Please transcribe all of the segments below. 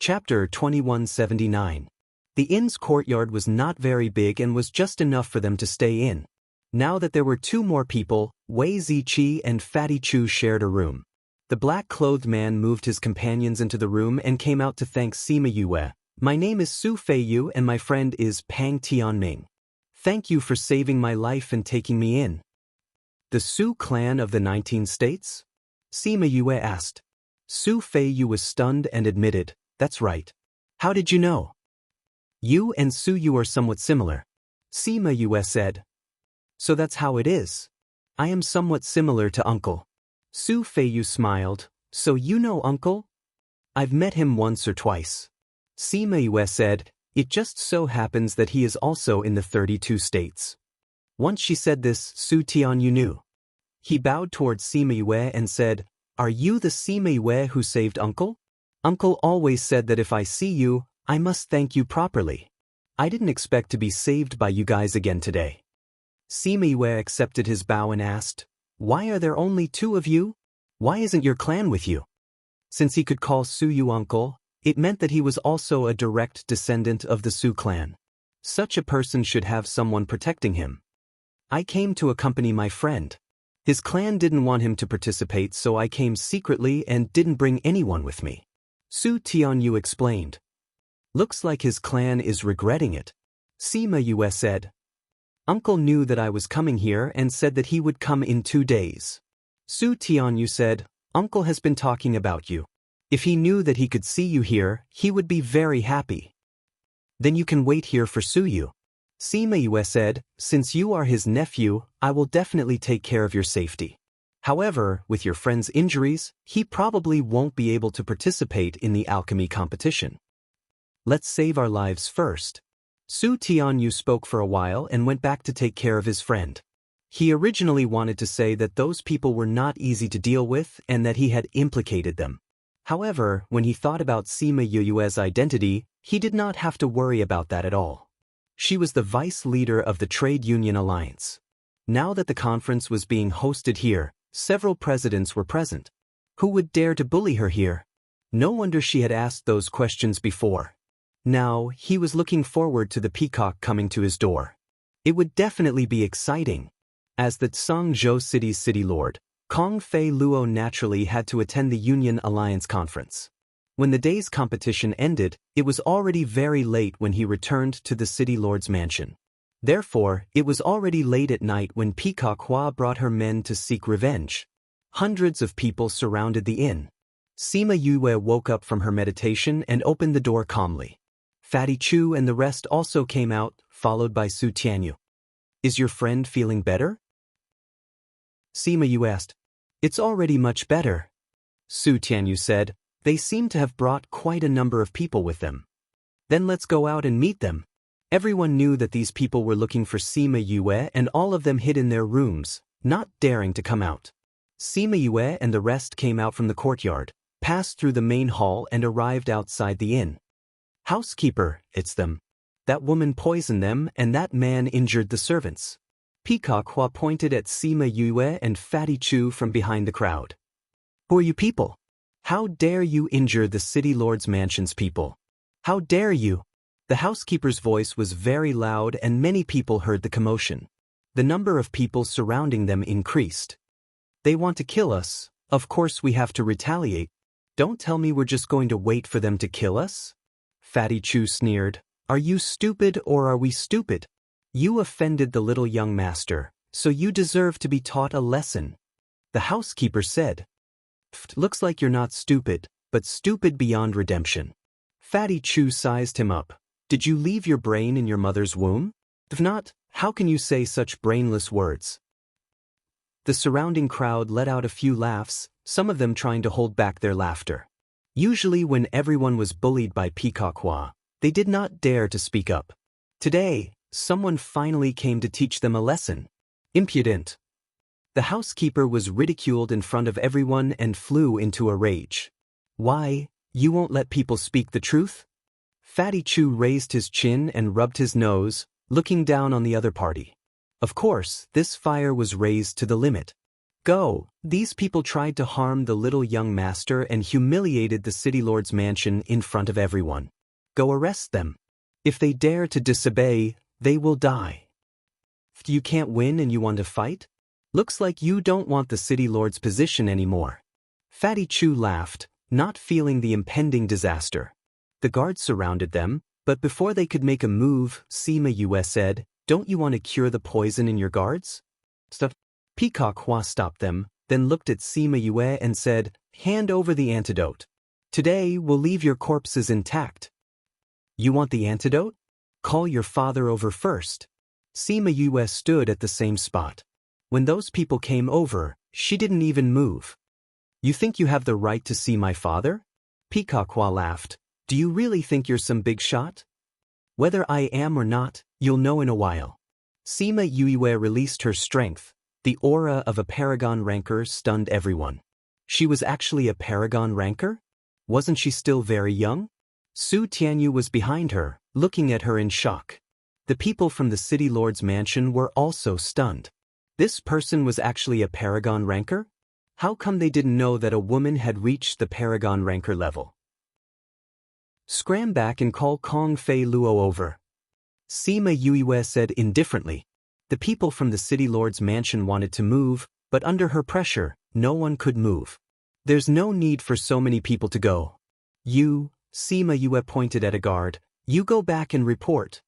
Chapter 2179. The inn's courtyard was not very big and was just enough for them to stay in. Now that there were two more people, Wei Ziqi and Fatty Chu shared a room. The black-clothed man moved his companions into the room and came out to thank Sima Yue. "My name is Su Feiyu and my friend is Pang Tianming. Thank you for saving my life and taking me in." "The Su clan of the 19 states?" Sima Yue asked. Su Feiyu was stunned and admitted, "That's right. How did you know?" "You and Su Yu are somewhat similar," Sima Yue said. "So that's how it is. I am somewhat similar to Uncle." Su Feiyu smiled. "So you know Uncle?" "I've met him once or twice." Sima Yue said, "It just so happens that he is also in the 32 states." Once she said this, Su Tianyu knew. He bowed towards Sima Yue and said, "Are you the Sima Yue who saved Uncle? Uncle always said that if I see you, I must thank you properly. I didn't expect to be saved by you guys again today." Sima Yue accepted his bow and asked, "Why are there only two of you? Why isn't your clan with you?" Since he could call Su Yu uncle, it meant that he was also a direct descendant of the Su clan. Such a person should have someone protecting him. "I came to accompany my friend. His clan didn't want him to participate, so I came secretly and didn't bring anyone with me," Su Tianyu explained. "Looks like his clan is regretting it," Sima Yue said. "Uncle knew that I was coming here and said that he would come in 2 days." Su Tianyu said, "Uncle has been talking about you. If he knew that he could see you here, he would be very happy." "Then you can wait here for Su Yu," Sima Yue said. "Since you are his nephew, I will definitely take care of your safety. However, with your friend's injuries, he probably won't be able to participate in the alchemy competition. Let's save our lives first." Su Tianyu spoke for a while and went back to take care of his friend. He originally wanted to say that those people were not easy to deal with and that he had implicated them. However, when he thought about Sima Yue's identity, he did not have to worry about that at all. She was the vice leader of the Trade Union Alliance. Now that the conference was being hosted here, several presidents were present. Who would dare to bully her here? No wonder she had asked those questions before. Now, he was looking forward to the peacock coming to his door. It would definitely be exciting. As the Tsangzhou City's city lord, Kong Fei Luo naturally had to attend the Union Alliance conference. When the day's competition ended, it was already very late when he returned to the city lord's mansion. Therefore, it was already late at night when Peacock Hua brought her men to seek revenge. Hundreds of people surrounded the inn. Sima Yue woke up from her meditation and opened the door calmly. Fatty Chu and the rest also came out, followed by Su Tianyu. "Is your friend feeling better?" Sima Yue asked. "It's already much better," Su Tianyu said. "They seem to have brought quite a number of people with them." "Then let's go out and meet them." Everyone knew that these people were looking for Sima Yue and all of them hid in their rooms, not daring to come out. Sima Yue and the rest came out from the courtyard, passed through the main hall and arrived outside the inn. "Housekeeper, it's them. That woman poisoned them and that man injured the servants." Peacock Hua pointed at Sima Yue and Fatty Chu from behind the crowd. "Who are you people? How dare you injure the city lord's mansion's people? How dare you?" The housekeeper's voice was very loud and many people heard the commotion. The number of people surrounding them increased. "They want to kill us. Of course we have to retaliate. Don't tell me we're just going to wait for them to kill us?" Fatty Chu sneered. "Are you stupid or are we stupid? You offended the little young master, so you deserve to be taught a lesson," the housekeeper said. "Looks like you're not stupid, but stupid beyond redemption." Fatty Chu sized him up. "Did you leave your brain in your mother's womb? If not, how can you say such brainless words?" The surrounding crowd let out a few laughs, some of them trying to hold back their laughter. Usually when everyone was bullied by Peacock Hua, they did not dare to speak up. Today, someone finally came to teach them a lesson. Impudent. The housekeeper was ridiculed in front of everyone and flew into a rage. "Why, you won't let people speak the truth?" Fatty Chu raised his chin and rubbed his nose, looking down on the other party. Of course, this fire was raised to the limit. Go! These people tried to harm the little young master and humiliated the city lord's mansion in front of everyone. Go arrest them. If they dare to disobey, they will die. If you can't win and you want to fight? Looks like you don't want the city lord's position anymore. Fatty Chu laughed, not feeling the impending disaster. The guards surrounded them, but before they could make a move, Sima Yue said, "Don't you want to cure the poison in your guards?" Stop. Peacock Hua stopped them, then looked at Sima Yue and said, "Hand over the antidote. Today we'll leave your corpses intact." "You want the antidote? Call your father over first." Sima Yue stood at the same spot. When those people came over, she didn't even move. "You think you have the right to see my father?" Peacock Hua laughed. "Do you really think you're some big shot? Whether I am or not, you'll know in a while." Sima Yue released her strength. The aura of a paragon ranker stunned everyone. She was actually a paragon ranker? Wasn't she still very young? Su Tianyu was behind her, looking at her in shock. The people from the city lord's mansion were also stunned. This person was actually a paragon ranker? How come they didn't know that a woman had reached the paragon ranker level? "Scram back and call Kong Fei Luo over." Sima Yue said indifferently. The people from the city lord's mansion wanted to move, but under her pressure, no one could move. "There's no need for so many people to go. You," Sima Yue pointed at a guard, "you go back and report."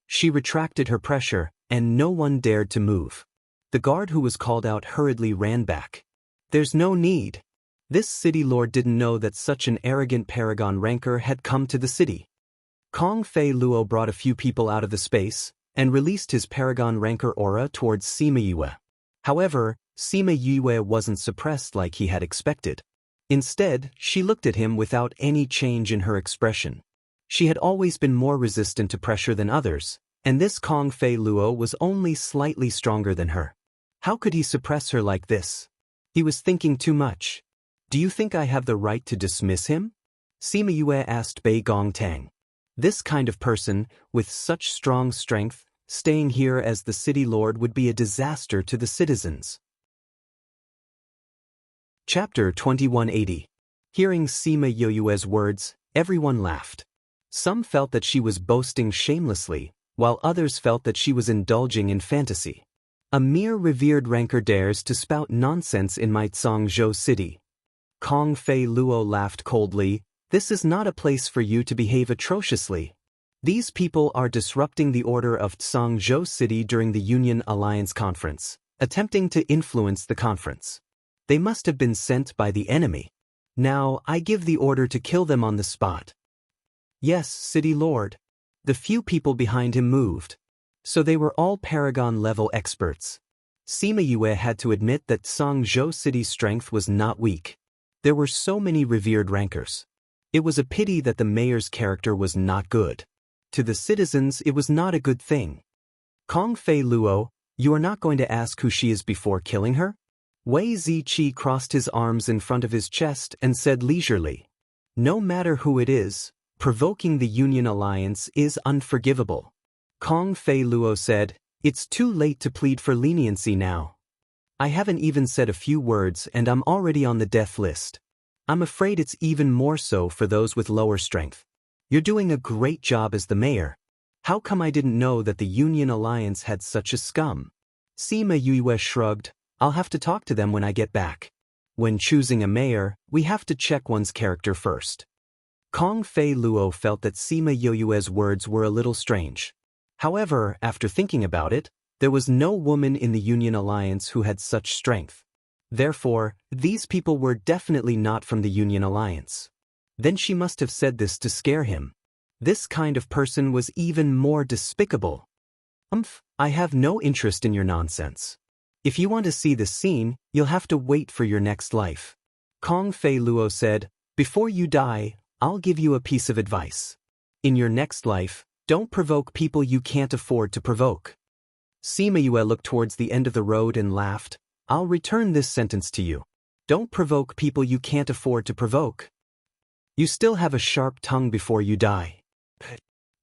She retracted her pressure, and no one dared to move. The guard who was called out hurriedly ran back. "There's no need." This city lord didn't know that such an arrogant paragon ranker had come to the city. Kong Fei Luo brought a few people out of the space, and released his paragon ranker aura towards Sima Yue. However, Sima Yue wasn't suppressed like he had expected. Instead, she looked at him without any change in her expression. She had always been more resistant to pressure than others, and this Kong Fei Luo was only slightly stronger than her. How could he suppress her like this? He was thinking too much. "Do you think I have the right to dismiss him?" Sima Yue asked Bei Gongtang. This kind of person, with such strong strength, staying here as the city lord would be a disaster to the citizens. Chapter 2180. Hearing Sima Yue's words, everyone laughed. Some felt that she was boasting shamelessly, while others felt that she was indulging in fantasy. "A mere revered ranker dares to spout nonsense in my Zhangzhou city." Kong Fei Luo laughed coldly. "This is not a place for you to behave atrociously. These people are disrupting the order of Zhangzhou City during the Union Alliance Conference, attempting to influence the conference. They must have been sent by the enemy. Now, I give the order to kill them on the spot." "Yes, City Lord." The few people behind him moved. So they were all Paragon-level experts. Sima Yue had to admit that Zhangzhou City's strength was not weak. There were so many revered rankers. It was a pity that the mayor's character was not good. To the citizens, it was not a good thing. "Kong Fei Luo, you are not going to ask who she is before killing her?" Wei Ziqi crossed his arms in front of his chest and said leisurely, "No matter who it is, provoking the Union Alliance is unforgivable." Kong Fei Luo said, "It's too late to plead for leniency now. I haven't even said a few words and I'm already on the death list. I'm afraid it's even more so for those with lower strength. You're doing a great job as the mayor. How come I didn't know that the Union Alliance had such a scum?" Sima Yue shrugged. "I'll have to talk to them when I get back. When choosing a mayor, we have to check one's character first." Kong Fei Luo felt that Sima Yue's words were a little strange. However, after thinking about it, there was no woman in the Union Alliance who had such strength. Therefore, these people were definitely not from the Union Alliance. Then she must have said this to scare him. This kind of person was even more despicable. I have no interest in your nonsense. If you want to see this scene, you'll have to wait for your next life." Kong Fei Luo said, "Before you die, I'll give you a piece of advice. In your next life, don't provoke people you can't afford to provoke." Sima Yue looked towards the end of the road and laughed. "I'll return this sentence to you. Don't provoke people you can't afford to provoke. You still have a sharp tongue before you die."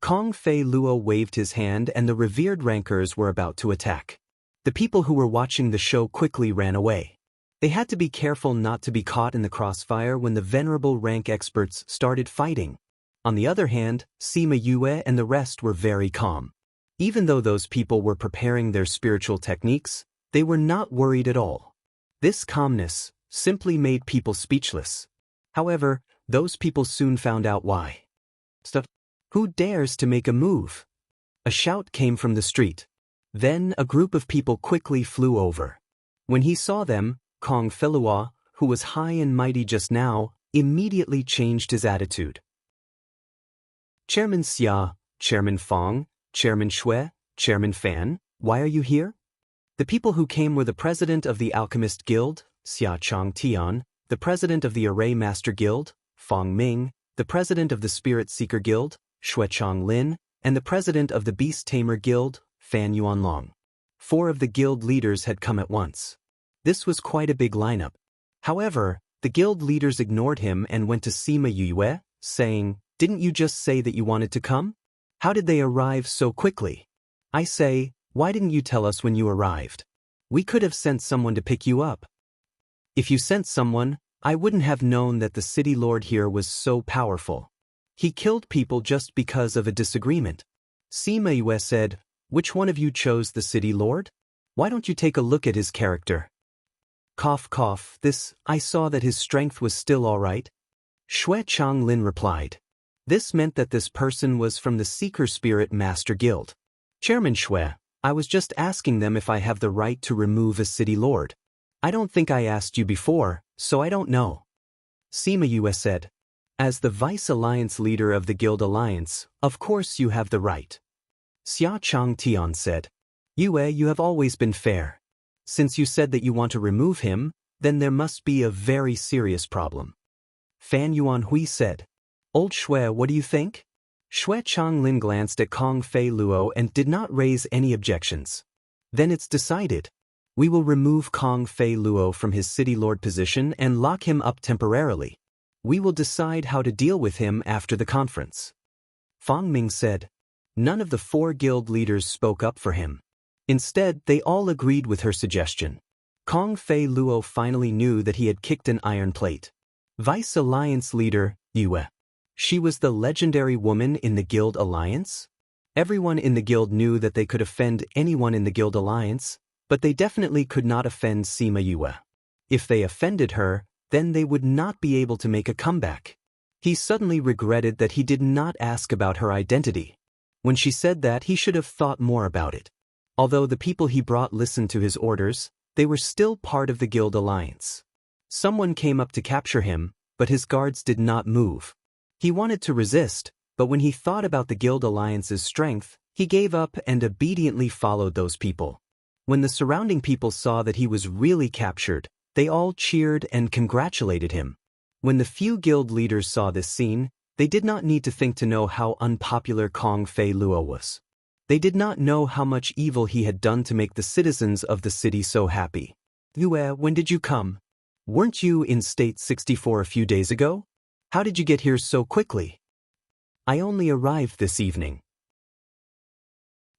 Kong Fei Luo waved his hand and the revered rankers were about to attack. The people who were watching the show quickly ran away. They had to be careful not to be caught in the crossfire when the venerable rank experts started fighting. On the other hand, Sima Yue and the rest were very calm. Even though those people were preparing their spiritual techniques, they were not worried at all. This calmness simply made people speechless. However, those people soon found out why. Who dares to make a move? A shout came from the street. Then a group of people quickly flew over. When he saw them, Kong Felua, who was high and mighty just now, immediately changed his attitude. Chairman Xia, Chairman Fong, Chairman Shui, Chairman Fan, why are you here? The people who came were the president of the Alchemist Guild, Xia Chang Tian, the president of the Array Master Guild, Fong Ming, the president of the Spirit Seeker Guild, Shui Chang Lin, and the president of the Beast Tamer Guild, Fan Yuanlong. 4 of the guild leaders had come at once. This was quite a big lineup. However, the guild leaders ignored him and went to Sima Yue, saying, "Didn't you just say that you wanted to come? How did they arrive so quickly? I say, why didn't you tell us when you arrived? We could have sent someone to pick you up." "If you sent someone, I wouldn't have known that the city lord here was so powerful. He killed people just because of a disagreement." Sima Yue said, "Which one of you chose the city lord? Why don't you take a look at his character?" Cough cough, I saw that his strength was still all right. Shui Chang Lin replied. This meant that this person was from the Seeker Spirit Master Guild. "Chairman Shui, I was just asking them if I have the right to remove a city lord. I don't think I asked you before, so I don't know." Sima Yue said. "As the Vice Alliance leader of the Guild Alliance, of course you have the right." Xia Chang Tian said. "Yue, you have always been fair. Since you said that you want to remove him, then there must be a very serious problem." Fan Yuanhui said. "Old Shui, what do you think?" Shui Changlin glanced at Kong Fei Luo and did not raise any objections. "Then it's decided. We will remove Kong Fei Luo from his city lord position and lock him up temporarily. We will decide how to deal with him after the conference." Fong Ming said. None of the 4 guild leaders spoke up for him. Instead, they all agreed with her suggestion. Kong Fei Luo finally knew that he had kicked an iron plate. Vice Alliance leader, Yue. She was the legendary woman in the Guild Alliance? Everyone in the guild knew that they could offend anyone in the Guild Alliance, but they definitely could not offend Sima Yue. If they offended her, then they would not be able to make a comeback. He suddenly regretted that he did not ask about her identity. When she said that, he should have thought more about it. Although the people he brought listened to his orders, they were still part of the Guild Alliance. Someone came up to capture him, but his guards did not move. He wanted to resist, but when he thought about the Guild Alliance's strength, he gave up and obediently followed those people. When the surrounding people saw that he was really captured, they all cheered and congratulated him. When the few guild leaders saw this scene, they did not need to think to know how unpopular Kong Fei Luo was. They did not know how much evil he had done to make the citizens of the city so happy. "Yue, when did you come? Weren't you in State 64 a few days ago? How did you get here so quickly?" "I only arrived this evening."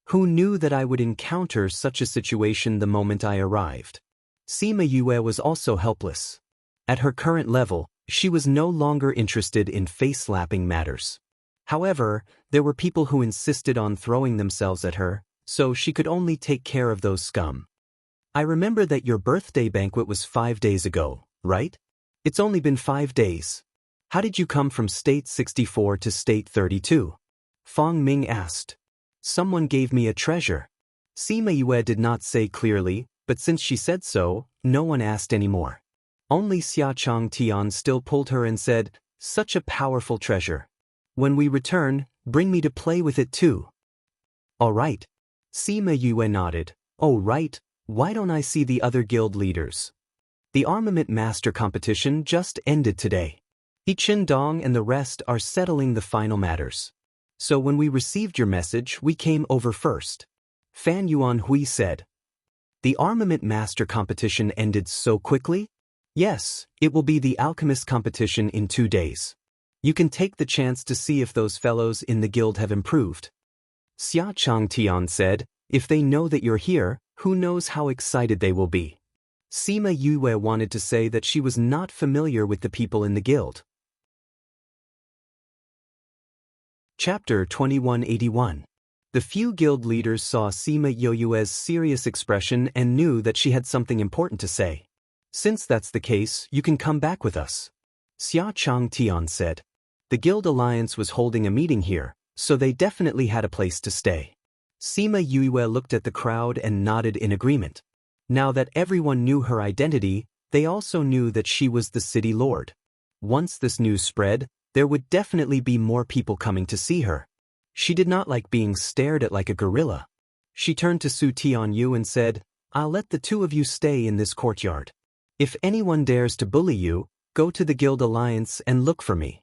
Who knew that I would encounter such a situation the moment I arrived? Sima Yue was also helpless. At her current level, she was no longer interested in face-slapping matters. However, there were people who insisted on throwing themselves at her, so she could only take care of those scum. "I remember that your birthday banquet was 5 days ago, right? It's only been 5 days. How did you come from State 64 to State 32? Fong Ming asked. "Someone gave me a treasure." Sima Yue did not say clearly, but since she said so, no one asked anymore. Only Xia Chang Tian still pulled her and said, "Such a powerful treasure. When we return, bring me to play with it too." "All right." Sima Yue nodded. "Oh right, why don't I see the other guild leaders?" The Armament Master competition just ended today. He Qin and the rest are settling the final matters. So when we received your message, we came over first. Fan Yuanhui said. The Armament Master competition ended so quickly? Yes, it will be the Alchemist competition in 2 days. You can take the chance to see if those fellows in the guild have improved. Xia Chang Tian said, if they know that you're here, who knows how excited they will be. Sima Yue wanted to say that she was not familiar with the people in the guild. Chapter 2181. The few guild leaders saw Sima Yue's serious expression and knew that she had something important to say. Since that's the case, you can come back with us. Xia Chang Tian said. The guild alliance was holding a meeting here, so they definitely had a place to stay. Sima Yue looked at the crowd and nodded in agreement. Now that everyone knew her identity, they also knew that she was the city lord. Once this news spread, there would definitely be more people coming to see her. She did not like being stared at like a gorilla. She turned to Su Tianyu and said, I'll let the two of you stay in this courtyard. If anyone dares to bully you, go to the guild alliance and look for me.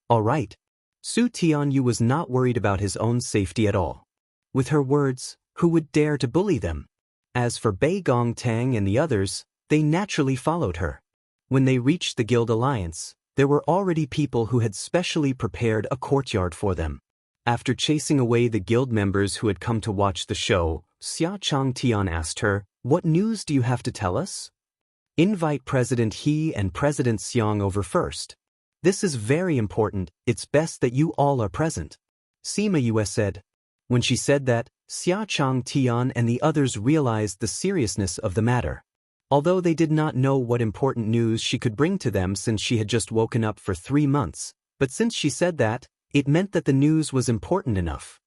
All right. Su Tianyu was not worried about his own safety at all. With her words, who would dare to bully them? As for Bei Gong Tang and the others, they naturally followed her. When they reached the guild alliance, there were already people who had specially prepared a courtyard for them. After chasing away the guild members who had come to watch the show, Xia Chang Tian asked her, What news do you have to tell us? Invite President He and President Xiang over first. This is very important, it's best that you all are present. Sima Yue said. When she said that, Xia Chang Tian and the others realized the seriousness of the matter. Although they did not know what important news she could bring to them since she had just woken up for 3 months, but since she said that, it meant that the news was important enough.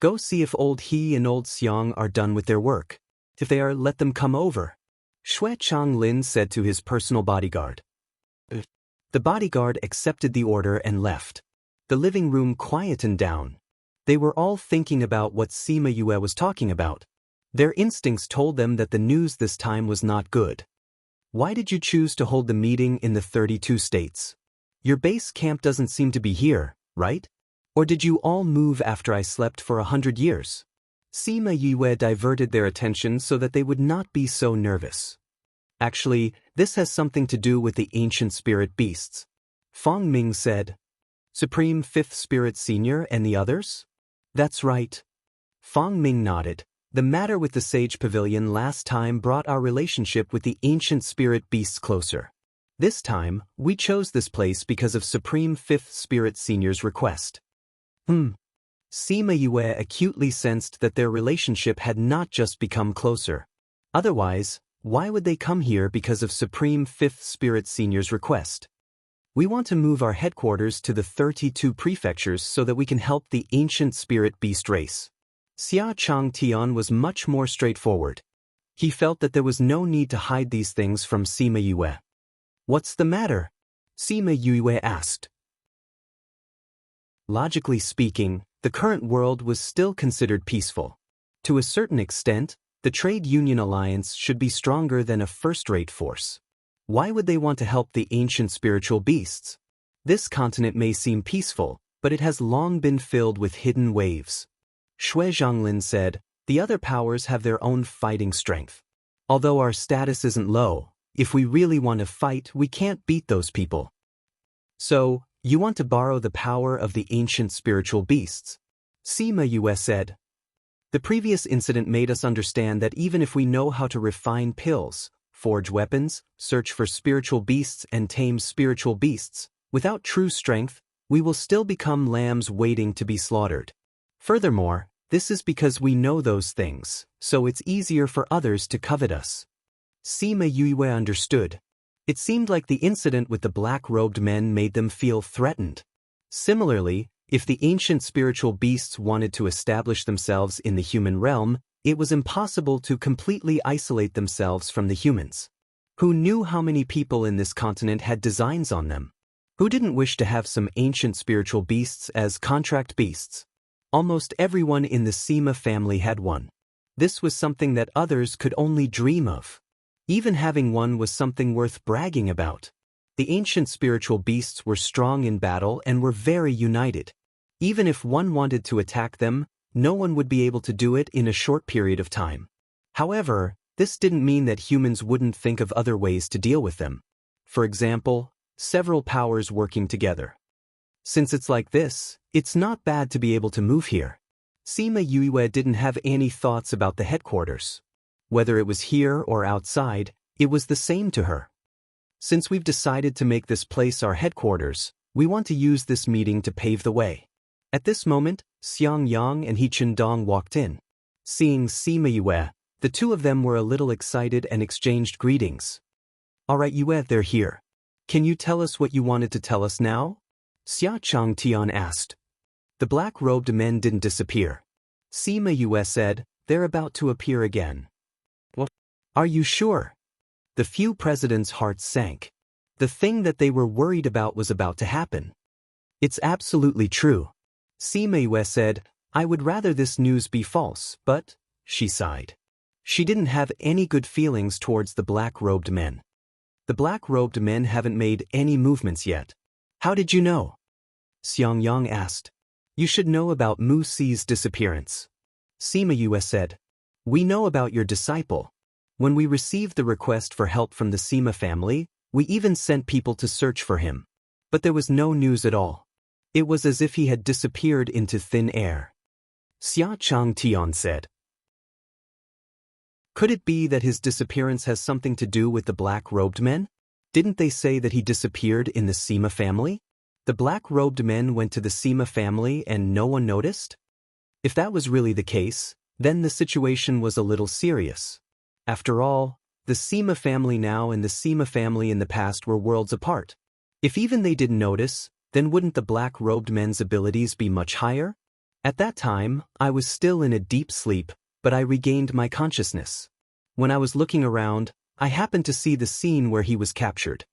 Go see if old He and old Xiang are done with their work. If they are, let them come over. Shui Changlin said to his personal bodyguard. The bodyguard accepted the order and left. The living room quietened down. They were all thinking about what Sima Yue was talking about. Their instincts told them that the news this time was not good. Why did you choose to hold the meeting in the 32 states? Your base camp doesn't seem to be here, right? Or did you all move after I slept for 100 years? Sima Yue diverted their attention so that they would not be so nervous. Actually, this has something to do with the ancient spirit beasts. Fong Ming said. Supreme Fifth Spirit Senior and the others? That's right. Fong Ming nodded. The matter with the Sage Pavilion last time brought our relationship with the ancient spirit beasts closer. This time, we chose this place because of Supreme Fifth Spirit Senior's request. Sima Yue acutely sensed that their relationship had not just become closer. Otherwise, why would they come here because of Supreme Fifth Spirit Senior's request? We want to move our headquarters to the 32 prefectures so that we can help the ancient spirit beast race. Xia Chang Tian was much more straightforward. He felt that there was no need to hide these things from Sima Yue. What's the matter? Sima Yue asked. Logically speaking, the current world was still considered peaceful. To a certain extent, the trade union alliance should be stronger than a first-rate force. Why would they want to help the ancient spiritual beasts? This continent may seem peaceful, but it has long been filled with hidden waves. Shui Zhonglin said, the other powers have their own fighting strength. Although our status isn't low, if we really want to fight, we can't beat those people. So, you want to borrow the power of the ancient spiritual beasts? Sima Yue said. The previous incident made us understand that even if we know how to refine pills, forge weapons, search for spiritual beasts and tame spiritual beasts, without true strength, we will still become lambs waiting to be slaughtered. Furthermore, this is because we know those things, so it's easier for others to covet us. Sima Yue understood. It seemed like the incident with the black-robed men made them feel threatened. Similarly, if the ancient spiritual beasts wanted to establish themselves in the human realm, it was impossible to completely isolate themselves from the humans. Who knew how many people in this continent had designs on them? Who didn't wish to have some ancient spiritual beasts as contract beasts? Almost everyone in the Sima family had one. This was something that others could only dream of. Even having one was something worth bragging about. The ancient spiritual beasts were strong in battle and were very united. Even if one wanted to attack them, no one would be able to do it in a short period of time. However, this didn't mean that humans wouldn't think of other ways to deal with them. For example, several powers working together. Since it's like this, it's not bad to be able to move here. Sima Yue didn't have any thoughts about the headquarters. Whether it was here or outside, It was the same to her. Since we've decided to make this place our headquarters, we want to use this meeting to pave the way. At this moment, Xiang Yang and He Chindong walked in. Seeing Sima Yue, the two of them were a little excited and exchanged greetings. Alright Yue, they're here. Can you tell us what you wanted to tell us now? Xia Chang Tian asked. The black-robed men didn't disappear. Sima Yue said, they're about to appear again. What? Are you sure? The few presidents' hearts sank. The thing that they were worried about was about to happen. It's absolutely true. Sima Yue said, I would rather this news be false, but, she sighed. She didn't have any good feelings towards the black-robed men. The black-robed men haven't made any movements yet. How did you know? Xiang Yang asked. You should know about Mu Si's disappearance. Sima Yue said. We know about your disciple. When we received the request for help from the Sima family, we even sent people to search for him. But there was no news at all. It was as if he had disappeared into thin air. Xia Chang Tian said. Could it be that his disappearance has something to do with the black-robed men? Didn't they say that he disappeared in the Sima family? The black-robed men went to the Sima family and no one noticed? If that was really the case, then the situation was a little serious. After all, the Sima family now and the Sima family in the past were worlds apart. If even they didn't notice, then wouldn't the black-robed men's abilities be much higher? At that time, I was still in a deep sleep, but I regained my consciousness. When I was looking around, I happened to see the scene where he was captured.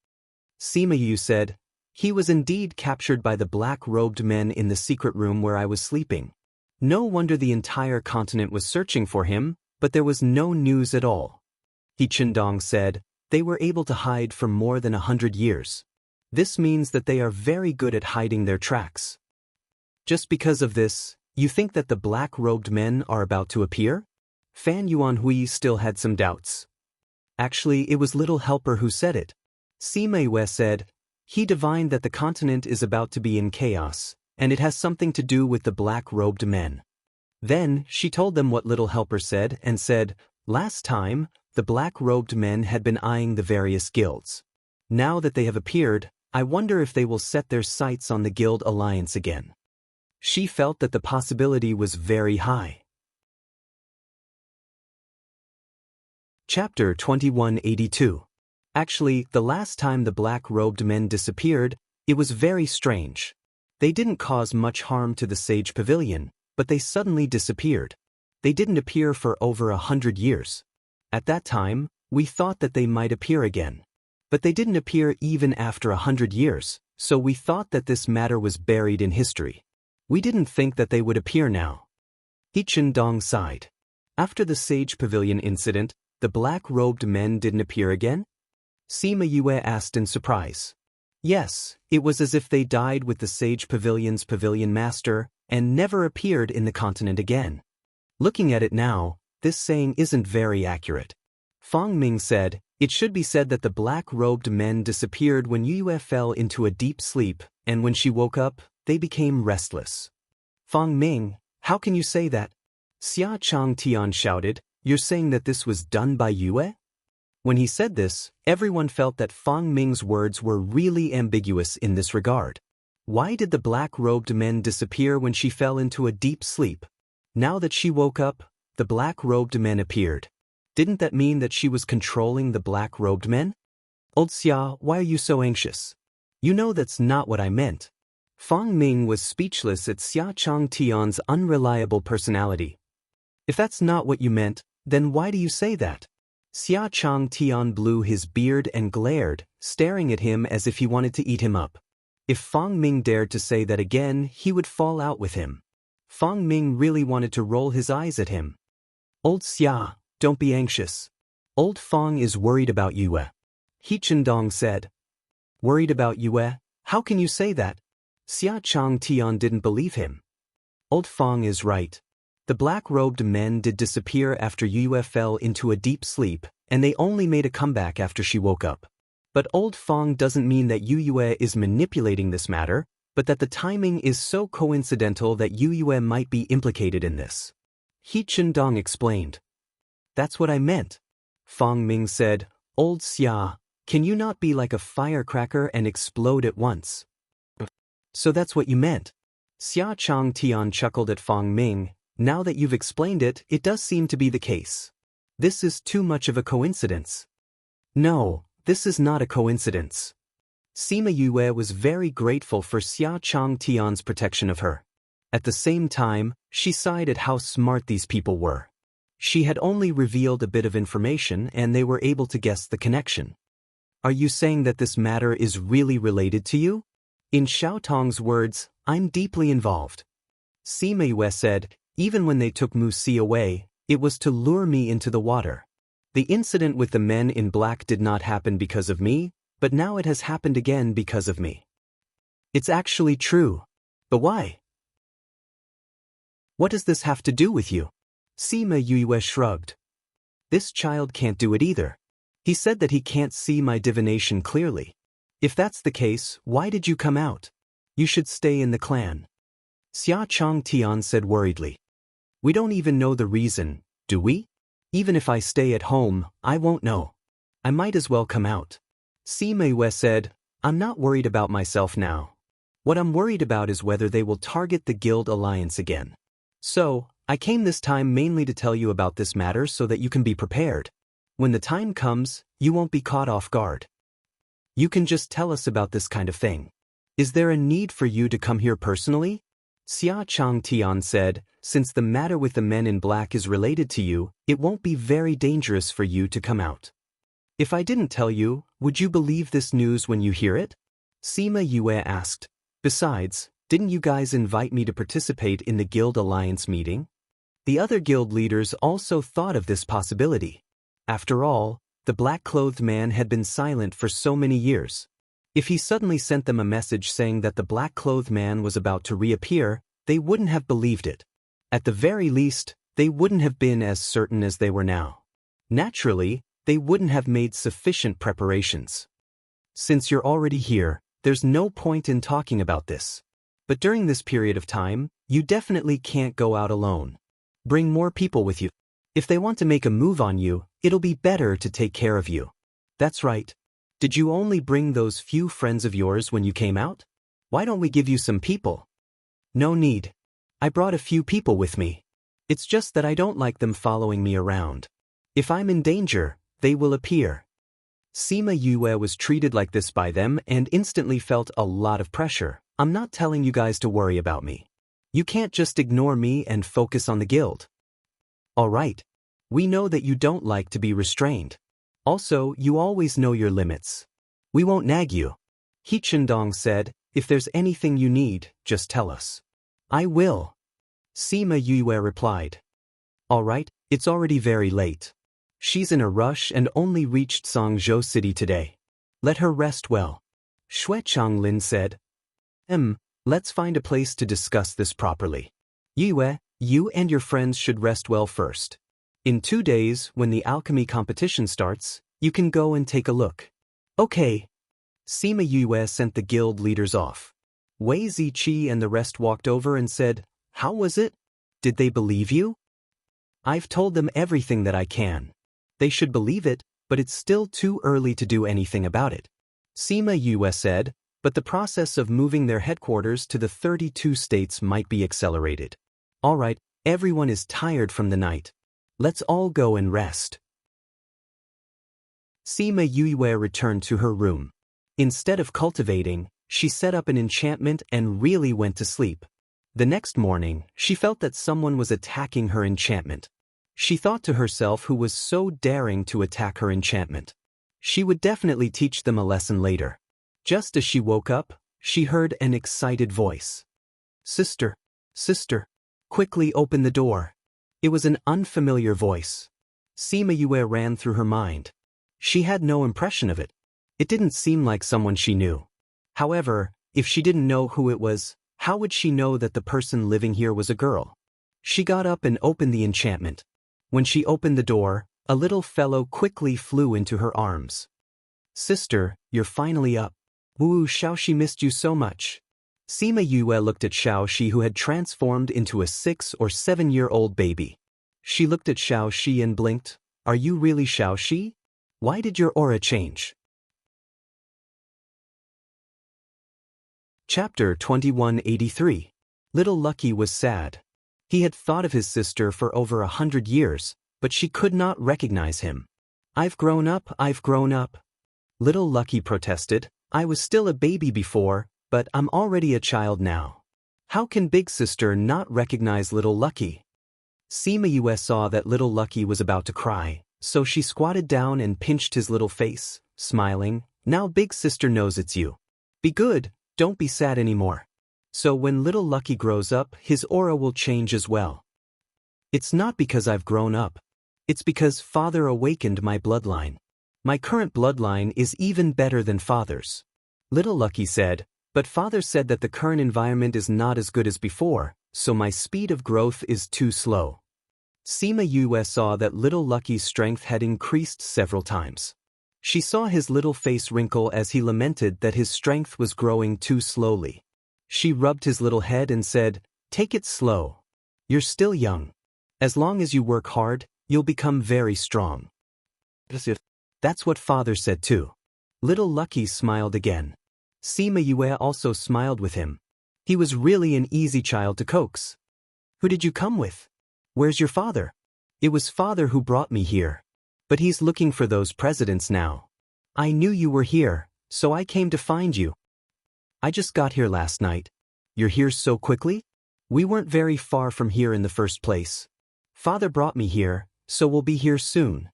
Sima Yu said, he was indeed captured by the black-robed men in the secret room where I was sleeping. No wonder the entire continent was searching for him, but there was no news at all. He Chindong said, they were able to hide for more than 100 years. This means that they are very good at hiding their tracks. Just because of this, you think that the black-robed men are about to appear? Fan Yuanhui still had some doubts. Actually, it was Little Helper who said it. Sima Yue said, he divined that the continent is about to be in chaos, and it has something to do with the black-robed men. Then, she told them what Little Helper said and said, last time, the black-robed men had been eyeing the various guilds. Now that they have appeared, I wonder if they will set their sights on the guild alliance again. She felt that the possibility was very high. Chapter 2182. Actually, the last time the black-robed men disappeared, it was very strange. They didn't cause much harm to the Sage Pavilion, but they suddenly disappeared. They didn't appear for over 100 years. At that time, we thought that they might appear again. But they didn't appear even after 100 years, so we thought that this matter was buried in history. We didn't think that they would appear now. He Chindong sighed. After the Sage Pavilion incident, the black-robed men didn't appear again? Sima Yue asked in surprise. Yes, it was as if they died with the Sage Pavilion's pavilion master and never appeared in the continent again. Looking at it now, this saying isn't very accurate. Fang Ming said, it should be said that the black-robed men disappeared when Yue fell into a deep sleep, and when she woke up, they became restless. Fang Ming, how can you say that? Xia Chang Tian shouted, you're saying that this was done by Yue? When he said this, everyone felt that Fang Ming's words were really ambiguous in this regard. Why did the black-robed men disappear when she fell into a deep sleep? Now that she woke up, the black-robed men appeared. Didn't that mean that she was controlling the black-robed men? Old Xia, why are you so anxious? You know that's not what I meant. Fang Ming was speechless at Xia Chang Tian's unreliable personality. If that's not what you meant, then why do you say that? Xia Chang Tian blew his beard and glared, staring at him as if he wanted to eat him up. If Fang Ming dared to say that again, he would fall out with him. Fang Ming really wanted to roll his eyes at him. Old Xia, don't be anxious. Old Fang is worried about Yue. He Chindong said. Worried about Yue? How can you say that? Xia Chang Tian didn't believe him. Old Fang is right. The black-robed men did disappear after Yue fell into a deep sleep, and they only made a comeback after she woke up. But Old Fang doesn't mean that Yue is manipulating this matter, but that the timing is so coincidental that Yue might be implicated in this. He Chindong explained. That's what I meant. Fang Ming said, Old Xia, can you not be like a firecracker and explode at once? So that's what you meant. Xia Chang Tian chuckled at Fang Ming. Now that you've explained it, it does seem to be the case. This is too much of a coincidence. No, this is not a coincidence. Sima Yue was very grateful for Xia Chang Tian's protection of her. At the same time, she sighed at how smart these people were. She had only revealed a bit of information and they were able to guess the connection. Are you saying that this matter is really related to you? In Xiao Tong's words, I'm deeply involved. Sima Yue said, even when they took Mu Si away, it was to lure me into the water. The incident with the men in black did not happen because of me, but now it has happened again because of me. It's actually true. But why? What does this have to do with you? Sima Yue shrugged. This child can't do it either. He said that he can't see my divination clearly. If that's the case, why did you come out? You should stay in the clan. Xia Chang Tian said worriedly. We don't even know the reason, do we? Even if I stay at home, I won't know. I might as well come out. Sima Yue said, I'm not worried about myself now. What I'm worried about is whether they will target the guild alliance again. So, I came this time mainly to tell you about this matter so that you can be prepared. When the time comes, you won't be caught off guard. You can just tell us about this kind of thing. Is there a need for you to come here personally? Xia Chang Tian said, since the matter with the men in black is related to you, it won't be very dangerous for you to come out. If I didn't tell you, would you believe this news when you hear it? Sima Yue asked. Besides, didn't you guys invite me to participate in the guild alliance meeting? The other guild leaders also thought of this possibility. After all, the black-clothed man had been silent for so many years. If he suddenly sent them a message saying that the black-clothed man was about to reappear, they wouldn't have believed it. At the very least, they wouldn't have been as certain as they were now. Naturally, they wouldn't have made sufficient preparations. Since you're already here, there's no point in talking about this. But during this period of time, you definitely can't go out alone. Bring more people with you. If they want to make a move on you, it'll be better to take care of you. That's right. Did you only bring those few friends of yours when you came out? Why don't we give you some people? No need. I brought a few people with me. It's just that I don't like them following me around. If I'm in danger, they will appear. Sima Yue was treated like this by them and instantly felt a lot of pressure. I'm not telling you guys to worry about me. You can't just ignore me and focus on the guild. Alright. We know that you don't like to be restrained. Also, you always know your limits. We won't nag you. He Chendong said, if there's anything you need, just tell us. I will. Sima Yue replied. Alright, it's already very late. She's in a rush and only reached Songzhou City today. Let her rest well. Xue Changlin said. Let's find a place to discuss this properly. Yue, you and your friends should rest well first. In 2 days, when the alchemy competition starts, you can go and take a look. Okay. Sima Yue sent the guild leaders off. Wei Ziqi and the rest walked over and said, how was it? Did they believe you? I've told them everything that I can. They should believe it, but it's still too early to do anything about it. Sima Yue said, but the process of moving their headquarters to the 32 states might be accelerated. Alright, everyone is tired from the night. Let's all go and rest. Sima Yue returned to her room. Instead of cultivating, she set up an enchantment and really went to sleep. The next morning, she felt that someone was attacking her enchantment. She thought to herself who was so daring to attack her enchantment. She would definitely teach them a lesson later. Just as she woke up, she heard an excited voice. Sister, sister, quickly open the door. It was an unfamiliar voice. Sima Yue ran through her mind. She had no impression of it. It didn't seem like someone she knew. However, if she didn't know who it was, how would she know that the person living here was a girl? She got up and opened the enchantment. When she opened the door, a little fellow quickly flew into her arms. Sister, you're finally up. Woo, Xiaoxi missed you so much. Sima Yue looked at Xiaoxi who had transformed into a 6 or 7-year-old baby. She looked at Xiaoxi and blinked. Are you really Xiaoxi? Why did your aura change? Chapter 2183. Little Lucky was sad. He had thought of his sister for over 100 years, but she could not recognize him. I've grown up. Little Lucky protested. I was still a baby before, but I'm already a child now. How can Big Sister not recognize Little Lucky? Sima saw that Little Lucky was about to cry, so she squatted down and pinched his little face, smiling. Now Big Sister knows it's you. Be good, don't be sad anymore. So when Little Lucky grows up, his aura will change as well. It's not because I've grown up. It's because Father awakened my bloodline. My current bloodline is even better than Father's. Little Lucky said, but Father said that the current environment is not as good as before, so my speed of growth is too slow. Sima saw that Little Lucky's strength had increased several times. She saw his little face wrinkle as he lamented that his strength was growing too slowly. She rubbed his little head and said, take it slow. You're still young. As long as you work hard, you'll become very strong. That's what Father said too. Little Lucky smiled again. Sima also smiled with him. He was really an easy child to coax. Who did you come with? Where's your father? It was Father who brought me here. But he's looking for those presidents now. I knew you were here, so I came to find you. I just got here last night. You're here so quickly? We weren't very far from here in the first place. Father brought me here, so we'll be here soon.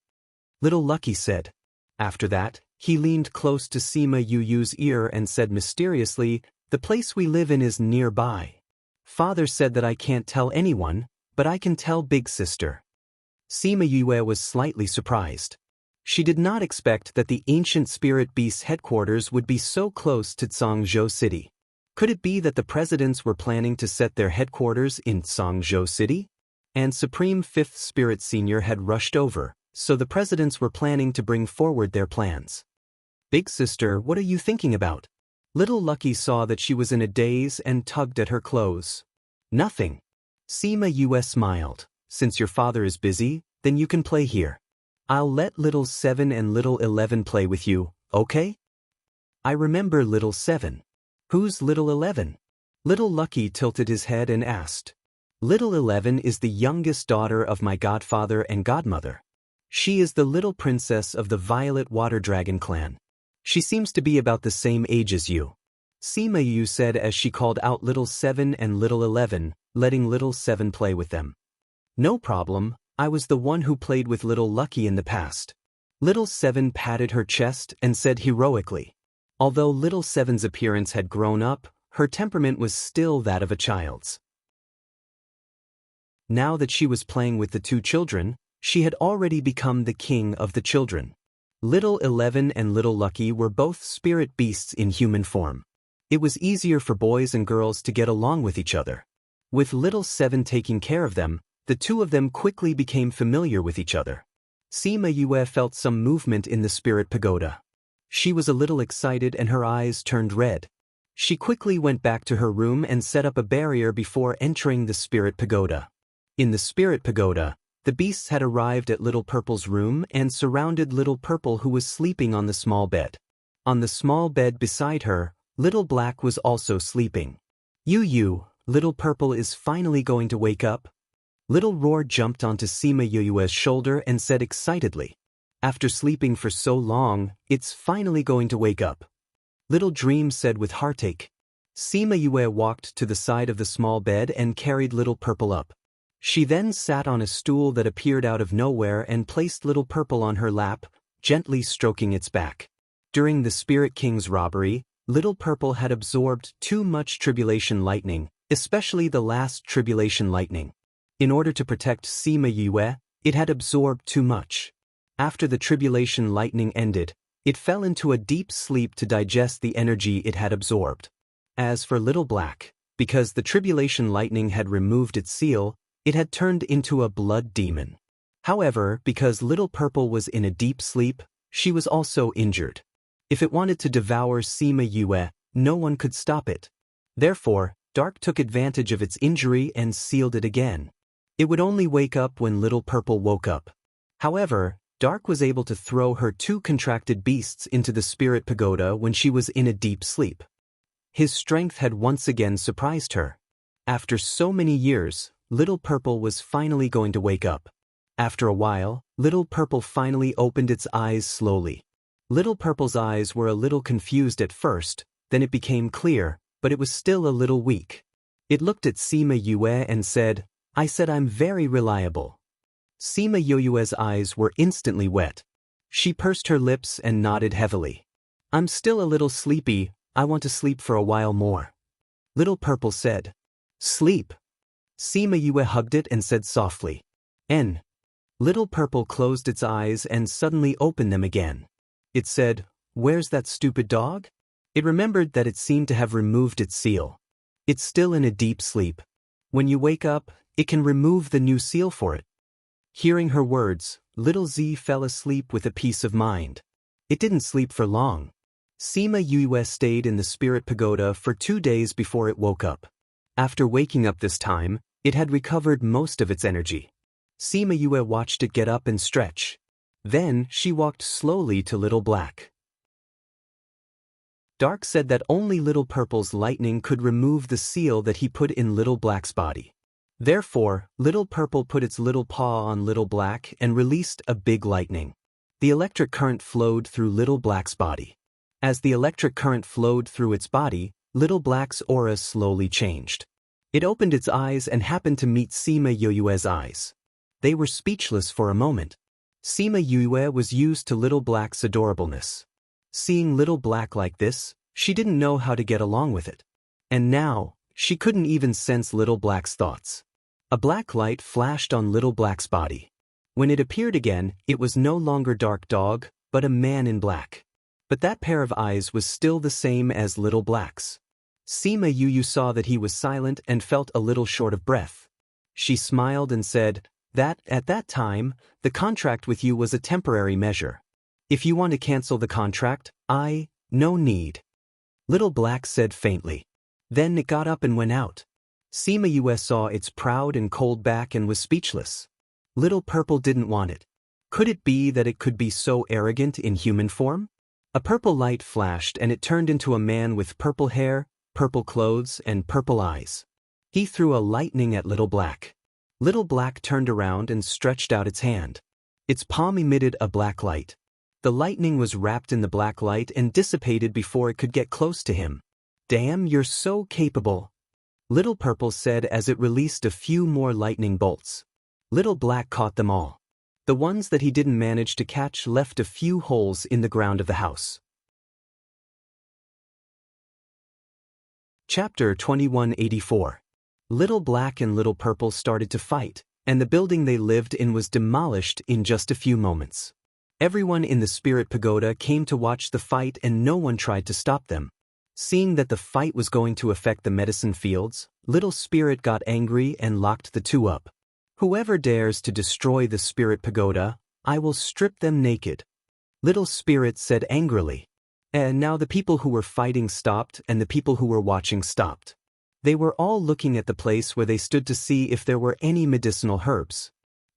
Little Lucky said. After that, he leaned close to Sima Yu's ear and said mysteriously, the place we live in is nearby. Father said that I can't tell anyone, but I can tell Big Sister. Sima was slightly surprised. She did not expect that the ancient spirit beast's headquarters would be so close to Tsangzhou City. Could it be that the presidents were planning to set their headquarters in Tsangzhou City? And Supreme Fifth Spirit Senior had rushed over, so the presidents were planning to bring forward their plans. Big Sister, what are you thinking about? Little Lucky saw that she was in a daze and tugged at her clothes. Nothing. Sima smiled. Since your father is busy, then you can play here. I'll let Little 7 and Little 11 play with you, okay? I remember Little 7. Who's Little 11? Little Lucky tilted his head and asked. Little 11 is the youngest daughter of my godfather and godmother. She is the little princess of the Violet Water Dragon clan. She seems to be about the same age as you. Sima said as she called out Little 7 and Little 11, letting Little 7 play with them. No problem, I was the one who played with Little Lucky in the past. Little 7 patted her chest and said heroically. Although Little 7's appearance had grown up, her temperament was still that of a child's. Now that she was playing with the two children, she had already become the king of the children. Little 11 and Little Lucky were both spirit beasts in human form. It was easier for boys and girls to get along with each other. With Little 7 taking care of them, the two of them quickly became familiar with each other. Sima felt some movement in the spirit pagoda. She was a little excited and her eyes turned red. She quickly went back to her room and set up a barrier before entering the spirit pagoda. In the spirit pagoda, the beasts had arrived at Little Purple's room and surrounded Little Purple, who was sleeping on the small bed. On the small bed beside her, Little Black was also sleeping. Little Purple is finally going to wake up? Little Roar jumped onto Sima shoulder and said excitedly. After sleeping for so long, it's finally going to wake up. Little Dream said with heartache. Sima walked to the side of the small bed and carried Little Purple up. She then sat on a stool that appeared out of nowhere and placed Little Purple on her lap, gently stroking its back. During the Spirit King's robbery, Little Purple had absorbed too much tribulation lightning, especially the last tribulation lightning. In order to protect Sima it had absorbed too much. After the tribulation lightning ended, it fell into a deep sleep to digest the energy it had absorbed. As for Little Black, because the tribulation lightning had removed its seal, it had turned into a blood demon. However, because Little Purple was in a deep sleep, she was also injured. If it wanted to devour Sima no one could stop it. Therefore, Dark took advantage of its injury and sealed it again. It would only wake up when Little Purple woke up. However, Dark was able to throw her two contracted beasts into the spirit pagoda when she was in a deep sleep. His strength had once again surprised her. After so many years, Little Purple was finally going to wake up. After a while, Little Purple finally opened its eyes slowly. Little Purple's eyes were a little confused at first, then it became clear, but it was still a little weak. It looked at Sima Yue and said, "I said I'm very reliable." Sima Yue's eyes were instantly wet. She pursed her lips and nodded heavily. "I'm still a little sleepy, I want to sleep for a while more." Little Purple said. "Sleep." Sima Yue hugged it and said softly, "N." Little Purple closed its eyes and suddenly opened them again. It said, "Where's that stupid dog?" It remembered that it seemed to have removed its seal. It's still in a deep sleep. When you wake up, it can remove the new seal for it. Hearing her words, Little Z fell asleep with a peace of mind. It didn't sleep for long. Sima Yue stayed in the spirit pagoda for 2 days before it woke up. After waking up this time, it had recovered most of its energy. Sima Yue watched it get up and stretch. Then she walked slowly to Little Black. Dark said that only Little Purple's lightning could remove the seal that he put in Little Black's body. Therefore, Little Purple put its little paw on Little Black and released a big lightning. The electric current flowed through Little Black's body. As the electric current flowed through its body, Little Black's aura slowly changed. It opened its eyes and happened to meet Sima Yue's eyes. They were speechless for a moment. Sima Yue was used to Little Black's adorableness. Seeing Little Black like this, she didn't know how to get along with it. And now, she couldn't even sense Little Black's thoughts. A black light flashed on Little Black's body. When it appeared again, it was no longer Dark Dog, but a man in black. But that pair of eyes was still the same as Little Black's. Sima Yue saw that he was silent and felt a little short of breath. She smiled and said that, at that time, the contract with you was a temporary measure. If you want to cancel the contract, no need. Little Black said faintly. Then it got up and went out. Sima Yue saw its proud and cold back and was speechless. Little Purple didn't want it. Could it be that it could be so arrogant in human form? A purple light flashed and it turned into a man with purple hair, purple clothes, and purple eyes. He threw a lightning at Little Black. Little Black turned around and stretched out its hand. Its palm emitted a black light. The lightning was wrapped in the black light and dissipated before it could get close to him. "Damn, you're so capable," Little Purple said as it released a few more lightning bolts. Little Black caught them all. The ones that he didn't manage to catch left a few holes in the ground of the house. Chapter 2184. Little Black and Little Purple started to fight, and the building they lived in was demolished in just a few moments. Everyone in the spirit pagoda came to watch the fight and no one tried to stop them. Seeing that the fight was going to affect the medicine fields, Little Spirit got angry and locked the two up. "Whoever dares to destroy the spirit pagoda, I will strip them naked," Little Spirit said angrily. And now the people who were fighting stopped and the people who were watching stopped. They were all looking at the place where they stood to see if there were any medicinal herbs.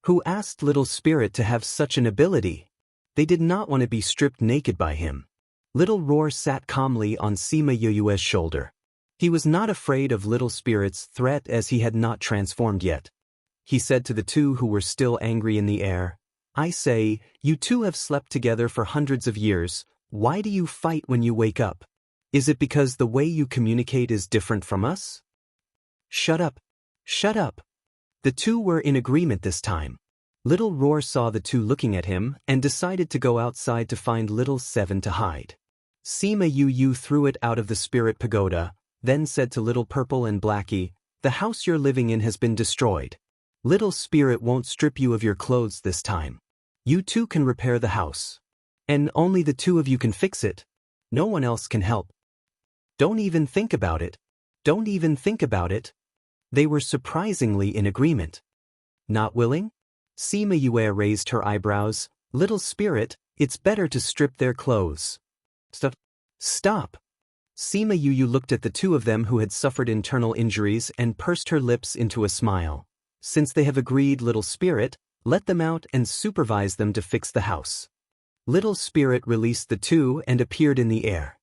Who asked Little Spirit to have such an ability? They did not want to be stripped naked by him. Little Roar sat calmly on Sima Yue's shoulder. He was not afraid of Little Spirit's threat as he had not transformed yet. He said to the two who were still angry in the air, "I say, you two have slept together for hundreds of years. Why do you fight when you wake up? Is it because the way you communicate is different from us?" "Shut up. Shut up." The two were in agreement this time. Little Roar saw the two looking at him and decided to go outside to find Little Seven to hide. Sima Yue threw it out of the spirit pagoda, then said to Little Purple and Blackie, "The house you're living in has been destroyed. Little Spirit won't strip you of your clothes this time. You two can repair the house. And only the two of you can fix it. No one else can help. Don't even think about it. Don't even think about it." They were surprisingly in agreement. "Not willing?" Sima Yue raised her eyebrows. "Little Spirit, it's better to strip their clothes." "Stop. Stop." Sima Yue looked at the two of them who had suffered internal injuries and pursed her lips into a smile. "Since they have agreed, Little Spirit, let them out and supervise them to fix the house. Little Spirit released the two and appeared in the air.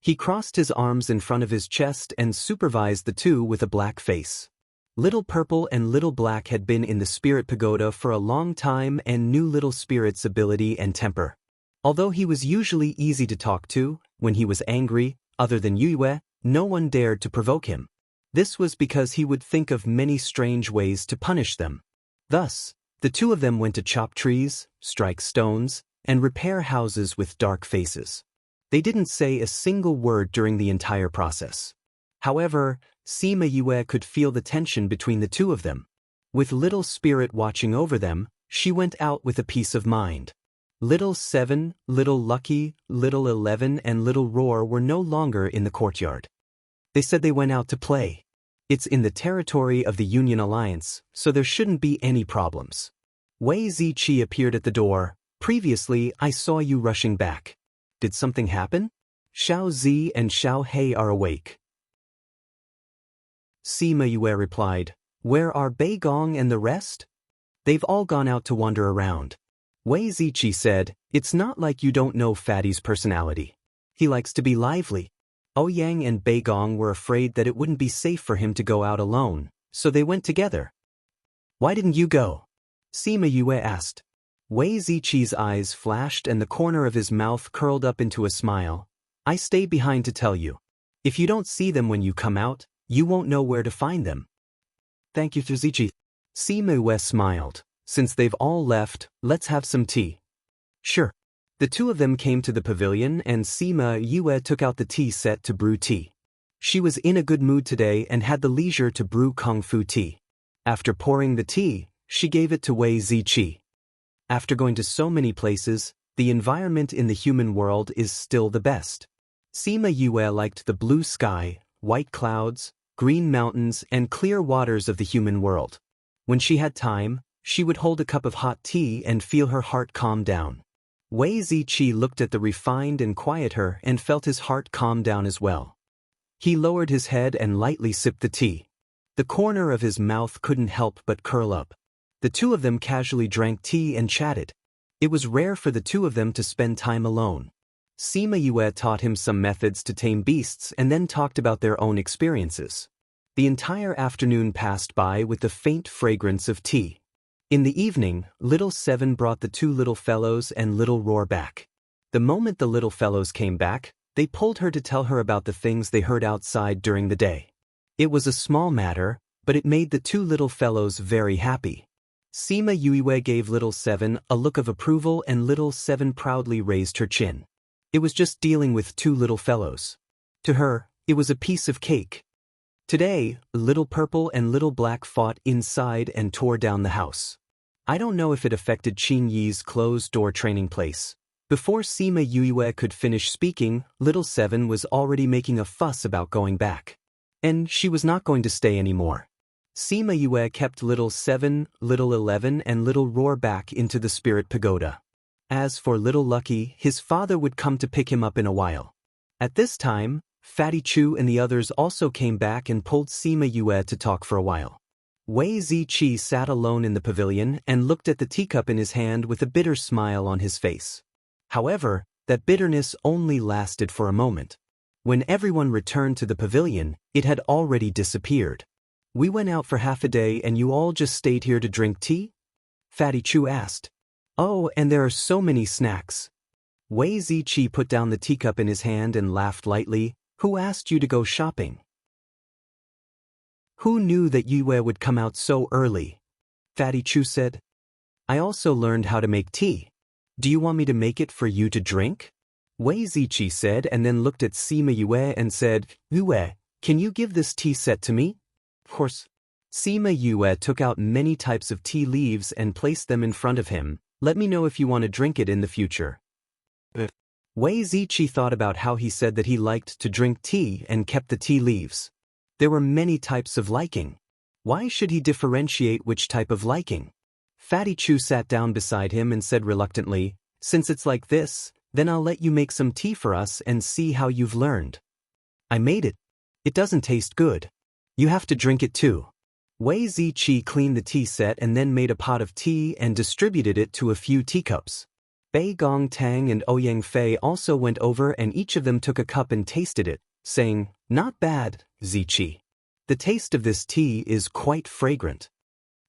He crossed his arms in front of his chest and supervised the two with a black face. Little Purple and Little Black had been in the Spirit Pagoda for a long time and knew Little Spirit's ability and temper. Although he was usually easy to talk to, when he was angry, other than Yue, no one dared to provoke him. This was because he would think of many strange ways to punish them. Thus, the two of them went to chop trees, strike stones, and repair houses with dark faces. They didn't say a single word during the entire process. However, Sima Yue could feel the tension between the two of them. With Little Spirit watching over them, she went out with a peace of mind. Little 7, Little Lucky, Little 11 and Little Roar were no longer in the courtyard. They said they went out to play. It's in the territory of the Union Alliance, so there shouldn't be any problems. Wei Ziqi appeared at the door. Previously, I saw you rushing back. Did something happen? Xiao Zi and Xiao Hei are awake. Sima Yue replied, Where are Bei Gong and the rest? They've all gone out to wander around. Wei Ziqi said, It's not like you don't know Fatty's personality. He likes to be lively. Ouyang and Bei Gong were afraid that it wouldn't be safe for him to go out alone, so they went together. Why didn't you go? Sima Yue asked. Wei Ziqi's eyes flashed and the corner of his mouth curled up into a smile. I stayed behind to tell you. If you don't see them when you come out, you won't know where to find them. Thank you, Ziqi. Sima Yue smiled. Since they've all left, let's have some tea. Sure. The two of them came to the pavilion and Sima Yue took out the tea set to brew tea. She was in a good mood today and had the leisure to brew Kung Fu tea. After pouring the tea, she gave it to Wei Ziqi. After going to so many places, the environment in the human world is still the best. Sima Yue liked the blue sky, white clouds, green mountains and clear waters of the human world. When she had time, she would hold a cup of hot tea and feel her heart calm down. Wei Ziqi looked at the refined and quiet her and felt his heart calm down as well. He lowered his head and lightly sipped the tea. The corner of his mouth couldn't help but curl up. The two of them casually drank tea and chatted. It was rare for the two of them to spend time alone. Sima Yue taught him some methods to tame beasts and then talked about their own experiences. The entire afternoon passed by with the faint fragrance of tea. In the evening, Little 7 brought the two little fellows and Little Roar back. The moment the little fellows came back, they pulled her to tell her about the things they heard outside during the day. It was a small matter, but it made the two little fellows very happy. Sima Yue gave Little 7 a look of approval and Little 7 proudly raised her chin. It was just dealing with two little fellows. To her, it was a piece of cake. Today, Little Purple and Little Black fought inside and tore down the house. I don't know if it affected Qin Yi's closed-door training place. Before Sima Yue could finish speaking, Little 7 was already making a fuss about going back. And she was not going to stay anymore. Sima Yue kept Little 7, Little 11 and Little Roar back into the Spirit Pagoda. As for Little Lucky, his father would come to pick him up in a while. At this time, Fatty Chu and the others also came back and pulled Sima Yue to talk for a while. Wei Ziqi sat alone in the pavilion and looked at the teacup in his hand with a bitter smile on his face. However, that bitterness only lasted for a moment. When everyone returned to the pavilion, it had already disappeared. We went out for half a day and you all just stayed here to drink tea? Fatty Chu asked. Oh, and there are so many snacks. Wei Ziqi put down the teacup in his hand and laughed lightly. Who asked you to go shopping? Who knew that Yue would come out so early? Fatty Chu said. I also learned how to make tea. Do you want me to make it for you to drink? Wei Ziqi said and then looked at Sima Yue and said, Yue, can you give this tea set to me? Of course. Sima Yue took out many types of tea leaves and placed them in front of him. Let me know if you want to drink it in the future. Wei Ziqi thought about how he said that he liked to drink tea and kept the tea leaves. There were many types of liking. Why should he differentiate which type of liking? Fatty Chu sat down beside him and said reluctantly, Since it's like this, then I'll let you make some tea for us and see how you've learned. I made it. It doesn't taste good. You have to drink it too. Wei Ziqi cleaned the tea set and then made a pot of tea and distributed it to a few teacups. Bei Gong Tang and Ouyang Fei also went over and each of them took a cup and tasted it, saying, "Not bad, Ziqi. The taste of this tea is quite fragrant."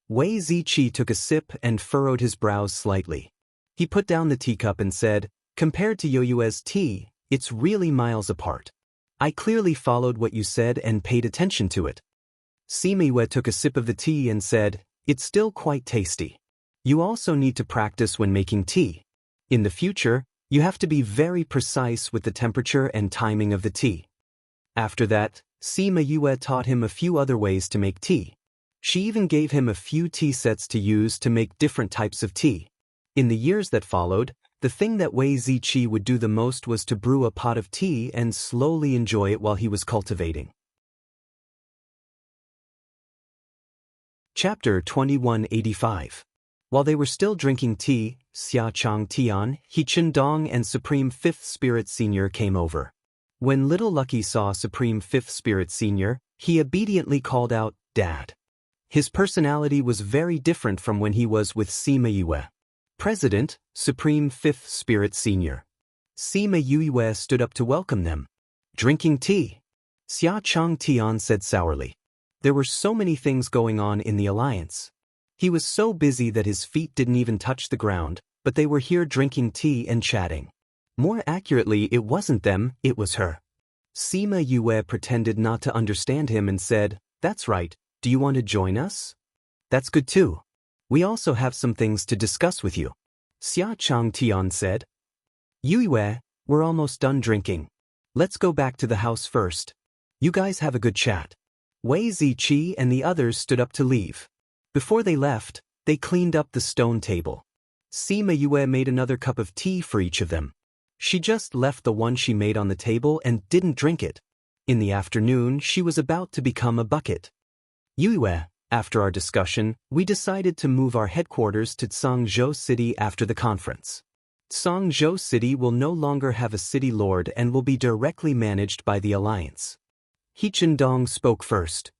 Wei Ziqi took a sip and furrowed his brows slightly. He put down the teacup and said, "Compared to Yoyue's tea, it's really miles apart. I clearly followed what you said and paid attention to it." Sima Yue took a sip of the tea and said, "It's still quite tasty. You also need to practice when making tea. In the future, you have to be very precise with the temperature and timing of the tea." After that, Sima Yue taught him a few other ways to make tea. She even gave him a few tea sets to use to make different types of tea. In the years that followed, the thing that Wei Ziqi would do the most was to brew a pot of tea and slowly enjoy it while he was cultivating. Chapter 2185. While they were still drinking tea, Xia Chang Tian, He Chen Dong and Supreme Fifth Spirit Senior came over. When Little Lucky saw Supreme Fifth Spirit Senior, he obediently called out, "Dad." His personality was very different from when he was with Sima Yue. "President, Supreme Fifth Spirit Senior." Sima Yue stood up to welcome them. "Drinking tea," Xia Chang Tian said sourly. There were so many things going on in the alliance. He was so busy that his feet didn't even touch the ground, but they were here drinking tea and chatting. More accurately, it wasn't them, it was her. Sima Yue pretended not to understand him and said, "That's right, do you want to join us?" "That's good too. We also have some things to discuss with you," Xia Chang Tian said. "Yue, we're almost done drinking. Let's go back to the house first. You guys have a good chat." Wei Ziqi and the others stood up to leave. Before they left, they cleaned up the stone table. Sima Yue made another cup of tea for each of them. She just left the one she made on the table and didn't drink it. In the afternoon, she was about to become a bucket. "Yue, after our discussion, we decided to move our headquarters to Tsangzhou City after the conference. Tsangzhou City will no longer have a city lord and will be directly managed by the alliance." He Chen Dong spoke first.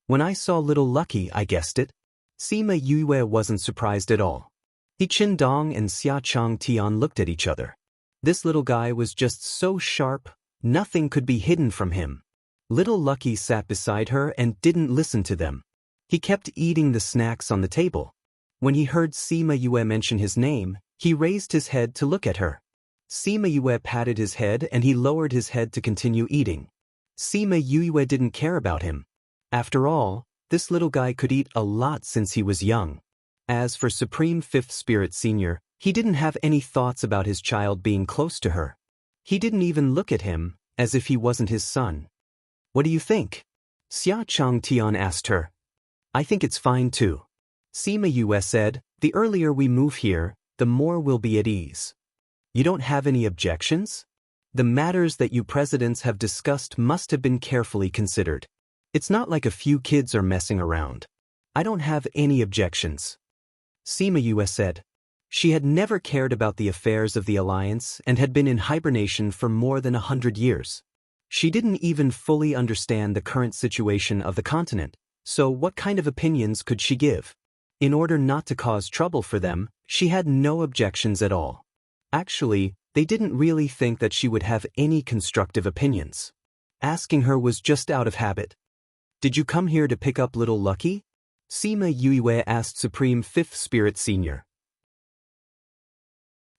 "When I saw Little Lucky, I guessed it." Sima Yue wasn't surprised at all. He Chen Dong and Xia Chang Tian looked at each other. This little guy was just so sharp, nothing could be hidden from him. Little Lucky sat beside her and didn't listen to them. He kept eating the snacks on the table. When he heard Sima Yue mention his name, he raised his head to look at her. Sima Yue patted his head and he lowered his head to continue eating. Sima Yue didn't care about him. After all, this little guy could eat a lot since he was young. As for Supreme Fifth Spirit Senior, he didn't have any thoughts about his child being close to her. He didn't even look at him, as if he wasn't his son. "What do you think?" Xia Chang Tian asked her. "I think it's fine too." Sima Yue said, "The earlier we move here, the more we'll be at ease." "You don't have any objections?" "The matters that you presidents have discussed must have been carefully considered. It's not like a few kids are messing around. I don't have any objections." Sima Yue said. She had never cared about the affairs of the alliance and had been in hibernation for more than 100 years. She didn't even fully understand the current situation of the continent, so what kind of opinions could she give? In order not to cause trouble for them, she had no objections at all. Actually, they didn't really think that she would have any constructive opinions. Asking her was just out of habit. "Did you come here to pick up Little Lucky?" Sima Yue asked Supreme Fifth Spirit Senior.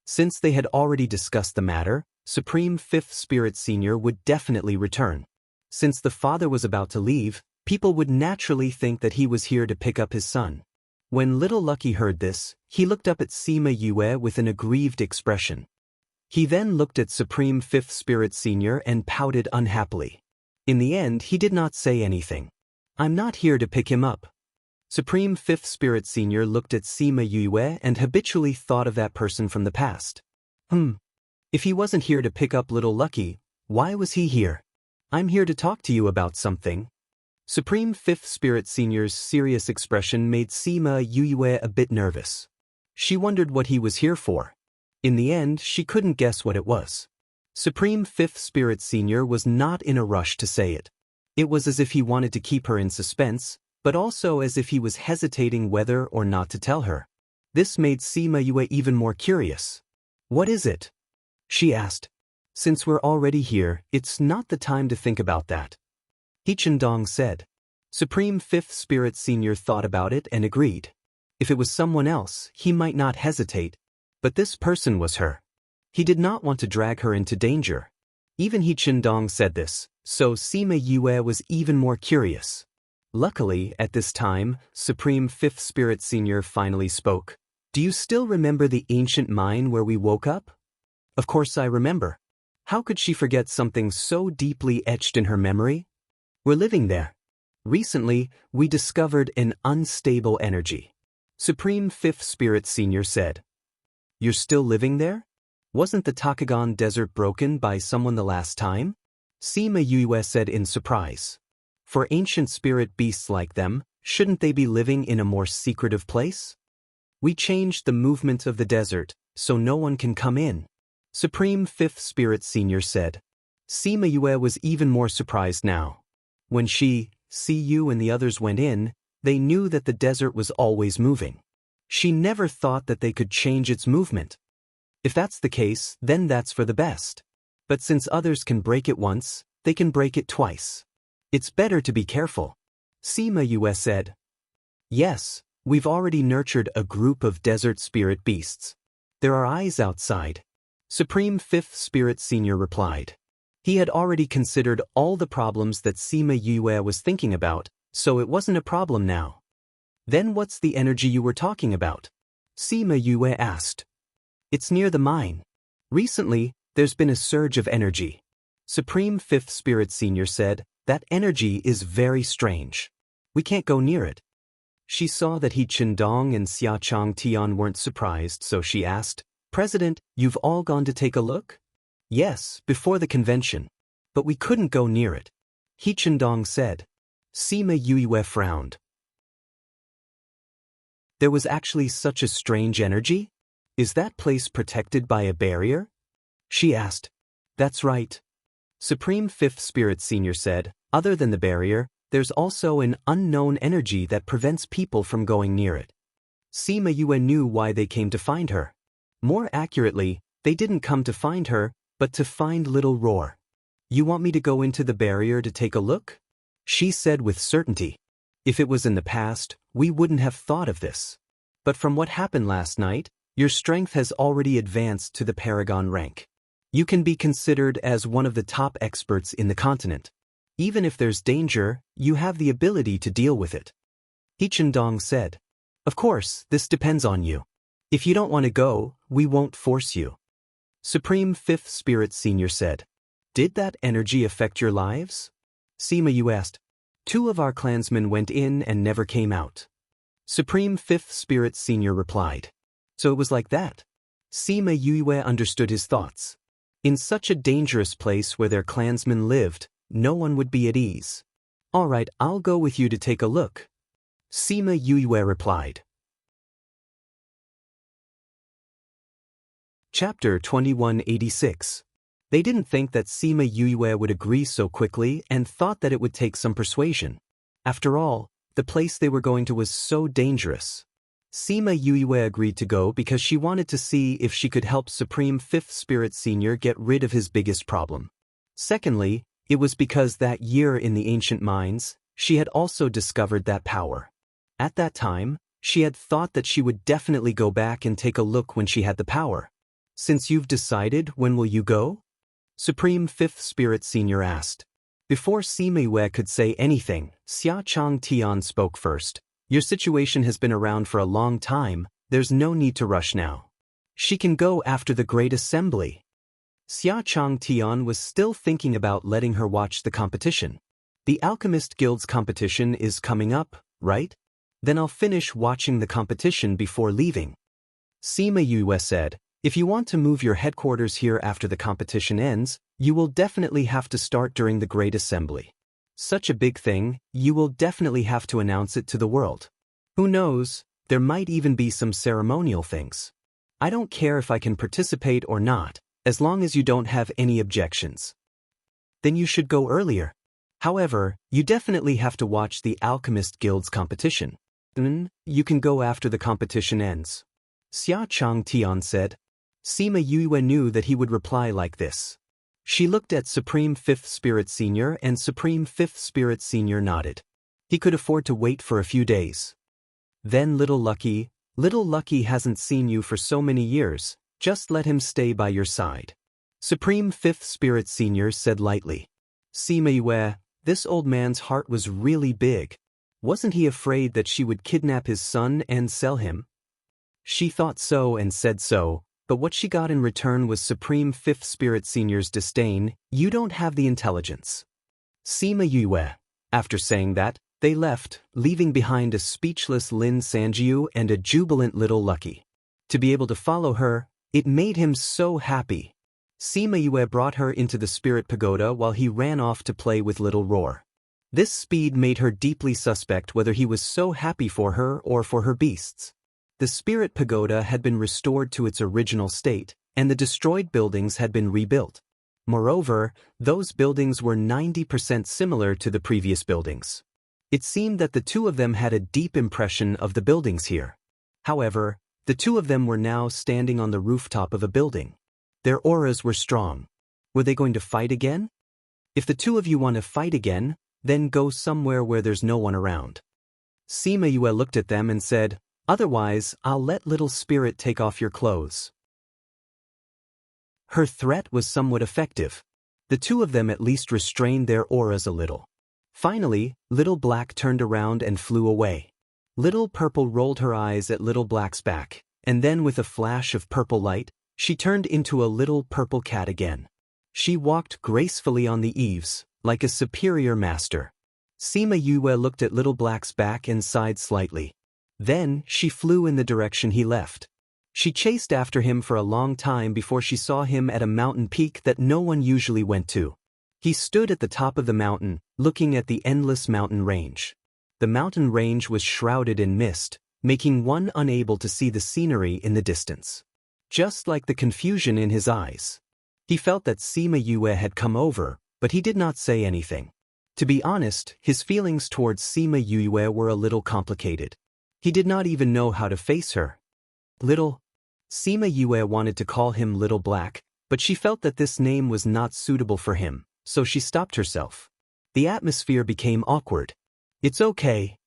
Since they had already discussed the matter, Supreme Fifth Spirit Senior would definitely return. Since the father was about to leave, people would naturally think that he was here to pick up his son. When Little Lucky heard this, he looked up at Sima Yue with an aggrieved expression. He then looked at Supreme Fifth Spirit Senior and pouted unhappily. In the end, he did not say anything. "I'm not here to pick him up." Supreme Fifth Spirit Senior looked at Sima Yue and habitually thought of that person from the past. If he wasn't here to pick up Little Lucky, why was he here? "I'm here to talk to you about something." Supreme Fifth Spirit Senior's serious expression made Sima Yue a bit nervous. She wondered what he was here for. In the end, she couldn't guess what it was. Supreme Fifth Spirit Senior was not in a rush to say it. It was as if he wanted to keep her in suspense, but also as if he was hesitating whether or not to tell her. This made Sima Yue even more curious. "What is it?" she asked. "Since we're already here, it's not the time to think about that," He Chendong said. Supreme Fifth Spirit Senior thought about it and agreed. If it was someone else, he might not hesitate, but this person was her. He did not want to drag her into danger. Even He Chendong said this, so Sima Yue was even more curious. Luckily, at this time, Supreme Fifth Spirit Senior finally spoke. "Do you still remember the ancient mine where we woke up?" "Of course I remember." How could she forget something so deeply etched in her memory? "We're living there. Recently, we discovered an unstable energy," Supreme Fifth Spirit Senior said. "You're still living there? Wasn't the Takagon Desert broken by someone the last time?" Sima Yue said in surprise. "For ancient spirit beasts like them, shouldn't they be living in a more secretive place?" "We changed the movement of the desert, so no one can come in," Supreme Fifth Spirit Senior said. Sima Yue was even more surprised now. When she, Cu and the others went in, they knew that the desert was always moving. She never thought that they could change its movement. If that's the case, then that's for the best. But since others can break it once, they can break it twice. It's better to be careful. Sima Yue said. "Yes, we've already nurtured a group of desert spirit beasts. There are eyes outside," Supreme Fifth Spirit Senior replied. He had already considered all the problems that Sima Yue was thinking about, so it wasn't a problem now. "Then what's the energy you were talking about?" Sima Yue asked. "It's near the mine. Recently, there's been a surge of energy," Supreme Fifth Spirit Senior said. "That energy is very strange. We can't go near it." She saw that He Chendong and Xia Chang Tian weren't surprised, so she asked, "President, you've all gone to take a look?" "Yes, before the convention. But we couldn't go near it," He Chendong said. Sima Yue frowned. "There was actually such a strange energy? Is that place protected by a barrier?" she asked. "That's right," Supreme Fifth Spirit Senior said. "Other than the barrier, there's also an unknown energy that prevents people from going near it." Sima Yue knew why they came to find her. More accurately, they didn't come to find her, but to find Little Roar. "You want me to go into the barrier to take a look?" she said with certainty. "If it was in the past, we wouldn't have thought of this. But from what happened last night, your strength has already advanced to the Paragon rank. You can be considered as one of the top experts in the continent. Even if there's danger, you have the ability to deal with it," He Chendong said. "Of course, this depends on you. If you don't want to go, we won't force you," Supreme Fifth Spirit Senior said. "Did that energy affect your lives?" Sima Yue asked. "2 of our clansmen went in and never came out," Supreme Fifth Spirit Senior replied. "So it was like that?" Sima Yue understood his thoughts. In such a dangerous place where their clansmen lived, no one would be at ease. "All right, I'll go with you to take a look," Sima Yue replied. Chapter 2186. They didn't think that Sima Yue would agree so quickly and thought that it would take some persuasion. After all, the place they were going to was so dangerous. Sima Yue agreed to go because she wanted to see if she could help Supreme Fifth Spirit Senior get rid of his biggest problem. Secondly, it was because that year in the ancient mines, she had also discovered that power. At that time, she had thought that she would definitely go back and take a look when she had the power. "Since you've decided, when will you go?" Supreme Fifth Spirit Senior asked. Before Sima Yue could say anything, Xia Chang Tian spoke first. "Your situation has been around for a long time, there's no need to rush now. She can go after the Great Assembly." Xia Chang Tian was still thinking about letting her watch the competition. "The Alchemist Guild's competition is coming up, right? Then I'll finish watching the competition before leaving," Sima Yue said. "If you want to move your headquarters here after the competition ends, you will definitely have to start during the Great Assembly. Such a big thing, you will definitely have to announce it to the world. Who knows, there might even be some ceremonial things. I don't care if I can participate or not, as long as you don't have any objections." "Then you should go earlier," However, you definitely have to watch the Alchemist Guild's competition. Then, you can go after the competition ends. Xia Chang Tian said. Sima Yue knew that he would reply like this. She looked at Supreme Fifth Spirit Senior, and Supreme Fifth Spirit Senior nodded. He could afford to wait for a few days. Then Little Lucky hasn't seen you for so many years, just let him stay by your side. Supreme Fifth Spirit Senior said lightly. Sima Yue, this old man's heart was really big. Wasn't he afraid that she would kidnap his son and sell him? She thought so and said so, but what she got in return was Supreme Fifth Spirit Senior's disdain. You don't have the intelligence. Sima Yue. After saying that, they left, leaving behind a speechless Lin Sanjiu and a jubilant Little Lucky. To be able to follow her, it made him so happy. Sima Yue brought her into the Spirit Pagoda while he ran off to play with Little Roar. This speed made her deeply suspect whether he was so happy for her or for her beasts. The Spirit Pagoda had been restored to its original state, and the destroyed buildings had been rebuilt. Moreover, those buildings were 90% similar to the previous buildings. It seemed that the two of them had a deep impression of the buildings here. However, the two of them were now standing on the rooftop of a building. Their auras were strong. Were they going to fight again? If the two of you want to fight again, then go somewhere where there's no one around. Sima Yue looked at them and said, otherwise, I'll let Little Spirit take off your clothes. Her threat was somewhat effective. The two of them at least restrained their auras a little. Finally, Little Black turned around and flew away. Little Purple rolled her eyes at Little Black's back, and then with a flash of purple light, she turned into a little purple cat again. She walked gracefully on the eaves, like a superior master. Sima Yue looked at Little Black's back and sighed slightly. Then, she flew in the direction he left. She chased after him for a long time before she saw him at a mountain peak that no one usually went to. He stood at the top of the mountain, looking at the endless mountain range. The mountain range was shrouded in mist, making one unable to see the scenery in the distance. Just like the confusion in his eyes. He felt that Sima Yue had come over, but he did not say anything. To be honest, his feelings towards Sima Yue were a little complicated. He did not even know how to face her. Sima Yue wanted to call him Little Black, but she felt that this name was not suitable for him, so she stopped herself. The atmosphere became awkward. It's okay.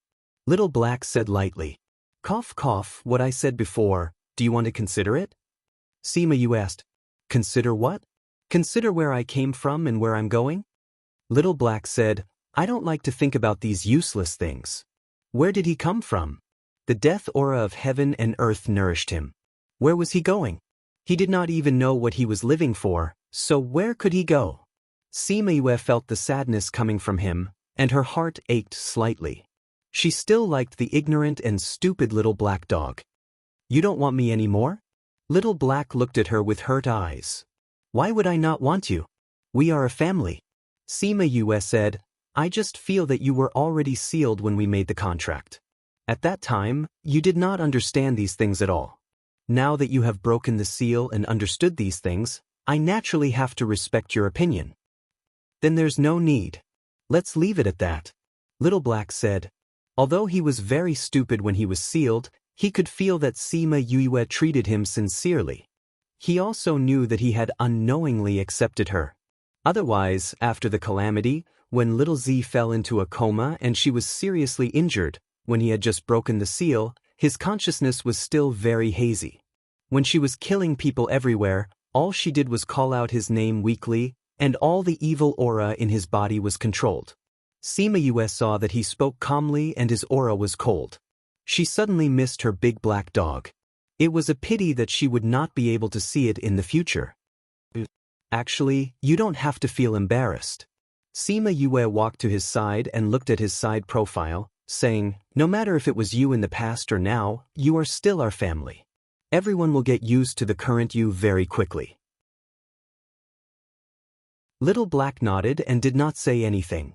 Little Black said lightly. Cough cough, what I said before, do you want to consider it? Sima Yue asked. Consider what? Consider where I came from and where I'm going? Little Black said, I don't like to think about these useless things. Where did he come from? The death aura of heaven and earth nourished him. Where was he going? He did not even know what he was living for, so where could he go? Sima Yue felt the sadness coming from him, and her heart ached slightly. She still liked the ignorant and stupid Little Black dog. You don't want me anymore? Little Black looked at her with hurt eyes. Why would I not want you? We are a family. Sima Yue said, I just feel that you were already sealed when we made the contract. At that time, you did not understand these things at all. Now that you have broken the seal and understood these things, I naturally have to respect your opinion. Then there's no need. Let's leave it at that. Little Black said. Although he was very stupid when he was sealed, he could feel that Sima Yue treated him sincerely. He also knew that he had unknowingly accepted her. Otherwise, after the calamity, when Little Z fell into a coma and she was seriously injured, when he had just broken the seal, his consciousness was still very hazy. When she was killing people everywhere, all she did was call out his name weakly, and all the evil aura in his body was controlled. Sima Yue saw that he spoke calmly and his aura was cold. She suddenly missed her big black dog. It was a pity that she would not be able to see it in the future. Actually, you don't have to feel embarrassed. Sima Yue walked to his side and looked at his side profile, saying, no matter if it was you in the past or now, you are still our family. Everyone will get used to the current you very quickly. Little Black nodded and did not say anything.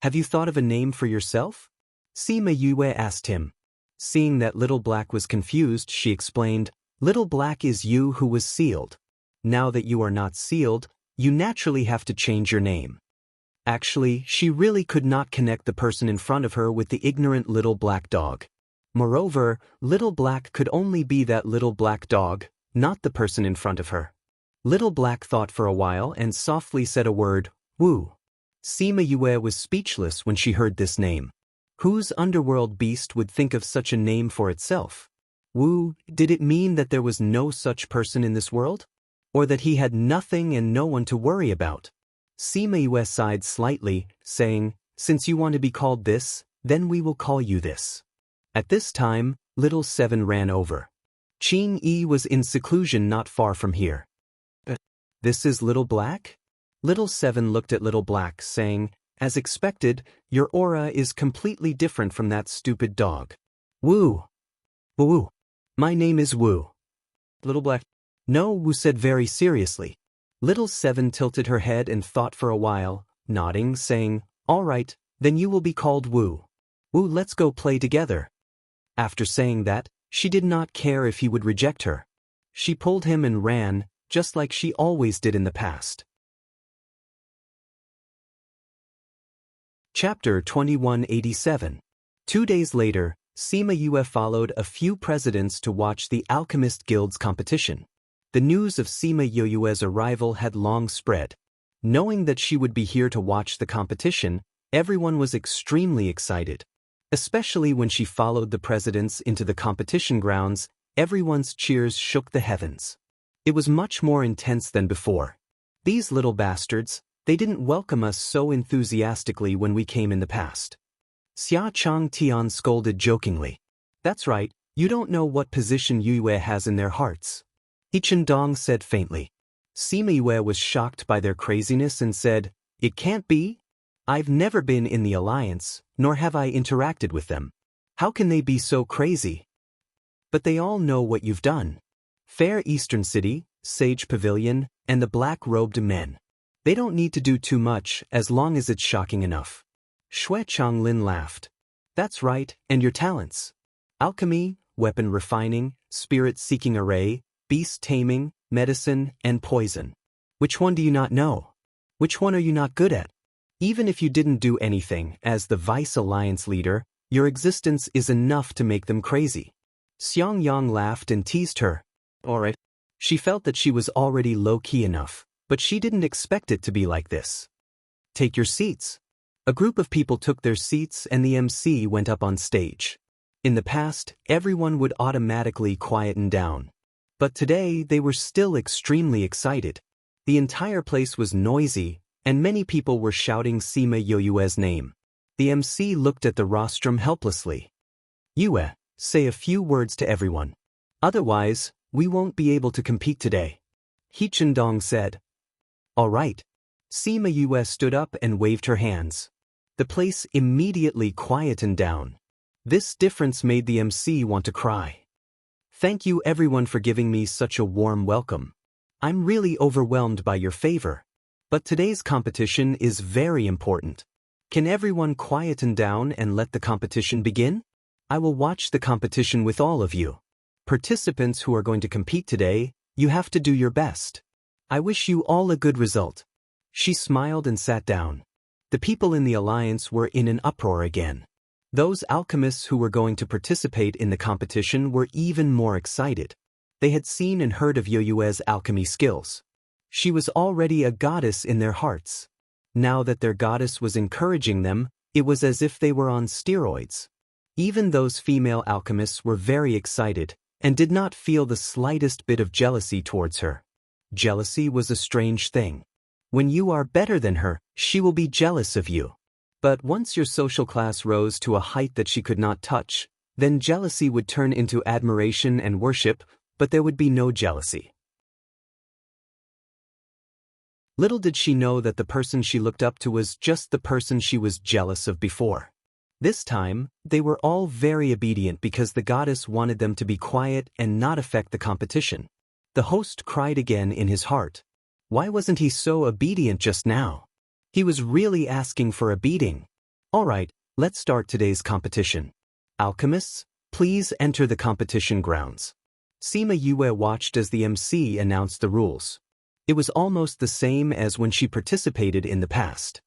Have you thought of a name for yourself? Sima Yue asked him. Seeing that Little Black was confused, she explained, Little Black is you who was sealed. Now that you are not sealed, you naturally have to change your name. Actually, she really could not connect the person in front of her with the ignorant little black dog. Moreover, Little Black could only be that little black dog, not the person in front of her. Little Black thought for a while and softly said a word, "Woo." Sima Yue was speechless when she heard this name. Whose underworld beast would think of such a name for itself? Wu, did it mean that there was no such person in this world? Or that he had nothing and no one to worry about? Sima Yue sighed slightly, saying, "Since you want to be called this, then we will call you this." At this time, Little Seven ran over. Qing Yi was in seclusion not far from here. "This is Little Black?" Little Seven looked at Little Black, saying, "As expected, your aura is completely different from that stupid dog." "Wu. Wu. My name is Wu." Little Black. "No," Wu said very seriously. Little Seven tilted her head and thought for a while, nodding, saying, "All right, then you will be called Wu. Wu, let's go play together." After saying that, she did not care if he would reject her. She pulled him and ran, just like she always did in the past. Chapter 2187. 2 days later, Sima Yue followed a few presidents to watch the Alchemist Guild's competition. The news of Sima Yue's arrival had long spread. Knowing that she would be here to watch the competition, everyone was extremely excited. Especially when she followed the presidents into the competition grounds, everyone's cheers shook the heavens. It was much more intense than before. "These little bastards, they didn't welcome us so enthusiastically when we came in the past." Xia Chang Tian scolded jokingly. "That's right, you don't know what position Yue has in their hearts." He Dong said faintly. Sima Yue was shocked by their craziness and said, "It can't be? I've never been in the alliance, nor have I interacted with them. How can they be so crazy? But they all know what you've done. Fair Eastern City, Sage Pavilion, and the black-robed men. They don't need to do too much as long as it's shocking enough." Xue Changlin laughed. "That's right, and your talents. Alchemy, weapon refining, spirit-seeking array, beast taming, medicine, and poison. Which one do you not know? Which one are you not good at? Even if you didn't do anything, as the Vice Alliance leader, your existence is enough to make them crazy." Xiang Yang laughed and teased her. "All right." She felt that she was already low-key enough, but she didn't expect it to be like this. "Take your seats." A group of people took their seats and the MC went up on stage. In the past, everyone would automatically quieten down. But today, they were still extremely excited. The entire place was noisy, and many people were shouting Sima Yue's name. The MC looked at the rostrum helplessly. "Yue, say a few words to everyone. Otherwise, we won't be able to compete today." He Dong said. "All right." Sima Yue stood up and waved her hands. The place immediately quietened down. This difference made the MC want to cry. "Thank you everyone for giving me such a warm welcome. I'm really overwhelmed by your favor. But today's competition is very important. Can everyone quieten down and let the competition begin? I will watch the competition with all of you. Participants who are going to compete today, you have to do your best. I wish you all a good result." She smiled and sat down. The people in the alliance were in an uproar again. Those alchemists who were going to participate in the competition were even more excited. They had seen and heard of Yue's alchemy skills. She was already a goddess in their hearts. Now that their goddess was encouraging them, it was as if they were on steroids. Even those female alchemists were very excited and did not feel the slightest bit of jealousy towards her. Jealousy was a strange thing. When you are better than her, she will be jealous of you. But once your social class rose to a height that she could not touch, then jealousy would turn into admiration and worship, but there would be no jealousy. Little did she know that the person she looked up to was just the person she was jealous of before. This time, they were all very obedient because the goddess wanted them to be quiet and not affect the competition. The host cried again in his heart. Why wasn't he so obedient just now? He was really asking for a beating. All right, let's start today's competition. Alchemists, please enter the competition grounds. Sima Yue watched as the MC announced the rules. It was almost the same as when she participated in the past.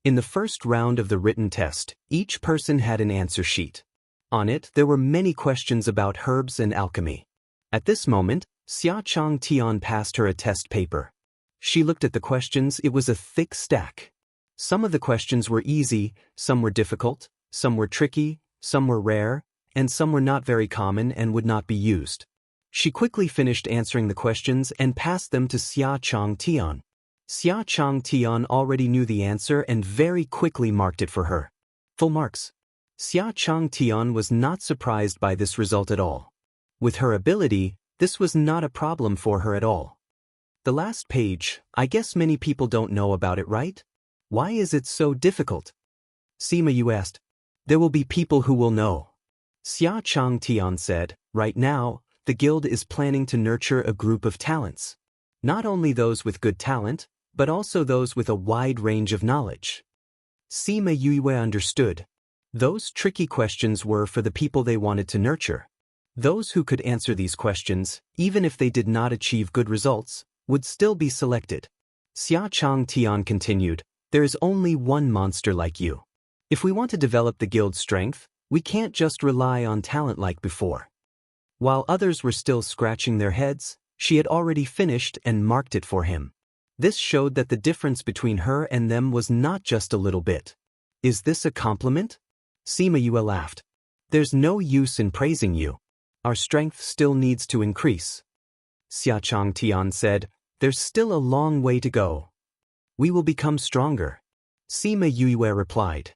In the first round of the written test, each person had an answer sheet. On it, there were many questions about herbs and alchemy. At this moment, Xia Chang Tian passed her a test paper. She looked at the questions. It was a thick stack. Some of the questions were easy, some were difficult, some were tricky, some were rare, and some were not very common and would not be used. She quickly finished answering the questions and passed them to Xia Chang Tian. Xia Chang Tian already knew the answer and very quickly marked it for her. Full marks. Xia Chang Tian was not surprised by this result at all. With her ability, this was not a problem for her at all. The last page, I guess many people don't know about it, right? Why is it so difficult? Sima, you asked. There will be people who will know. Xia Chang Tian said, right now, the guild is planning to nurture a group of talents. Not only those with good talent, but also those with a wide range of knowledge. Sima Yue understood. Those tricky questions were for the people they wanted to nurture. Those who could answer these questions, even if they did not achieve good results, would still be selected. Xia Chang Tian continued, there is only one monster like you. If we want to develop the guild's strength, we can't just rely on talent like before. While others were still scratching their heads, she had already finished and marked it for him. This showed that the difference between her and them was not just a little bit. Is this a compliment? Sima Yue laughed. There's no use in praising you. Our strength still needs to increase. Xia Chang Tian said, there's still a long way to go. We will become stronger. Sima Yue replied.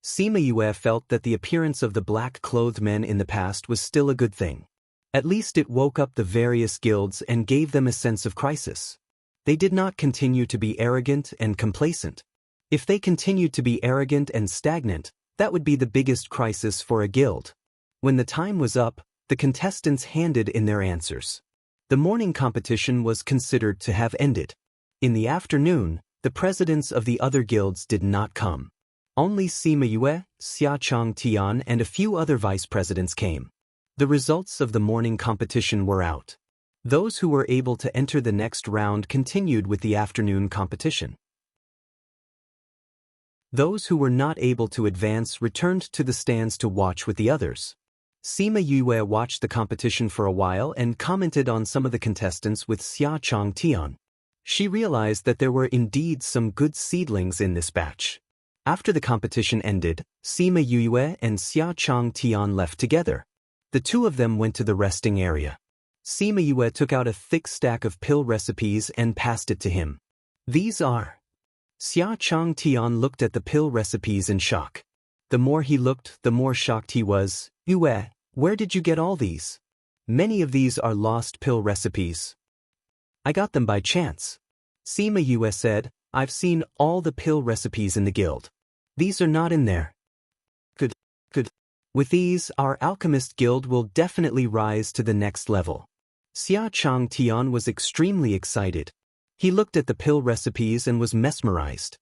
Sima Yue felt that the appearance of the black-clothed men in the past was still a good thing. At least it woke up the various guilds and gave them a sense of crisis. They did not continue to be arrogant and complacent. If they continued to be arrogant and stagnant, that would be the biggest crisis for a guild. When the time was up, the contestants handed in their answers. The morning competition was considered to have ended. In the afternoon, the presidents of the other guilds did not come. Only Sima Yue, Xia Chang Tian and a few other vice presidents came. The results of the morning competition were out. Those who were able to enter the next round continued with the afternoon competition. Those who were not able to advance returned to the stands to watch with the others. Sima Yue watched the competition for a while and commented on some of the contestants with Xia Chang Tian. She realized that there were indeed some good seedlings in this batch. After the competition ended, Sima Yue and Xia Chang Tian left together. The two of them went to the resting area. Sima Yue took out a thick stack of pill recipes and passed it to him. These are... Xia Chang Tian looked at the pill recipes in shock. The more he looked, the more shocked he was. Yue, where did you get all these? Many of these are lost pill recipes. I got them by chance. Sima Yue said, I've seen all the pill recipes in the guild. These are not in there. Good. With these, our alchemist guild will definitely rise to the next level. Xia Chang Tian was extremely excited. He looked at the pill recipes and was mesmerized.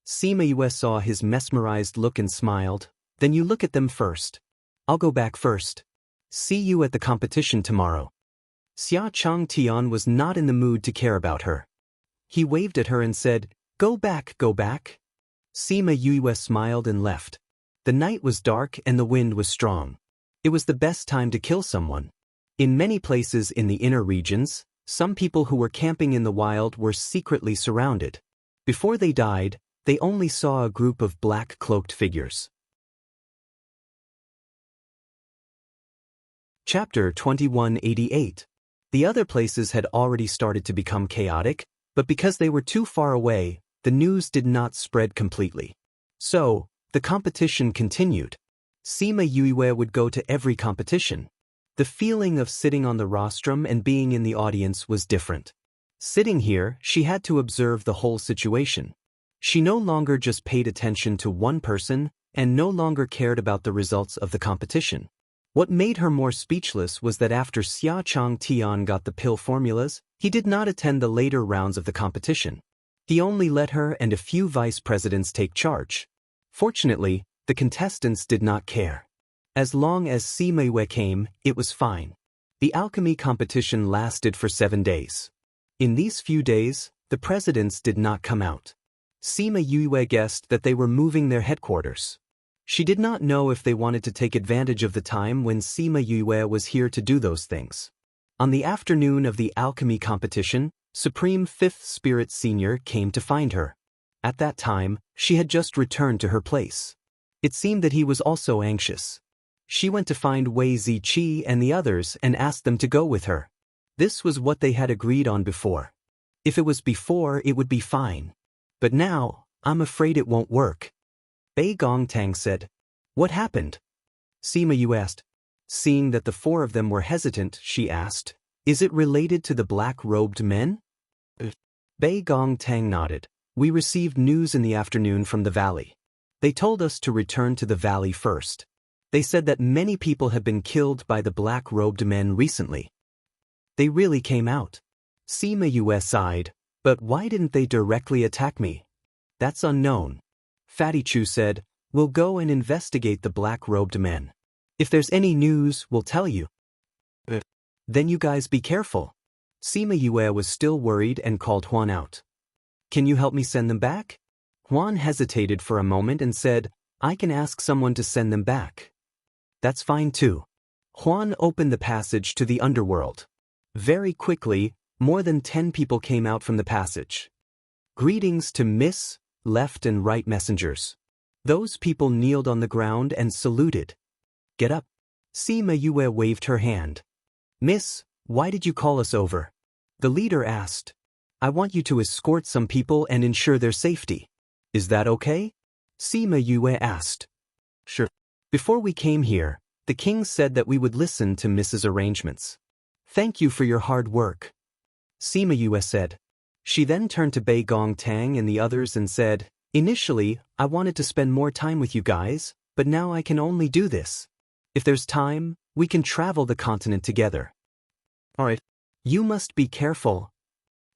Sima Yue saw his mesmerized look and smiled. Then you look at them first. I'll go back first. See you at the competition tomorrow. Xia Chang Tian was not in the mood to care about her. He waved at her and said, Go back. Sima Yue smiled and left. The night was dark and the wind was strong. It was the best time to kill someone. In many places in the inner regions, some people who were camping in the wild were secretly surrounded. Before they died, they only saw a group of black-cloaked figures. Chapter 2188. The other places had already started to become chaotic, but because they were too far away, the news did not spread completely. So, the competition continued. Sima Yue would go to every competition. The feeling of sitting on the rostrum and being in the audience was different. Sitting here, she had to observe the whole situation. She no longer just paid attention to one person and no longer cared about the results of the competition. What made her more speechless was that after Xia Chang Tian got the pill formulas, he did not attend the later rounds of the competition. He only let her and a few vice presidents take charge. Fortunately, the contestants did not care. As long as Sima Yue came, it was fine. The alchemy competition lasted for 7 days. In these few days, the presidents did not come out. Sima Yue guessed that they were moving their headquarters. She did not know if they wanted to take advantage of the time when Sima Yue was here to do those things. On the afternoon of the alchemy competition, Supreme Fifth Spirit Senior came to find her. At that time, she had just returned to her place. It seemed that he was also anxious. She went to find Wei Ziqi and the others and asked them to go with her. This was what they had agreed on before. If it was before, it would be fine. But now, I'm afraid it won't work. Bei Gongtang said. What happened? Sima Yu asked. Seeing that the four of them were hesitant, she asked, is it related to the black-robed men? Bei Gongtang nodded. We received news in the afternoon from the valley. They told us to return to the valley first. They said that many people have been killed by the black-robed men recently. They really came out. Sima Yu sighed. But why didn't they directly attack me? That's unknown. Fatty Chu said, we'll go and investigate the black-robed men. If there's any news, we'll tell you. Then you guys be careful. Sima Yue was still worried and called Huan out. Can you help me send them back? Huan hesitated for a moment and said, I can ask someone to send them back. That's fine too. Huan opened the passage to the underworld. Very quickly, more than 10 people came out from the passage. Greetings to Miss, left and right messengers. Those people kneeled on the ground and saluted. Get up. Sima Yue waved her hand. Miss, why did you call us over? The leader asked. I want you to escort some people and ensure their safety. Is that okay? Sima Yue asked. Sure. Before we came here, the king said that we would listen to Mrs. arrangements. Thank you for your hard work. Sima Yue said. She then turned to Bei Gongtang and the others and said, initially, I wanted to spend more time with you guys, but now I can only do this. If there's time, we can travel the continent together. Alright. You must be careful.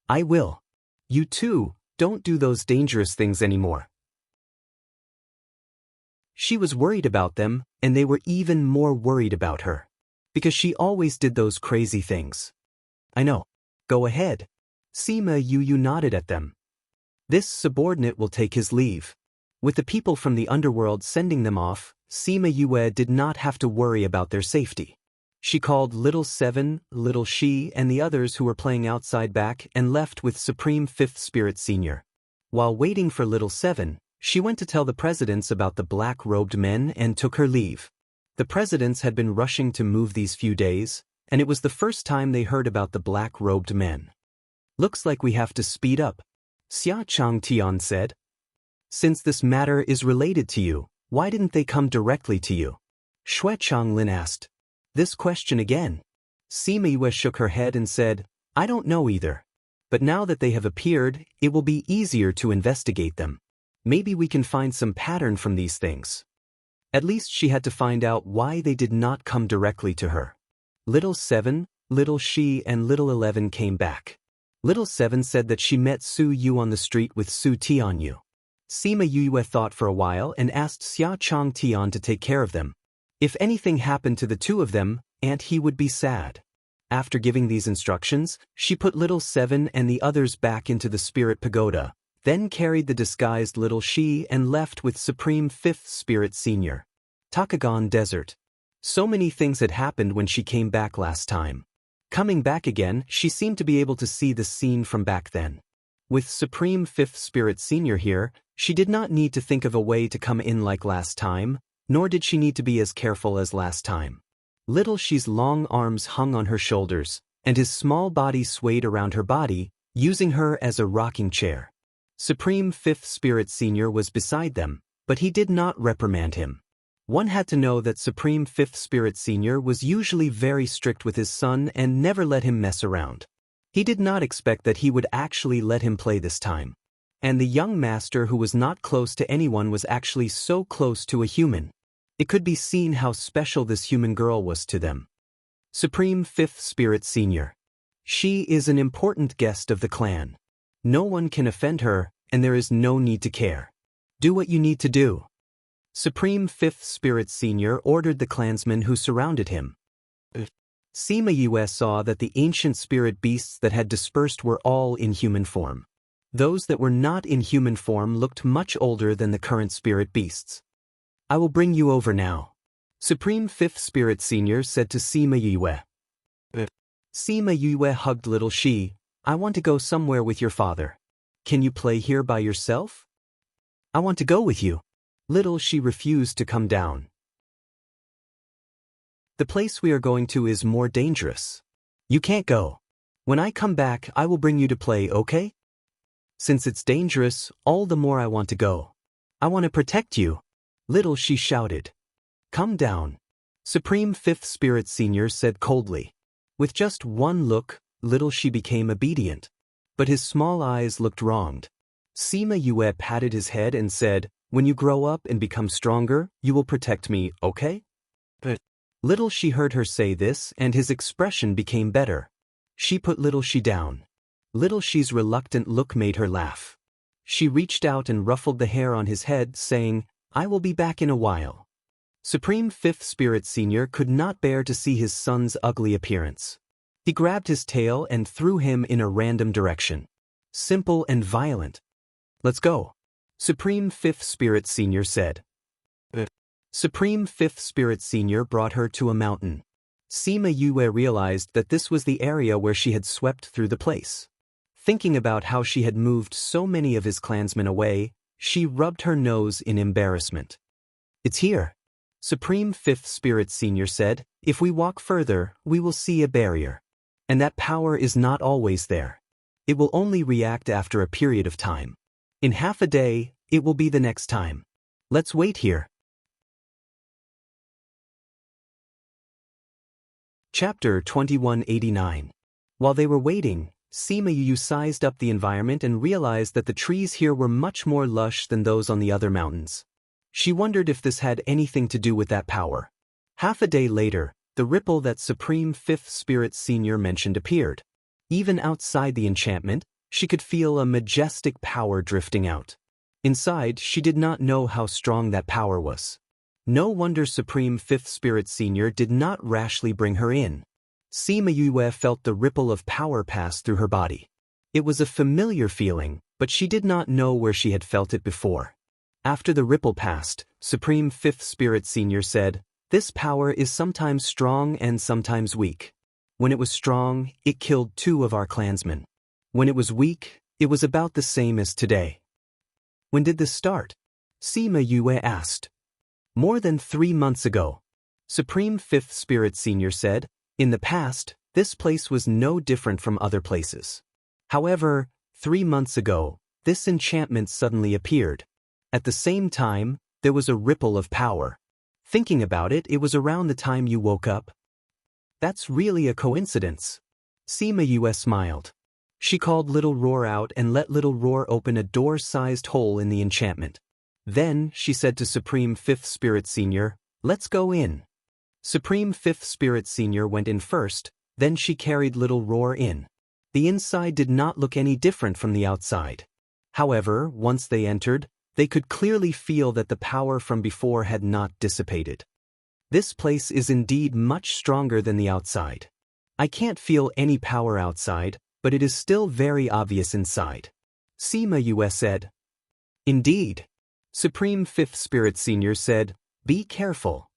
I will. You too, don't do those dangerous things anymore. She was worried about them, and they were even more worried about her. Because she always did those crazy things. I know. Go ahead. Sima Yu nodded at them. This subordinate will take his leave. With the people from the underworld sending them off, Sima Yue did not have to worry about their safety. She called Little Seven, Little Shi and the others who were playing outside back and left with Supreme Fifth Spirit Senior. While waiting for Little Seven, she went to tell the presidents about the black-robed men and took her leave. The presidents had been rushing to move these few days, and it was the first time they heard about the black-robed men. Looks like we have to speed up, Xia Changtian said. Since this matter is related to you, why didn't they come directly to you? Xue Changlin asked. This question again. Sima Yue shook her head and said, I don't know either. But now that they have appeared, it will be easier to investigate them. Maybe we can find some pattern from these things. At least she had to find out why they did not come directly to her. Little Seven, Little Shi and Little 11 came back. Little Seven said that she met Su Yu on the street with Su Tianyu. Sima Yue thought for a while and asked Xia Changtian to take care of them. If anything happened to the two of them, Aunt He would be sad. After giving these instructions, she put Little Seven and the others back into the Spirit Pagoda, then carried the disguised Little Shi and left with Supreme Fifth Spirit Senior. Takagon Desert. So many things had happened when she came back last time. Coming back again, she seemed to be able to see the scene from back then. With Supreme Fifth Spirit Senior here, she did not need to think of a way to come in like last time, nor did she need to be as careful as last time. Little Shi's long arms hung on her shoulders, and his small body swayed around her body, using her as a rocking chair. Supreme Fifth Spirit Senior was beside them, but he did not reprimand him. One had to know that Supreme Fifth Spirit Senior was usually very strict with his son and never let him mess around. He did not expect that he would actually let him play this time. And the young master who was not close to anyone was actually so close to a human. It could be seen how special this human girl was to them. Supreme Fifth Spirit Senior. She is an important guest of the clan. No one can offend her, and there is no need to care. Do what you need to do. Supreme Fifth Spirit Senior ordered the clansmen who surrounded him. Sima Yue saw that the ancient spirit beasts that had dispersed were all in human form. Those that were not in human form looked much older than the current spirit beasts. I will bring you over now, Supreme Fifth Spirit Senior said to Sima Yue. Sima Yue hugged little Shi. I want to go somewhere with your father. Can you play here by yourself? I want to go with you. Little Shi refused to come down. The place we are going to is more dangerous. You can't go. When I come back, I will bring you to play, okay? Since it's dangerous, all the more I want to go. I want to protect you. Little Shi shouted. Come down, Supreme Fifth Spirit Senior said coldly. With just one look, little Shi became obedient. But his small eyes looked wronged. Sima Yue patted his head and said, when you grow up and become stronger, you will protect me, okay? But little Shi heard her say this and his expression became better. She put little Shi down. Little Shi's reluctant look made her laugh. She reached out and ruffled the hair on his head, saying, I will be back in a while. Supreme Fifth Spirit Senior could not bear to see his son's ugly appearance. He grabbed his tail and threw him in a random direction. Simple and violent. Let's go, Supreme Fifth Spirit Senior said. Supreme Fifth Spirit Senior brought her to a mountain. Sima Yue realized that this was the area where she had swept through the place. Thinking about how she had moved so many of his clansmen away, she rubbed her nose in embarrassment. It's here, Supreme Fifth Spirit Senior said. If we walk further, we will see a barrier. And that power is not always there. It will only react after a period of time. In half a day, it will be the next time. Let's wait here. Chapter 2189. While they were waiting, Sima Yu sized up the environment and realized that the trees here were much more lush than those on the other mountains. She wondered if this had anything to do with that power. Half a day later, the ripple that Supreme Fifth Spirit Senior mentioned appeared. Even outside the enchantment, she could feel a majestic power drifting out. Inside, she did not know how strong that power was. No wonder Supreme Fifth Spirit Senior did not rashly bring her in. Sima Yue felt the ripple of power pass through her body. It was a familiar feeling, but she did not know where she had felt it before. After the ripple passed, Supreme Fifth Spirit Senior said, this power is sometimes strong and sometimes weak. When it was strong, it killed 2 of our clansmen. When it was weak, it was about the same as today. When did this start? Sima Yue asked. More than 3 months ago. Supreme Fifth Spirit Senior said, in the past, this place was no different from other places. However, 3 months ago, this enchantment suddenly appeared. At the same time, there was a ripple of power. Thinking about it, it was around the time you woke up. That's really a coincidence. Sima Yue smiled. She called Little Roar out and let Little Roar open a door-sized hole in the enchantment. Then, she said to Supreme Fifth Spirit Senior, let's go in. Supreme Fifth Spirit Senior went in first, then she carried Little Roar in. The inside did not look any different from the outside. However, once they entered, they could clearly feel that the power from before had not dissipated. This place is indeed much stronger than the outside. I can't feel any power outside, but it is still very obvious inside. Sima Yue said. Indeed. Supreme Fifth Spirit Senior said, be careful.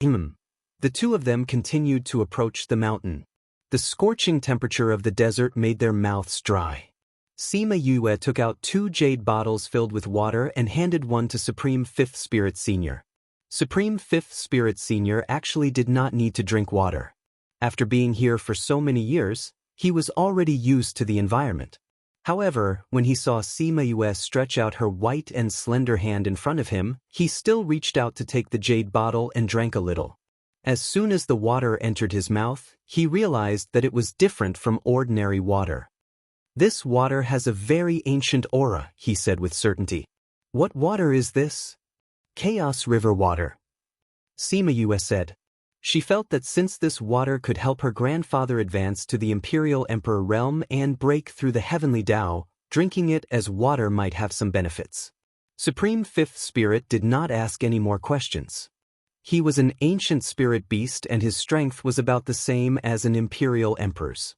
The 2 of them continued to approach the mountain. The scorching temperature of the desert made their mouths dry. Sima Yue took out 2 jade bottles filled with water and handed one to Supreme Fifth Spirit Senior. Supreme Fifth Spirit Senior actually did not need to drink water. After being here for so many years, he was already used to the environment. However, when he saw Sima Yue stretch out her white and slender hand in front of him, he still reached out to take the jade bottle and drank a little. As soon as the water entered his mouth, he realized that it was different from ordinary water. This water has a very ancient aura, he said with certainty. What water is this? Chaos River water. Sima Yue said. She felt that since this water could help her grandfather advance to the Imperial Emperor realm and break through the heavenly Tao, drinking it as water might have some benefits. Supreme Fifth Spirit did not ask any more questions. He was an ancient spirit beast and his strength was about the same as an Imperial Emperor's.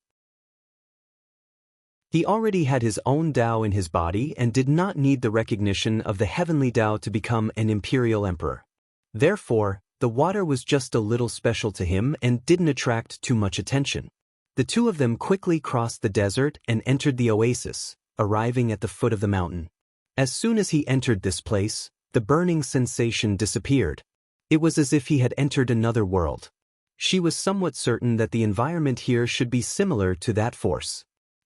He already had his own Tao in his body and did not need the recognition of the heavenly Tao to become an imperial emperor. Therefore, the water was just a little special to him and didn't attract too much attention. The two of them quickly crossed the desert and entered the oasis, arriving at the foot of the mountain. As soon as he entered this place, the burning sensation disappeared. It was as if he had entered another world. She was somewhat certain that the environment here should be similar to that force.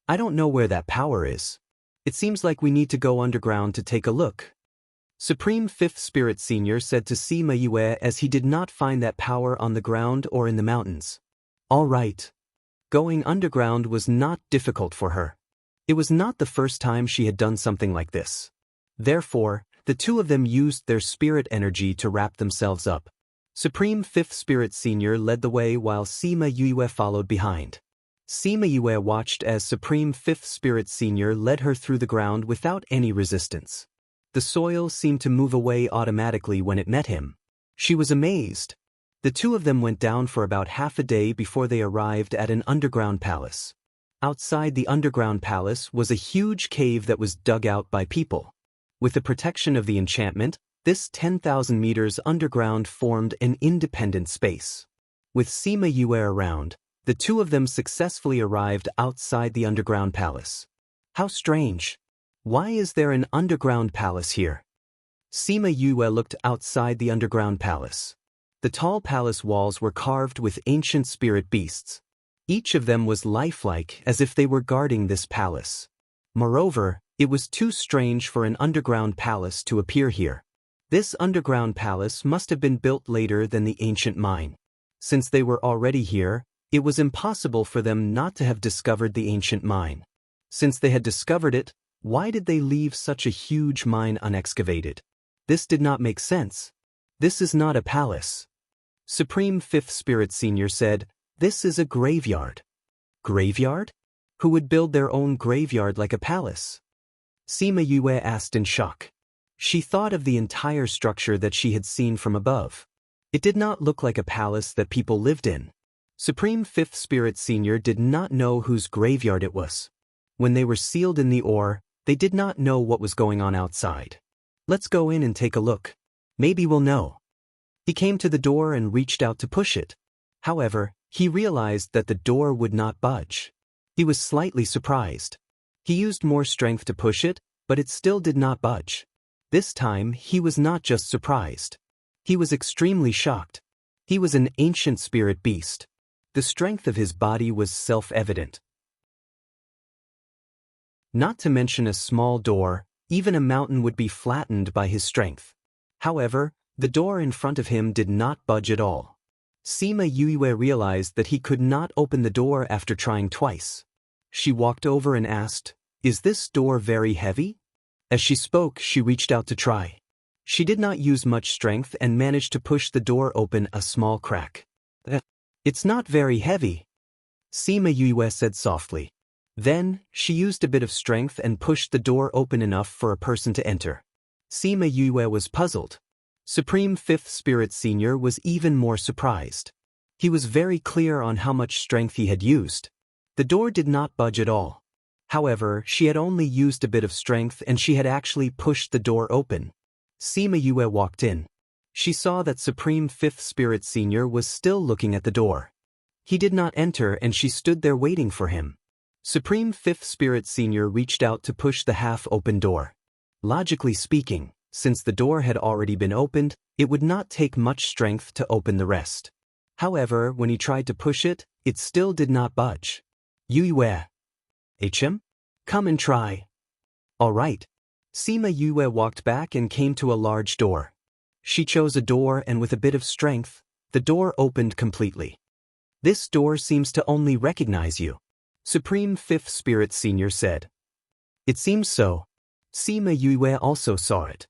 I don't know where that power is. It seems like we need to go underground to take a look. Supreme Fifth Spirit Senior said to Sima Yue as he did not find that power on the ground or in the mountains. All right. Going underground was not difficult for her. It was not the first time she had done something like this. Therefore, the two of them used their spirit energy to wrap themselves up. Supreme Fifth Spirit Senior led the way while Sima Yue followed behind. Sima Yue watched as Supreme Fifth Spirit Senior led her through the ground without any resistance. The soil seemed to move away automatically when it met him. She was amazed. The two of them went down for about half a day before they arrived at an underground palace. Outside the underground palace was a huge cave that was dug out by people. With the protection of the enchantment, this 10,000 meters underground formed an independent space. With Sima Yue around, the two of them successfully arrived outside the underground palace. How strange. Why is there an underground palace here? Sima Yue looked outside the underground palace. The tall palace walls were carved with ancient spirit beasts. Each of them was lifelike, as if they were guarding this palace. Moreover, it was too strange for an underground palace to appear here. This underground palace must have been built later than the ancient mine. Since they were already here, it was impossible for them not to have discovered the ancient mine. Since they had discovered it, why did they leave such a huge mine unexcavated? This did not make sense. This is not a palace. Supreme Fifth Spirit Senior said, "This is a graveyard." Graveyard? Who would build their own graveyard like a palace? Sima Yue asked in shock. She thought of the entire structure that she had seen from above. It did not look like a palace that people lived in. Supreme Fifth Spirit Senior did not know whose graveyard it was. When they were sealed in the ore, they did not know what was going on outside. Let's go in and take a look. Maybe we'll know. He came to the door and reached out to push it. However, he realized that the door would not budge. He was slightly surprised. He used more strength to push it, but it still did not budge. This time, he was not just surprised. He was extremely shocked. He was an ancient spirit beast. The strength of his body was self-evident. Not to mention a small door, even a mountain would be flattened by his strength. However, the door in front of him did not budge at all. Sima Yue realized that he could not open the door after trying twice. She walked over and asked, "Is this door very heavy?" As she spoke, she reached out to try. She did not use much strength and managed to push the door open a small crack. "It's not very heavy," Sima Yue said softly. Then, she used a bit of strength and pushed the door open enough for a person to enter. Sima Yue was puzzled. Supreme Fifth Spirit Senior was even more surprised. He was very clear on how much strength he had used. The door did not budge at all. However, she had only used a bit of strength and she had actually pushed the door open. Sima Yue walked in. She saw that Supreme Fifth Spirit Senior was still looking at the door. He did not enter and she stood there waiting for him. Supreme Fifth Spirit Senior reached out to push the half-open door. Logically speaking, since the door had already been opened, it would not take much strength to open the rest. However, when he tried to push it, it still did not budge. "Yue. HM? Come and try." "All right." Sima Yue walked back and came to a large door. She chose a door and with a bit of strength, the door opened completely. "This door seems to only recognize you," Supreme Fifth Spirit Senior said. "It seems so." Sima Yue also saw it.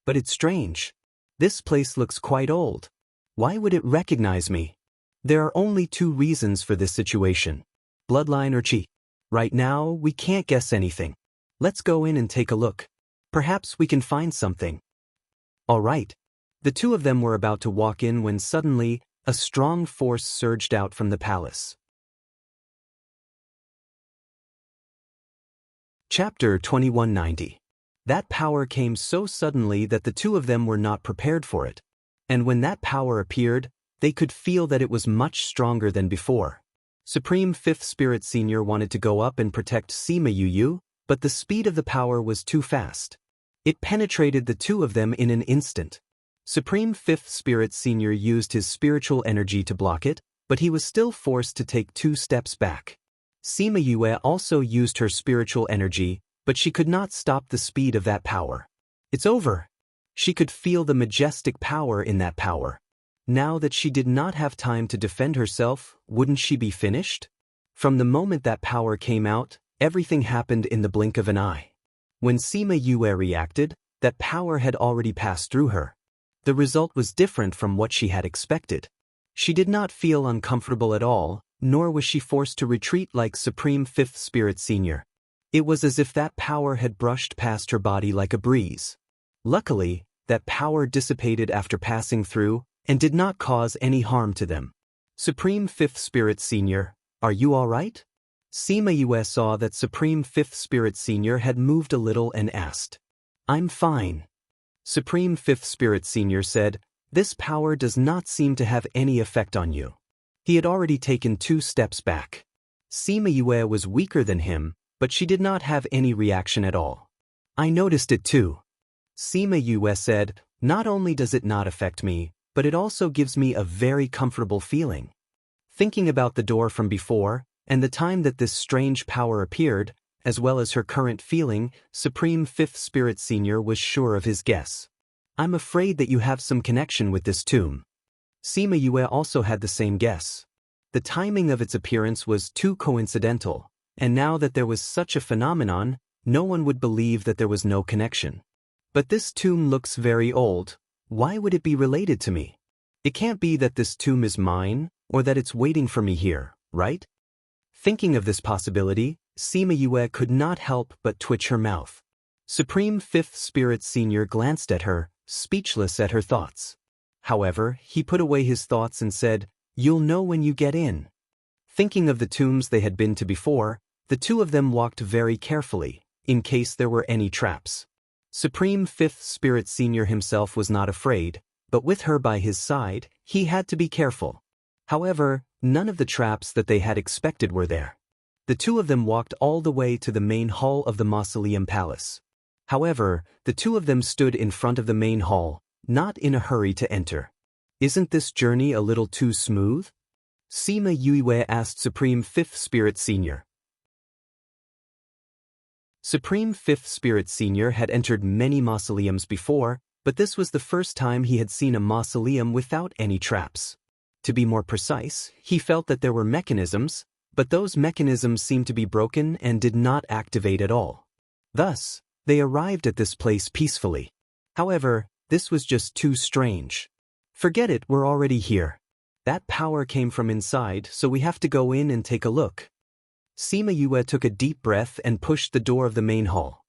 "But it's strange. This place looks quite old. Why would it recognize me?" There are only two reasons for this situation: bloodline or chi. Right now, we can't guess anything. Let's go in and take a look. Perhaps we can find something. All right. The two of them were about to walk in when suddenly, a strong force surged out from the palace. Chapter 2190. That power came so suddenly that the two of them were not prepared for it. And when that power appeared, they could feel that it was much stronger than before. Supreme Fifth Spirit Senior wanted to go up and protect Sima Yu, but the speed of the power was too fast. It penetrated the two of them in an instant. Supreme Fifth Spirit Senior used his spiritual energy to block it, but he was still forced to take 2 steps back. Sima Yue also used her spiritual energy, but she could not stop the speed of that power. It's over. She could feel the majestic power in that power. Now that she did not have time to defend herself, wouldn't she be finished? From the moment that power came out, everything happened in the blink of an eye. When Sima Yue reacted, that power had already passed through her. The result was different from what she had expected. She did not feel uncomfortable at all, nor was she forced to retreat like Supreme Fifth Spirit Senior. It was as if that power had brushed past her body like a breeze. Luckily, that power dissipated after passing through, and did not cause any harm to them. Supreme Fifth Spirit Senior, are you all right? Sima Yue saw that Supreme Fifth Spirit Senior had moved a little and asked. I'm fine. Supreme Fifth Spirit Senior said, this power does not seem to have any effect on you. He had already taken 2 steps back. Sima Yue was weaker than him, but she did not have any reaction at all. I noticed it too. Sima Yue said, not only does it not affect me, but it also gives me a very comfortable feeling. Thinking about the door from before, and the time that this strange power appeared, as well as her current feeling, Supreme Fifth Spirit Senior was sure of his guess. I'm afraid that you have some connection with this tomb. Sima Yue also had the same guess. The timing of its appearance was too coincidental, and now that there was such a phenomenon, no one would believe that there was no connection. But this tomb looks very old. Why would it be related to me? It can't be that this tomb is mine, or that it's waiting for me here, right? Thinking of this possibility, Sima Yue could not help but twitch her mouth. Supreme Fifth Spirit Senior glanced at her, speechless at her thoughts. However, he put away his thoughts and said, you'll know when you get in. Thinking of the tombs they had been to before, the two of them walked very carefully, in case there were any traps. Supreme Fifth Spirit Senior himself was not afraid, but with her by his side, he had to be careful. However, none of the traps that they had expected were there. The two of them walked all the way to the main hall of the Mausoleum Palace. However, the two of them stood in front of the main hall, not in a hurry to enter. Isn't this journey a little too smooth? Sima Yue asked Supreme Fifth Spirit Senior. Supreme Fifth Spirit Senior had entered many mausoleums before, but this was the first time he had seen a mausoleum without any traps. To be more precise, he felt that there were mechanisms, but those mechanisms seemed to be broken and did not activate at all. Thus, they arrived at this place peacefully. However, this was just too strange. Forget it, we're already here. That power came from inside, so we have to go in and take a look. Sima Yue took a deep breath and pushed the door of the main hall.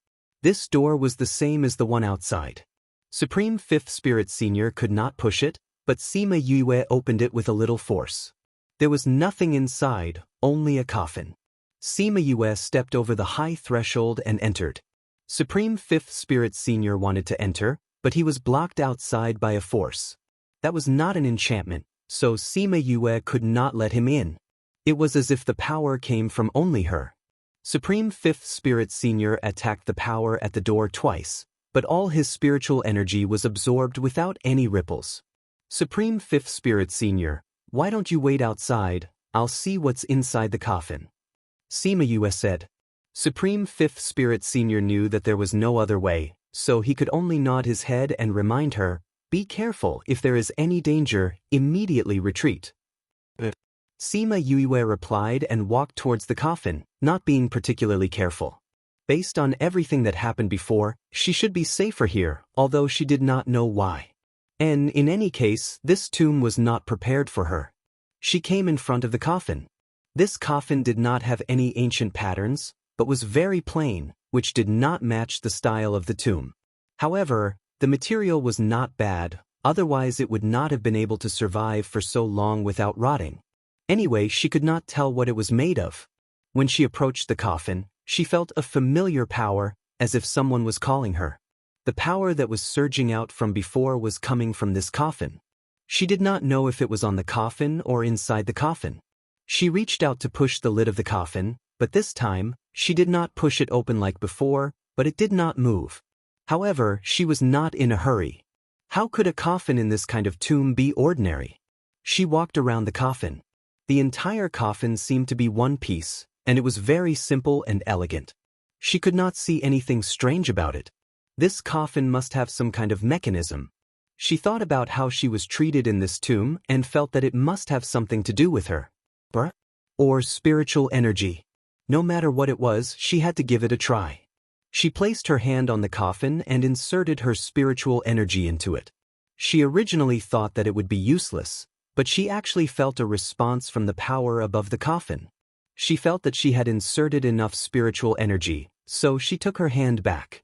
This door was the same as the one outside. Supreme Fifth Spirit Senior could not push it, but Sima Yue opened it with a little force. There was nothing inside, only a coffin. Sima Yue stepped over the high threshold and entered. Supreme Fifth Spirit Senior wanted to enter, but he was blocked outside by a force. That was not an enchantment, so Sima Yue could not let him in. It was as if the power came from only her. Supreme Fifth Spirit Senior attacked the power at the door twice, but all his spiritual energy was absorbed without any ripples. Supreme Fifth Spirit Senior, why don't you wait outside? I'll see what's inside the coffin. Sima Yue said. Supreme Fifth Spirit Senior knew that there was no other way, so he could only nod his head and remind her, be careful, if there is any danger, immediately retreat. Sima Yue replied and walked towards the coffin, not being particularly careful. Based on everything that happened before, she should be safer here, although she did not know why. And in any case, this tomb was not prepared for her. She came in front of the coffin. This coffin did not have any ancient patterns, but was very plain, which did not match the style of the tomb. However, the material was not bad, otherwise it would not have been able to survive for so long without rotting. Anyway, she could not tell what it was made of. When she approached the coffin, She felt a familiar power, as if someone was calling her. The power that was surging out from before was coming from this coffin. She did not know if it was on the coffin or inside the coffin. She reached out to push the lid of the coffin, but this time, she did not push it open like before, but it did not move. However, she was not in a hurry. How could a coffin in this kind of tomb be ordinary? She walked around the coffin. The entire coffin seemed to be one piece, and it was very simple and elegant. She could not see anything strange about it. This coffin must have some kind of mechanism. She thought about how she was treated in this tomb and felt that it must have something to do with her. Or spiritual energy. No matter what it was, she had to give it a try. She placed her hand on the coffin and inserted her spiritual energy into it. She originally thought that it would be useless, but she actually felt a response from the power above the coffin. She felt that she had inserted enough spiritual energy, so she took her hand back.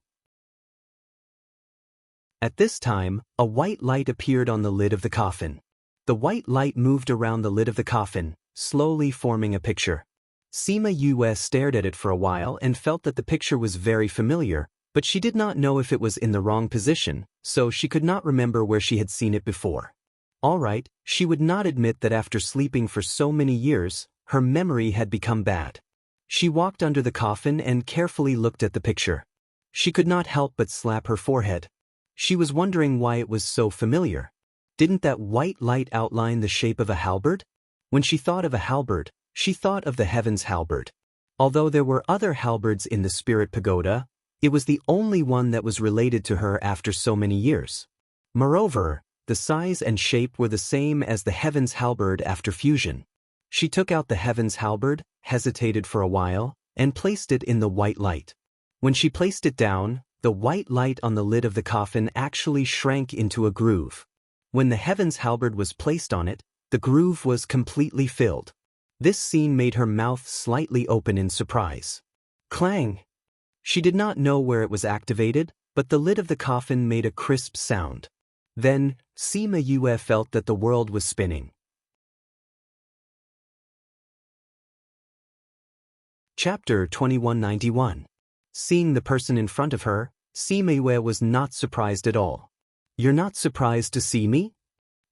At this time, a white light appeared on the lid of the coffin. The white light moved around the lid of the coffin, slowly forming a picture. Sima Yue stared at it for a while and felt that the picture was very familiar, but she did not know if it was in the wrong position, so she could not remember where she had seen it before. Alright, she would not admit that after sleeping for so many years, her memory had become bad. She walked under the coffin and carefully looked at the picture. She could not help but slap her forehead. She was wondering why it was so familiar. Didn't that white light outline the shape of a halberd? When she thought of a halberd, she thought of the heaven's halberd. Although there were other halberds in the spirit pagoda, it was the only one that was related to her after so many years. Moreover, the size and shape were the same as the heaven's halberd after fusion. She took out the heaven's halberd, hesitated for a while, and placed it in the white light. When she placed it down, the white light on the lid of the coffin actually shrank into a groove. When the heaven's halberd was placed on it, the groove was completely filled. This scene made her mouth slightly open in surprise. Clang! She did not know where it was activated, but the lid of the coffin made a crisp sound. Then, Sima Yue felt that the world was spinning. Chapter 2191. Seeing the person in front of her, Sima Yue was not surprised at all. "You're not surprised to see me?"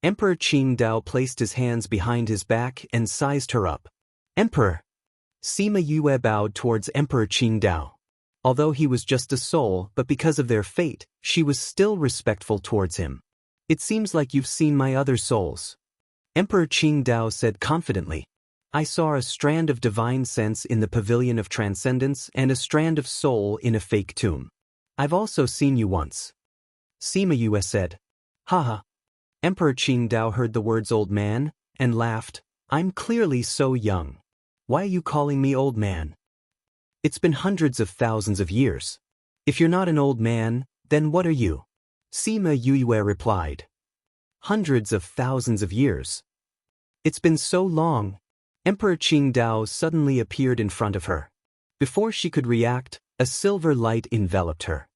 Emperor Qingdao placed his hands behind his back and sized her up. "Emperor!" Sima Yue bowed towards Emperor Qingdao. Although he was just a soul, but because of their fate, she was still respectful towards him. "It seems like you've seen my other souls," Emperor Qingdao said confidently. "I saw a strand of divine sense in the pavilion of transcendence and a strand of soul in a fake tomb. I've also seen you once," Sima Yue said. "Haha." Emperor Qingdao heard the words old man, and laughed. "I'm clearly so young. Why are you calling me old man? It's been hundreds of thousands of years. If you're not an old man, then what are you?" Sima Yue replied. "Hundreds of thousands of years. It's been so long." Emperor Qingdao suddenly appeared in front of her. Before she could react, a silver light enveloped her.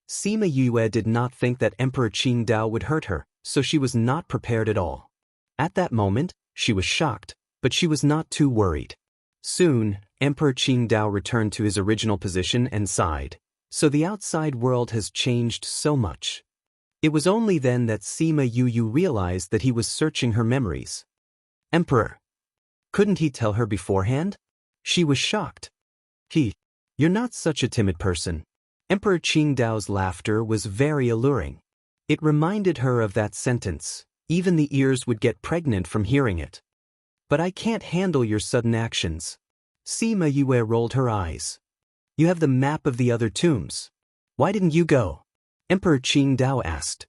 Sima Yue did not think that Emperor Qingdao would hurt her, so she was not prepared at all. At that moment, she was shocked, but she was not too worried. Soon, Emperor Qingdao returned to his original position and sighed. "So the outside world has changed so much." It was only then that Sima Yue realized that he was searching her memories. "Emperor." Couldn't he tell her beforehand? She was shocked. "You're not such a timid person." Emperor Qingdao's laughter was very alluring. It reminded her of that sentence. Even the ears would get pregnant from hearing it. "But I can't handle your sudden actions." Sima Yue rolled her eyes. "You have the map of the other tombs. Why didn't you go?" Emperor Qingdao asked.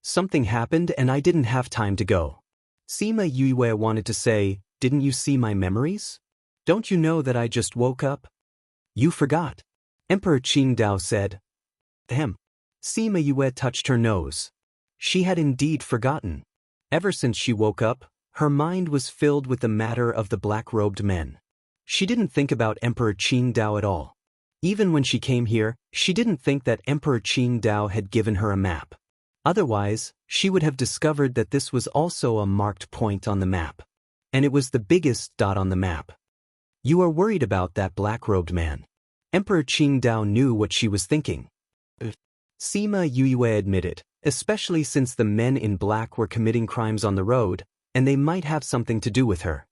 "Something happened and I didn't have time to go." Sima Yue wanted to say, "Didn't you see my memories? Don't you know that I just woke up?" "You forgot," Emperor Qingdao said. "Ahem." Sima Yue touched her nose. She had indeed forgotten. Ever since she woke up, her mind was filled with the matter of the black-robed men. She didn't think about Emperor Qingdao at all. Even when she came here, she didn't think that Emperor Qingdao had given her a map. Otherwise, she would have discovered that this was also a marked point on the map. And it was the biggest dot on the map. "You are worried about that black-robed man." Emperor Qingdao knew what she was thinking. Sima Yue admitted, especially since the men in black were committing crimes on the road, and they might have something to do with her.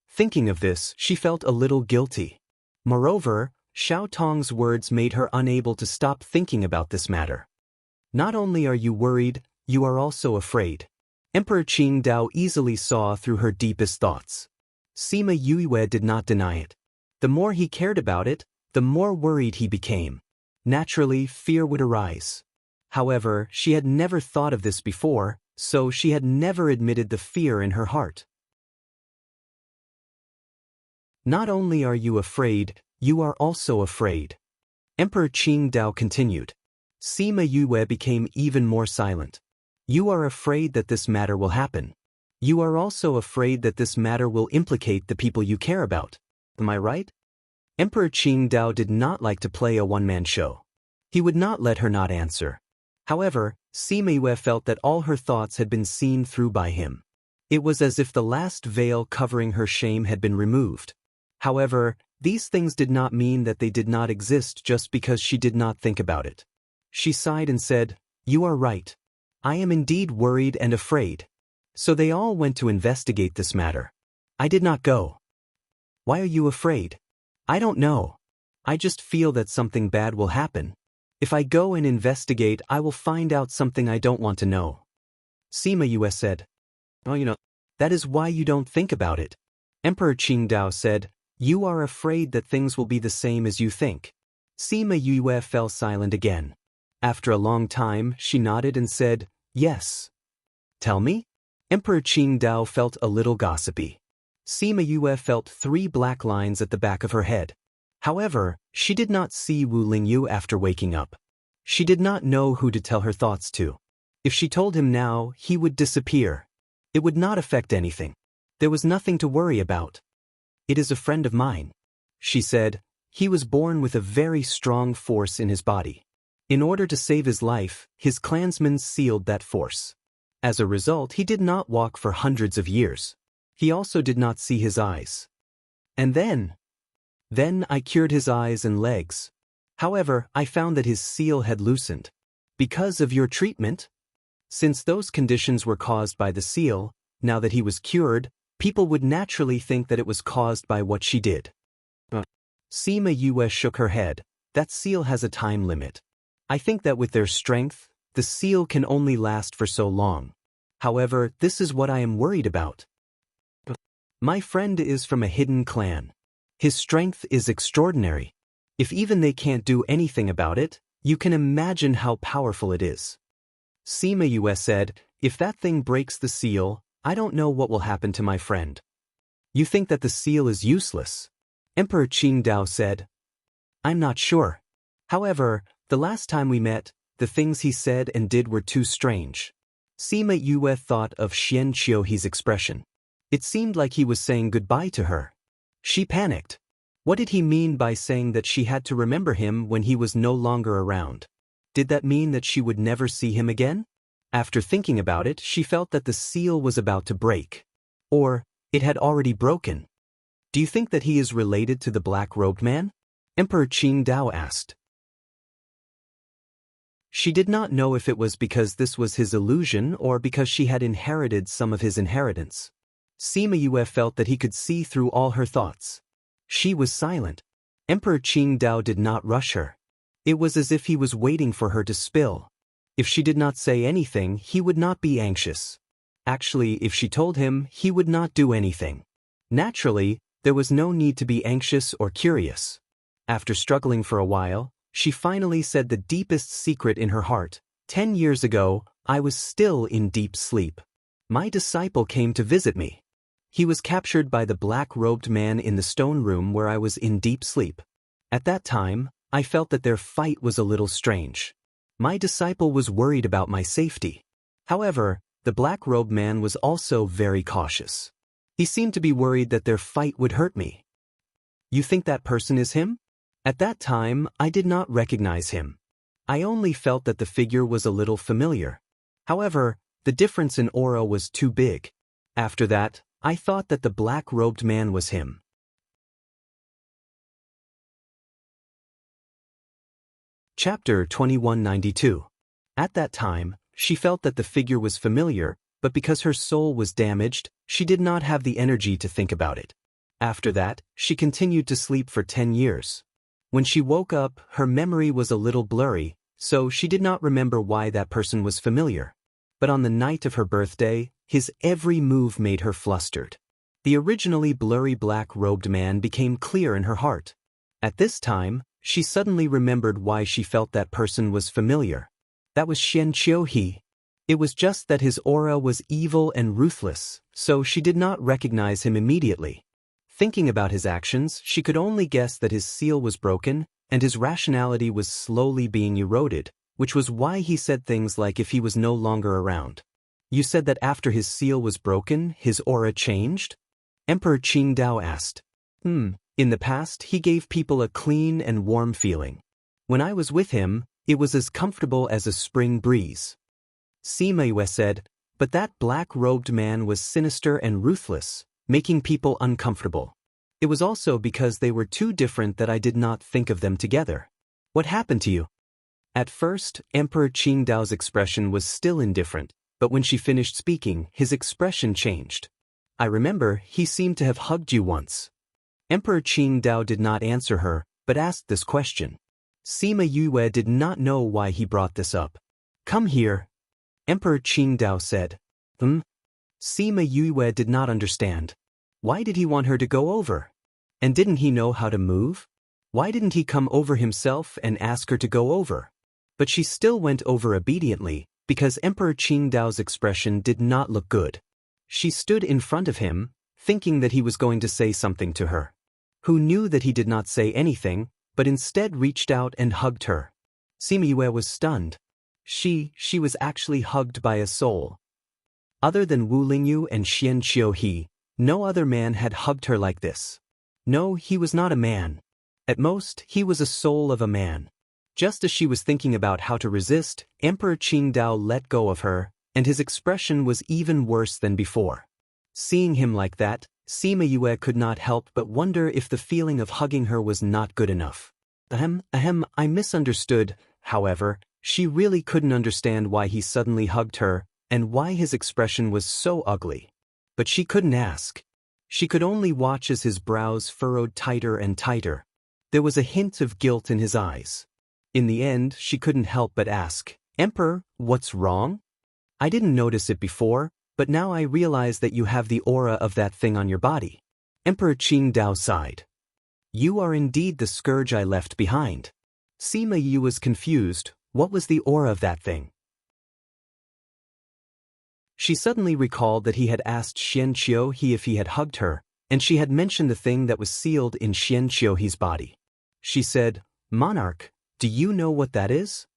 Thinking of this, she felt a little guilty. Moreover, Xiao Tong's words made her unable to stop thinking about this matter. Not only are you worried, you are also afraid. Emperor Qingdao easily saw through her deepest thoughts. Sima Yue did not deny it. The more he cared about it, the more worried he became. Naturally, fear would arise. However, she had never thought of this before, so she had never admitted the fear in her heart. Not only are you afraid, you are also afraid. Emperor Qingdao continued. Sima Yue became even more silent. You are afraid that this matter will happen. You are also afraid that this matter will implicate the people you care about. Am I right? Emperor Qingdao did not like to play a one-man show. He would not let her not answer. However, Sima Yue felt that all her thoughts had been seen through by him. It was as if the last veil covering her shame had been removed. However, these things did not mean that they did not exist just because she did not think about it. She sighed and said, "You are right. I am indeed worried and afraid." So they all went to investigate this matter. I did not go. Why are you afraid? I don't know. I just feel that something bad will happen. If I go and investigate, I will find out something I don't want to know. Sima Yue said. Oh, that is why you don't think about it. Emperor Qingdao said, you are afraid that things will be the same as you think. Sima Yue fell silent again. After a long time, she nodded and said, yes. Tell me? Emperor Qingdao felt a little gossipy. Sima Yue felt 3 black lines at the back of her head. However, she did not see Wu Lingyu after waking up. She did not know who to tell her thoughts to. If she told him now, he would disappear. It would not affect anything. There was nothing to worry about. It is a friend of mine, she said. He was born with a very strong force in his body. In order to save his life, his clansmen sealed that force. As a result, he did not walk for hundreds of years. He also did not see his eyes. And then I cured his eyes and legs. However, I found that his seal had loosened. Because of your treatment? Since those conditions were caused by the seal, now that he was cured, people would naturally think that it was caused by what she did. Sima Yue shook her head. That seal has a time limit. I think that with their strength, the seal can only last for so long. However, this is what I am worried about. My friend is from a hidden clan. His strength is extraordinary. If even they can't do anything about it, you can imagine how powerful it is. Sima Yue said, if that thing breaks the seal, I don't know what will happen to my friend. You think that the seal is useless? Emperor Qingdao said. I'm not sure. However, the last time we met, the things he said and did were too strange. Sima Yue thought of Xian Qiuhe's expression. It seemed like he was saying goodbye to her. She panicked. What did he mean by saying that she had to remember him when he was no longer around? Did that mean that she would never see him again? After thinking about it, she felt that the seal was about to break. Or, it had already broken. Do you think that he is related to the black-robed man? Emperor Qingdao asked. She did not know if it was because this was his illusion or because she had inherited some of his inheritance. Sima Yue felt that he could see through all her thoughts. She was silent. Emperor Qingdao did not rush her. It was as if he was waiting for her to spill. If she did not say anything, he would not be anxious. Actually, if she told him, he would not do anything. Naturally, there was no need to be anxious or curious. After struggling for a while, she finally said the deepest secret in her heart. 10 years ago, I was still in deep sleep. My disciple came to visit me. He was captured by the black-robed man in the stone room where I was in deep sleep. At that time, I felt that their fight was a little strange. My disciple was worried about my safety. However, the black-robed man was also very cautious. He seemed to be worried that their fight would hurt me. You think that person is him? At that time, I did not recognize him. I only felt that the figure was a little familiar. However, the difference in aura was too big. After that, I thought that the black-robed man was him. Chapter 2192. At that time, she felt that the figure was familiar, but because her soul was damaged, she did not have the energy to think about it. After that, she continued to sleep for 10 years. When she woke up, her memory was a little blurry, so she did not remember why that person was familiar. But on the night of her birthday, his every move made her flustered. The originally blurry black-robed man became clear in her heart. At this time, she suddenly remembered why she felt that person was familiar. That was Xian Qiuhe. It was just that his aura was evil and ruthless, so she did not recognize him immediately. Thinking about his actions, she could only guess that his seal was broken, and his rationality was slowly being eroded, which was why he said things like if he was no longer around. You said that after his seal was broken, his aura changed? Emperor Qingdao asked. In the past, he gave people a clean and warm feeling. When I was with him, it was as comfortable as a spring breeze. Sima Yue said, but that black-robed man was sinister and ruthless, making people uncomfortable. It was also because they were too different that I did not think of them together. What happened to you? At first, Emperor Qingdao's expression was still indifferent, but when she finished speaking, his expression changed. I remember, he seemed to have hugged you once. Emperor Qingdao did not answer her, but asked this question. Sima Yue did not know why he brought this up. Come here. Emperor Qingdao said. Sima Yue did not understand. Why did he want her to go over? And didn't he know how to move? Why didn't he come over himself and ask her to go over? But she still went over obediently, because Emperor Qingdao's expression did not look good. She stood in front of him, thinking that he was going to say something to her. Who knew that he did not say anything, but instead reached out and hugged her. Sima Yue was stunned. She was actually hugged by a soul. Other than Wu Lingyu and Xian Qiuhe, no other man had hugged her like this. No, he was not a man. At most, he was a soul of a man. Just as she was thinking about how to resist, Emperor Qingdao let go of her, and his expression was even worse than before. Seeing him like that, Sima Yue could not help but wonder if the feeling of hugging her was not good enough. I misunderstood. However, she really couldn't understand why he suddenly hugged her, and why his expression was so ugly. But she couldn't ask. She could only watch as his brows furrowed tighter and tighter. There was a hint of guilt in his eyes. In the end, she couldn't help but ask, Emperor, what's wrong? I didn't notice it before, but now I realize that you have the aura of that thing on your body. Emperor Qingdao sighed. You are indeed the scourge I left behind. Sima Yue was confused. What was the aura of that thing? She suddenly recalled that he had asked Xian Qiuhe if he had hugged her, and she had mentioned the thing that was sealed in Xian Qiuhe's body. She said, Monarch, do you know what that is?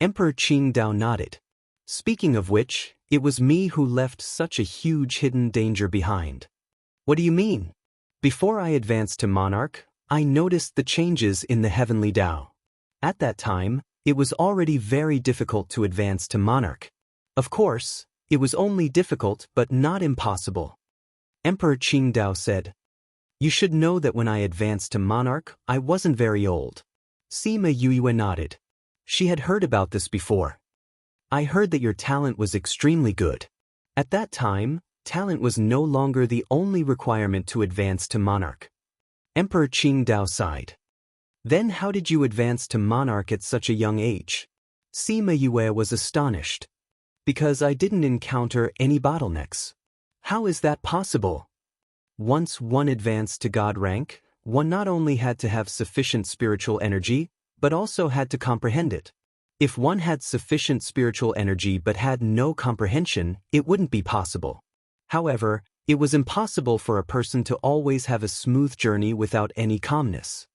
Emperor Qingdao nodded. Speaking of which, it was me who left such a huge hidden danger behind. What do you mean? Before I advanced to Monarch, I noticed the changes in the heavenly Tao. At that time, it was already very difficult to advance to Monarch. Of course, it was only difficult but not impossible. Emperor Qingdao said, You should know that when I advanced to Monarch, I wasn't very old. Sima Yue nodded. She had heard about this before. I heard that your talent was extremely good. At that time, talent was no longer the only requirement to advance to Monarch. Emperor Qingdao sighed. Then how did you advance to Monarch at such a young age? Sima Yue was astonished. Because I didn't encounter any bottlenecks. How is that possible? Once one advanced to God rank, one not only had to have sufficient spiritual energy, but also had to comprehend it. If one had sufficient spiritual energy but had no comprehension, it wouldn't be possible. However, it was impossible for a person to always have a smooth journey without any calmness.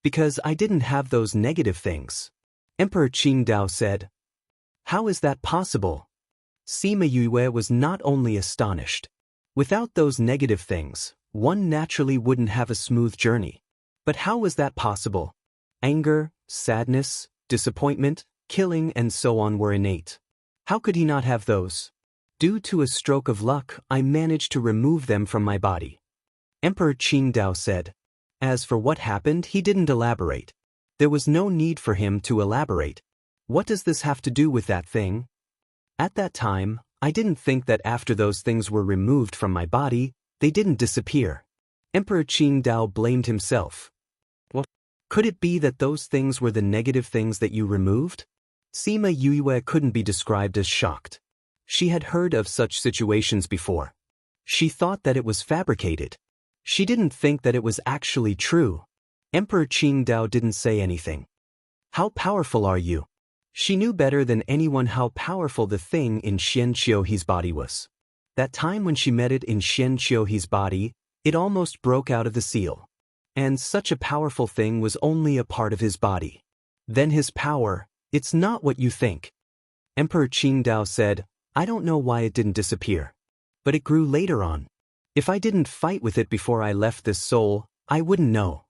Because I didn't have those negative things. Emperor Qingdao said. How is that possible? Sima Yue was not only astonished. Without those negative things, one naturally wouldn't have a smooth journey. But how was that possible? Anger, sadness, disappointment, killing and so on were innate. How could he not have those? Due to a stroke of luck, I managed to remove them from my body. Emperor Qingdao said. As for what happened, he didn't elaborate. There was no need for him to elaborate. What does this have to do with that thing? At that time, I didn't think that after those things were removed from my body, they didn't disappear. Emperor Qingdao blamed himself. What? Could it be that those things were the negative things that you removed? Sima Yue couldn't be described as shocked. She had heard of such situations before. She thought that it was fabricated. She didn't think that it was actually true. Emperor Qingdao didn't say anything. How powerful are you? She knew better than anyone how powerful the thing in Xian Qiuhe's body was. That time when she met it in Xian Qiuhe's body, it almost broke out of the seal. And such a powerful thing was only a part of his body. Then his power, it's not what you think. Emperor Qingdao said, I don't know why it didn't disappear. But it grew later on. If I didn't fight with it before I left this soul, I wouldn't know.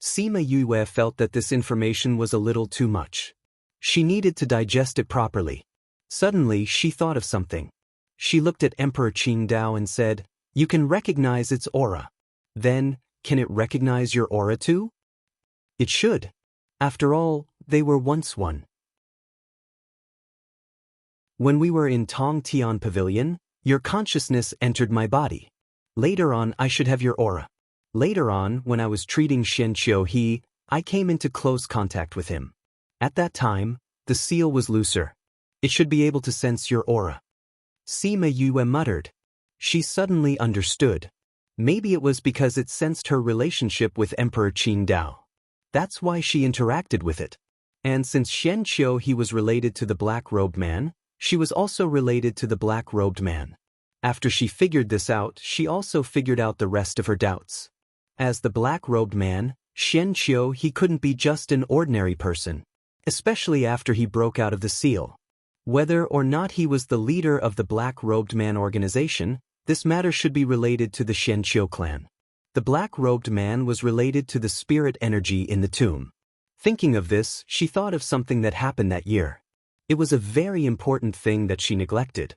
Sima Yue felt that this information was a little too much. She needed to digest it properly. Suddenly, she thought of something. She looked at Emperor Qingdao and said, You can recognize its aura. Then, can it recognize your aura too? It should. After all, they were once one. When we were in Tong Tian Pavilion, your consciousness entered my body. Later on, I should have your aura. Later on, when I was treating Xian Qiuhe, I came into close contact with him. At that time, the seal was looser. It should be able to sense your aura. Sima Yue muttered. She suddenly understood. Maybe it was because it sensed her relationship with Emperor Qingdao. That's why she interacted with it. And since Xian Qiuhe was related to the black-robed man, she was also related to the black-robed man. After she figured this out, she also figured out the rest of her doubts. As the black-robed man, Xian Qiuhe couldn't be just an ordinary person. Especially after he broke out of the seal. Whether or not he was the leader of the Black-Robed Man organization, this matter should be related to the Xian Qiu clan. The Black-Robed Man was related to the spirit energy in the tomb. Thinking of this, she thought of something that happened that year. It was a very important thing that she neglected.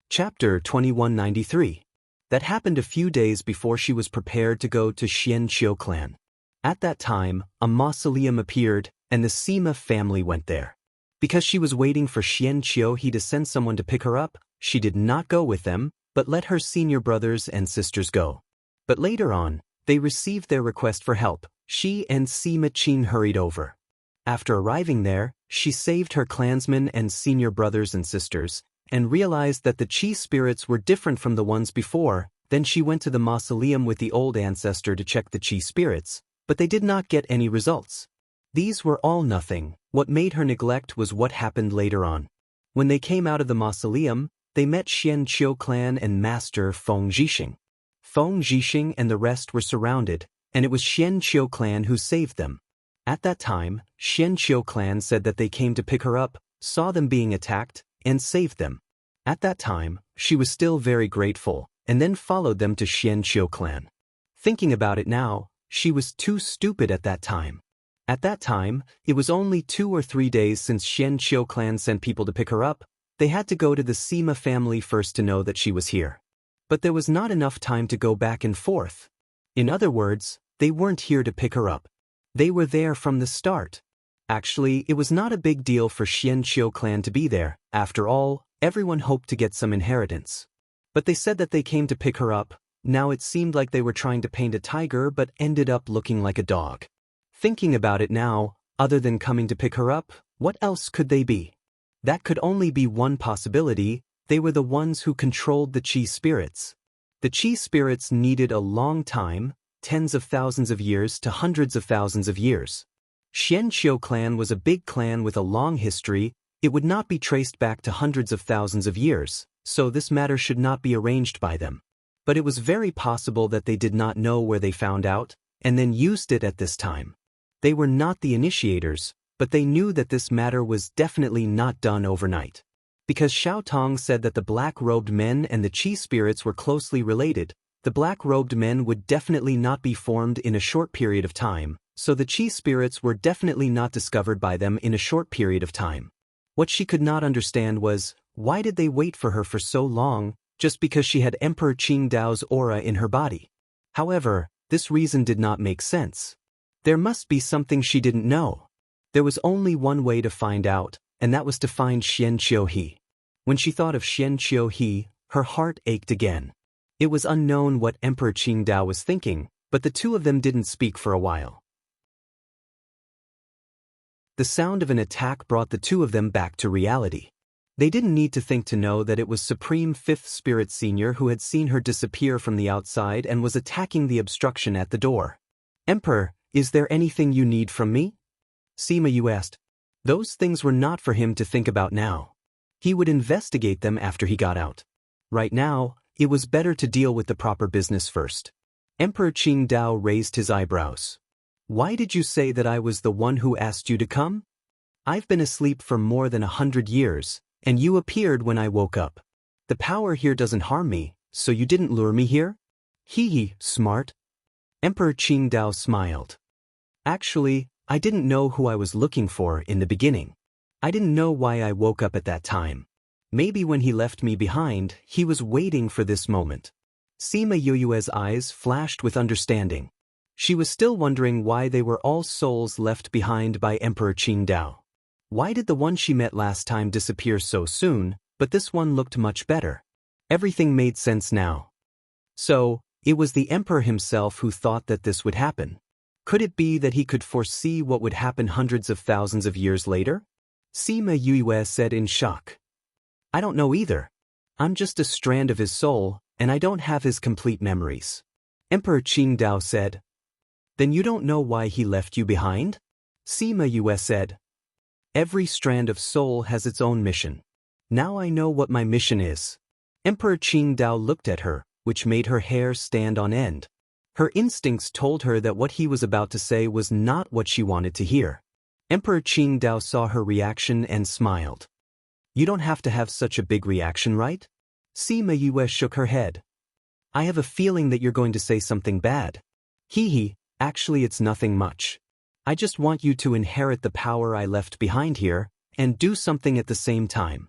Chapter 2193. That happened a few days before she was prepared to go to Xian Qiu clan. At that time, a mausoleum appeared, and the Sima family went there. Because she was waiting for Xian Qiuhe to send someone to pick her up, she did not go with them, but let her senior brothers and sisters go. But later on, they received their request for help. She and Sima Qin hurried over. After arriving there, she saved her clansmen and senior brothers and sisters, and realized that the Qi spirits were different from the ones before. Then she went to the mausoleum with the old ancestor to check the Qi spirits, but they did not get any results. These were all nothing. What made her neglect was what happened later on. When they came out of the mausoleum, they met Xian Qiu clan and Master Feng Zhixing. Feng Zhixing and the rest were surrounded, and it was Xian Qiu clan who saved them. At that time, Xian Qiu clan said that they came to pick her up, saw them being attacked, and saved them. At that time, she was still very grateful, and then followed them to Xian Qiu clan. Thinking about it now, she was too stupid at that time. At that time, it was only 2 or 3 days since Xian Qiu clan sent people to pick her up. They had to go to the Sima family first to know that she was here. But there was not enough time to go back and forth. In other words, they weren't here to pick her up. They were there from the start. Actually, it was not a big deal for Xian Qiu clan to be there. After all, everyone hoped to get some inheritance. But they said that they came to pick her up. Now it seemed like they were trying to paint a tiger but ended up looking like a dog. Thinking about it now, other than coming to pick her up, what else could they be? That could only be one possibility. They were the ones who controlled the Qi spirits. The Qi spirits needed a long time, tens of thousands of years to hundreds of thousands of years. Xian Qiu clan was a big clan with a long history. It would not be traced back to hundreds of thousands of years, so this matter should not be arranged by them. But it was very possible that they did not know where they found out, and then used it at this time. They were not the initiators, but they knew that this matter was definitely not done overnight. Because Xiao Tong said that the black-robed men and the Qi spirits were closely related, the black-robed men would definitely not be formed in a short period of time, so the Qi spirits were definitely not discovered by them in a short period of time. What she could not understand was, why did they wait for her for so long, just because she had Emperor Qingdao's aura in her body? However, this reason did not make sense. There must be something she didn't know. There was only one way to find out, and that was to find Xian Qiuhe. When she thought of Xian Qiuhe, her heart ached again. It was unknown what Emperor Qingdao was thinking, but the two of them didn't speak for a while. The sound of an attack brought the two of them back to reality. They didn't need to think to know that it was Supreme Fifth Spirit Senior who had seen her disappear from the outside and was attacking the obstruction at the door. "Emperor, is there anything you need from me?" Sima Yu asked. Those things were not for him to think about now. He would investigate them after he got out. Right now, it was better to deal with the proper business first. Emperor Qingdao raised his eyebrows. "Why did you say that I was the one who asked you to come? I've been asleep for more than 100 years, and you appeared when I woke up. The power here doesn't harm me, so you didn't lure me here?" "Hee, smart." Emperor Qingdao smiled. "Actually, I didn't know who I was looking for in the beginning. I didn't know why I woke up at that time. Maybe when he left me behind, he was waiting for this moment." Sima Yue's eyes flashed with understanding. She was still wondering why they were all souls left behind by Emperor Qingdao. Why did the one she met last time disappear so soon, but this one looked much better? Everything made sense now. So, it was the Emperor himself who thought that this would happen. Could it be that he could foresee what would happen hundreds of thousands of years later? Sima Yue said in shock. "I don't know either. I'm just a strand of his soul, and I don't have his complete memories." Emperor Qingdao said. "Then you don't know why he left you behind?" Sima Yue said. "Every strand of soul has its own mission. Now I know what my mission is." Emperor Qingdao looked at her, which made her hair stand on end. Her instincts told her that what he was about to say was not what she wanted to hear. Emperor Qingdao saw her reaction and smiled. "You don't have to have such a big reaction, right?" Sima Yue shook her head. "I have a feeling that you're going to say something bad." "Hee, actually it's nothing much. I just want you to inherit the power I left behind here, and do something at the same time."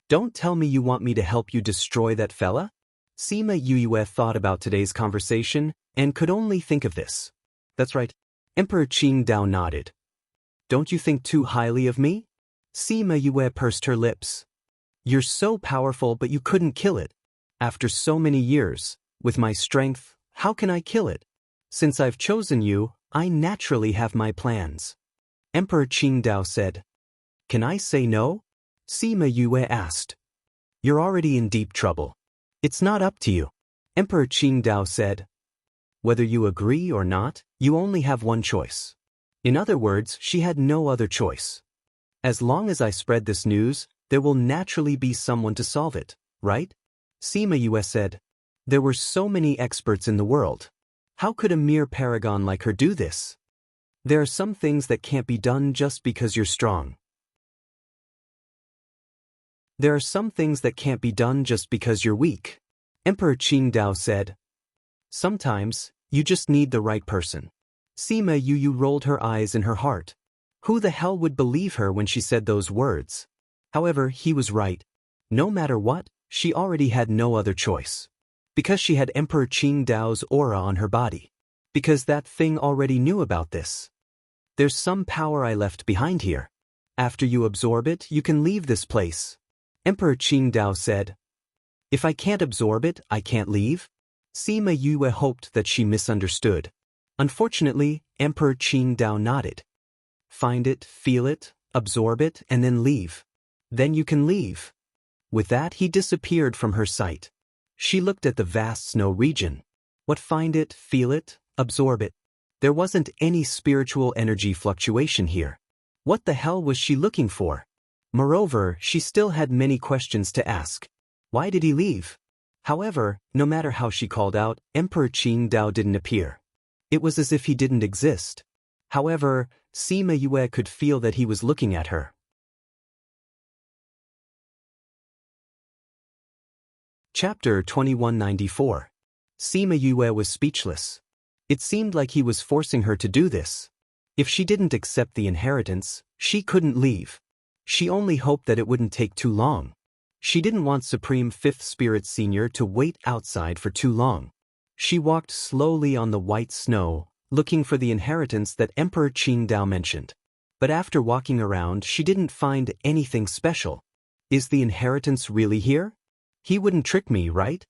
"Don't tell me you want me to help you destroy that fella?" Sima Yue thought about today's conversation, and could only think of this. "That's right." Emperor Qingdao nodded. "Don't you think too highly of me?" Sima Yue pursed her lips. "You're so powerful but you couldn't kill it. After so many years, with my strength, how can I kill it? Since I've chosen you, I naturally have my plans." Emperor Qingdao said. "Can I say no?" Sima Yue asked. "You're already in deep trouble. It's not up to you." Emperor Qingdao said. "Whether you agree or not, you only have one choice." In other words, she had no other choice. "As long as I spread this news, there will naturally be someone to solve it, right?" Sima Yue said. "There were so many experts in the world. How could a mere paragon like her do this? There are some things that can't be done just because you're strong. There are some things that can't be done just because you're weak." Emperor Qingdao said. "Sometimes, you just need the right person." Sima Yu rolled her eyes in her heart. Who the hell would believe her when she said those words? However, he was right. No matter what, she already had no other choice. Because she had Emperor Qingdao's aura on her body. Because that thing already knew about this. "There's some power I left behind here. After you absorb it, you can leave this place." Emperor Qingdao said. "If I can't absorb it, I can't leave?" Sima Yue hoped that she misunderstood. Unfortunately, Emperor Qingdao nodded. "Find it, feel it, absorb it, and then leave. Then you can leave." With that, he disappeared from her sight. She looked at the vast snow region. What find it, feel it, absorb it? There wasn't any spiritual energy fluctuation here. What the hell was she looking for? Moreover, she still had many questions to ask. Why did he leave? However, no matter how she called out, Emperor Qingdao didn't appear. It was as if he didn't exist. However, Sima Yue could feel that he was looking at her. Chapter 2194. Sima Yue was speechless. It seemed like he was forcing her to do this. If she didn't accept the inheritance, she couldn't leave. She only hoped that it wouldn't take too long. She didn't want Supreme Fifth Spirit Senior to wait outside for too long. She walked slowly on the white snow, looking for the inheritance that Emperor Qingdao mentioned. But after walking around, she didn't find anything special. Is the inheritance really here? He wouldn't trick me, right?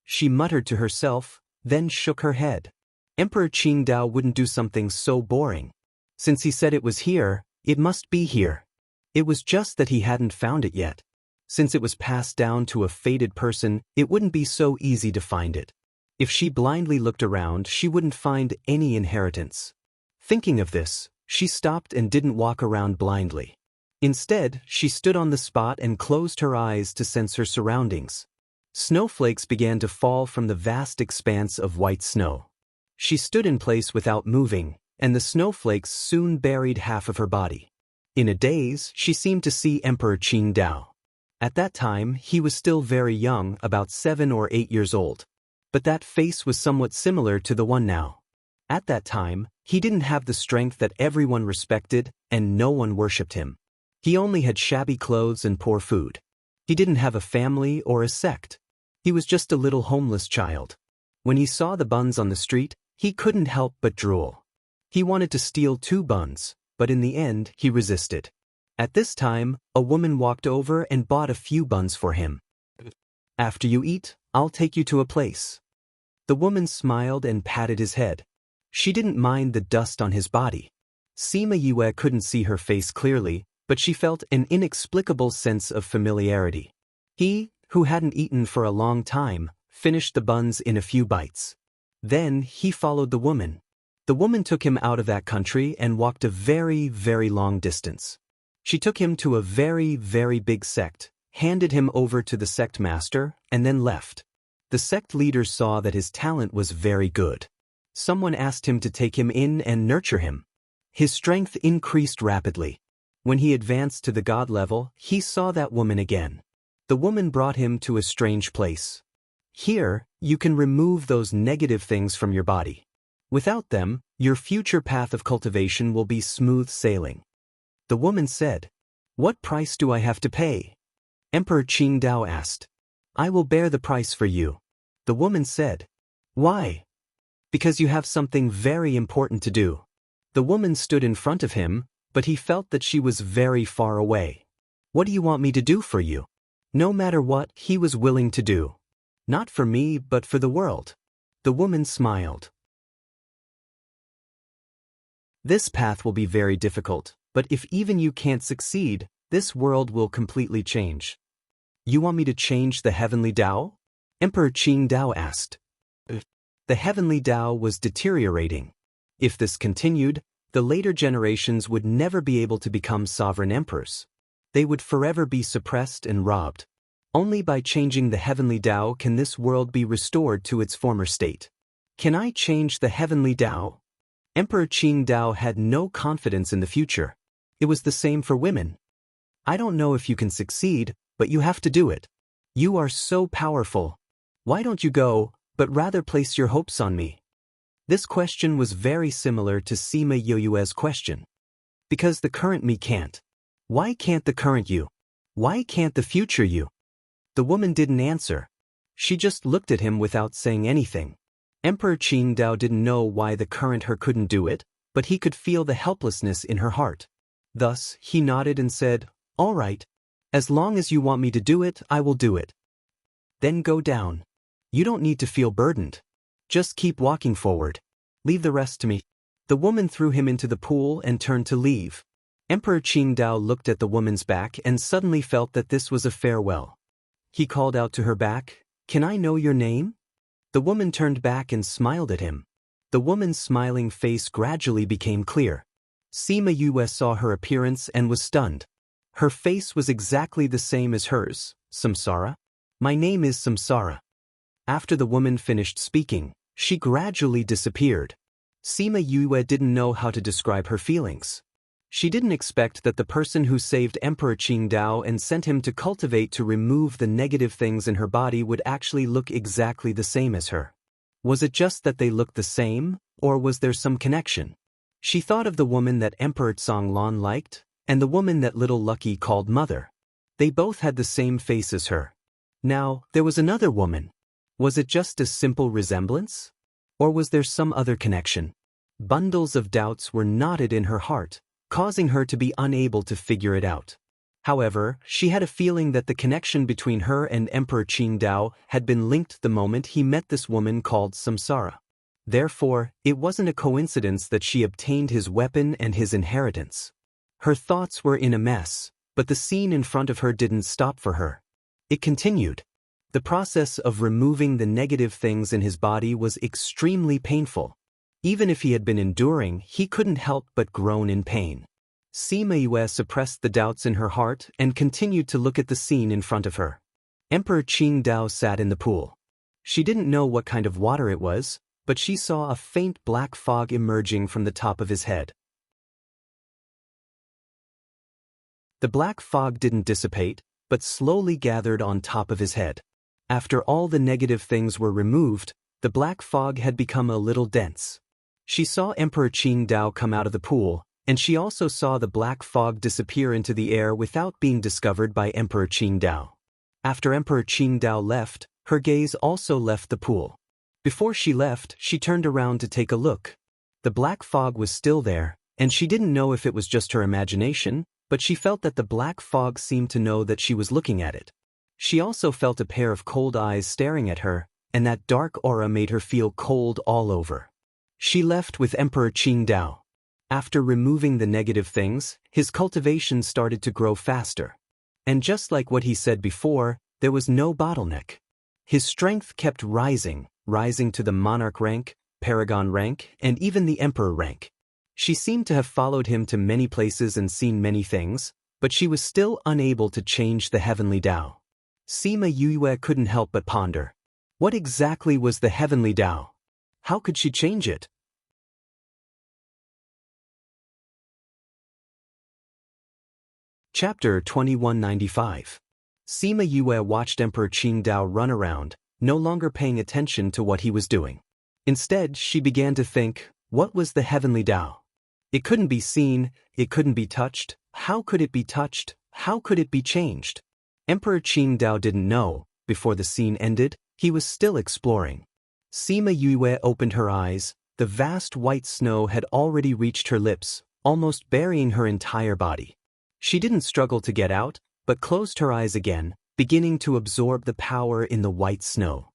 She muttered to herself, then shook her head. Emperor Qingdao wouldn't do something so boring. Since he said it was here, it must be here. It was just that he hadn't found it yet. Since it was passed down to a fated person, it wouldn't be so easy to find it. If she blindly looked around, she wouldn't find any inheritance. Thinking of this, she stopped and didn't walk around blindly. Instead, she stood on the spot and closed her eyes to sense her surroundings. Snowflakes began to fall from the vast expanse of white snow. She stood in place without moving, and the snowflakes soon buried half of her body. In a daze, she seemed to see Emperor Qingdao. At that time, he was still very young, about 7 or 8 years old. But that face was somewhat similar to the one now. At that time, he didn't have the strength that everyone respected, and no one worshipped him. He only had shabby clothes and poor food. He didn't have a family or a sect. He was just a little homeless child. When he saw the buns on the street, he couldn't help but drool. He wanted to steal 2 buns, but in the end, he resisted. At this time, a woman walked over and bought a few buns for him. "After you eat, I'll take you to a place." The woman smiled and patted his head. She didn't mind the dust on his body. Sima Yue couldn't see her face clearly, but she felt an inexplicable sense of familiarity. He, who hadn't eaten for a long time, finished the buns in a few bites. Then he followed the woman. The woman took him out of that country and walked a very, very long distance. She took him to a very, very big sect, handed him over to the sect master, and then left. The sect leader saw that his talent was very good. Someone asked him to take him in and nurture him. His strength increased rapidly. When he advanced to the god level, he saw that woman again. The woman brought him to a strange place. Here, you can remove those negative things from your body. Without them, your future path of cultivation will be smooth sailing. The woman said, "What price do I have to pay?" Emperor Qingdao asked. "I will bear the price for you." The woman said, "Why?" "Because you have something very important to do." The woman stood in front of him, but he felt that she was very far away. "What do you want me to do for you?" No matter what, he was willing to do. "Not for me, but for the world." The woman smiled. "This path will be very difficult, but if even you can't succeed, this world will completely change." "You want me to change the heavenly Tao?" Emperor Qingdao asked. The heavenly Tao was deteriorating. If this continued, the later generations would never be able to become sovereign emperors. They would forever be suppressed and robbed. Only by changing the heavenly Tao can this world be restored to its former state. "Can I change the heavenly Tao?" Emperor Qingdao had no confidence in the future. It was the same for women. "I don't know if you can succeed, but you have to do it. You are so powerful. Why don't you go, but rather place your hopes on me?" This question was very similar to Sima Yue's question. Because the current me can't. Why can't the current you? Why can't the future you? The woman didn't answer. She just looked at him without saying anything. Emperor Qingdao didn't know why the current her couldn't do it, but he could feel the helplessness in her heart. Thus, he nodded and said, "All right. As long as you want me to do it, I will do it." "Then go down. You don't need to feel burdened. Just keep walking forward. Leave the rest to me." The woman threw him into the pool and turned to leave. Emperor Qingdao looked at the woman's back and suddenly felt that this was a farewell. He called out to her back, "Can I know your name?" The woman turned back and smiled at him. The woman's smiling face gradually became clear. Sima Yue saw her appearance and was stunned. Her face was exactly the same as hers. "Samsara? My name is Samsara." After the woman finished speaking, she gradually disappeared. Sima Yue didn't know how to describe her feelings. She didn't expect that the person who saved Emperor Qingdao and sent him to cultivate to remove the negative things in her body would actually look exactly the same as her. Was it just that they looked the same, or was there some connection? She thought of the woman that Emperor Zhonglan liked, and the woman that Little Lucky called Mother. They both had the same face as her. Now, there was another woman. Was it just a simple resemblance? Or was there some other connection? Bundles of doubts were knotted in her heart, causing her to be unable to figure it out. However, she had a feeling that the connection between her and Emperor Qingdao had been linked the moment he met this woman called Samsara. Therefore, it wasn't a coincidence that she obtained his weapon and his inheritance. Her thoughts were in a mess, but the scene in front of her didn't stop for her. It continued. The process of removing the negative things in his body was extremely painful. Even if he had been enduring, he couldn't help but groan in pain. Sima Yue suppressed the doubts in her heart and continued to look at the scene in front of her. Emperor Qingdao sat in the pool. She didn't know what kind of water it was, but she saw a faint black fog emerging from the top of his head. The black fog didn't dissipate, but slowly gathered on top of his head. After all the negative things were removed, the black fog had become a little dense. She saw Emperor Qingdao come out of the pool, and she also saw the black fog disappear into the air without being discovered by Emperor Qingdao. After Emperor Qingdao left, her gaze also left the pool. Before she left, she turned around to take a look. The black fog was still there, and she didn't know if it was just her imagination, but she felt that the black fog seemed to know that she was looking at it. She also felt a pair of cold eyes staring at her, and that dark aura made her feel cold all over. She left with Emperor Qingdao. After removing the negative things, his cultivation started to grow faster. And just like what he said before, there was no bottleneck. His strength kept rising to the monarch rank, paragon rank, and even the emperor rank. She seemed to have followed him to many places and seen many things, but she was still unable to change the heavenly Tao. Sima Yue couldn't help but ponder. What exactly was the heavenly Tao? How could she change it? Chapter 2195. Sima Yue watched Emperor Qingdao run around, no longer paying attention to what he was doing. Instead, she began to think, what was the heavenly Tao? It couldn't be seen, it couldn't be touched. How could it be touched? How could it be changed? Emperor Qingdao didn't know. Before the scene ended, he was still exploring. Sima Yue opened her eyes. The vast white snow had already reached her lips, almost burying her entire body. She didn't struggle to get out, but closed her eyes again, beginning to absorb the power in the white snow.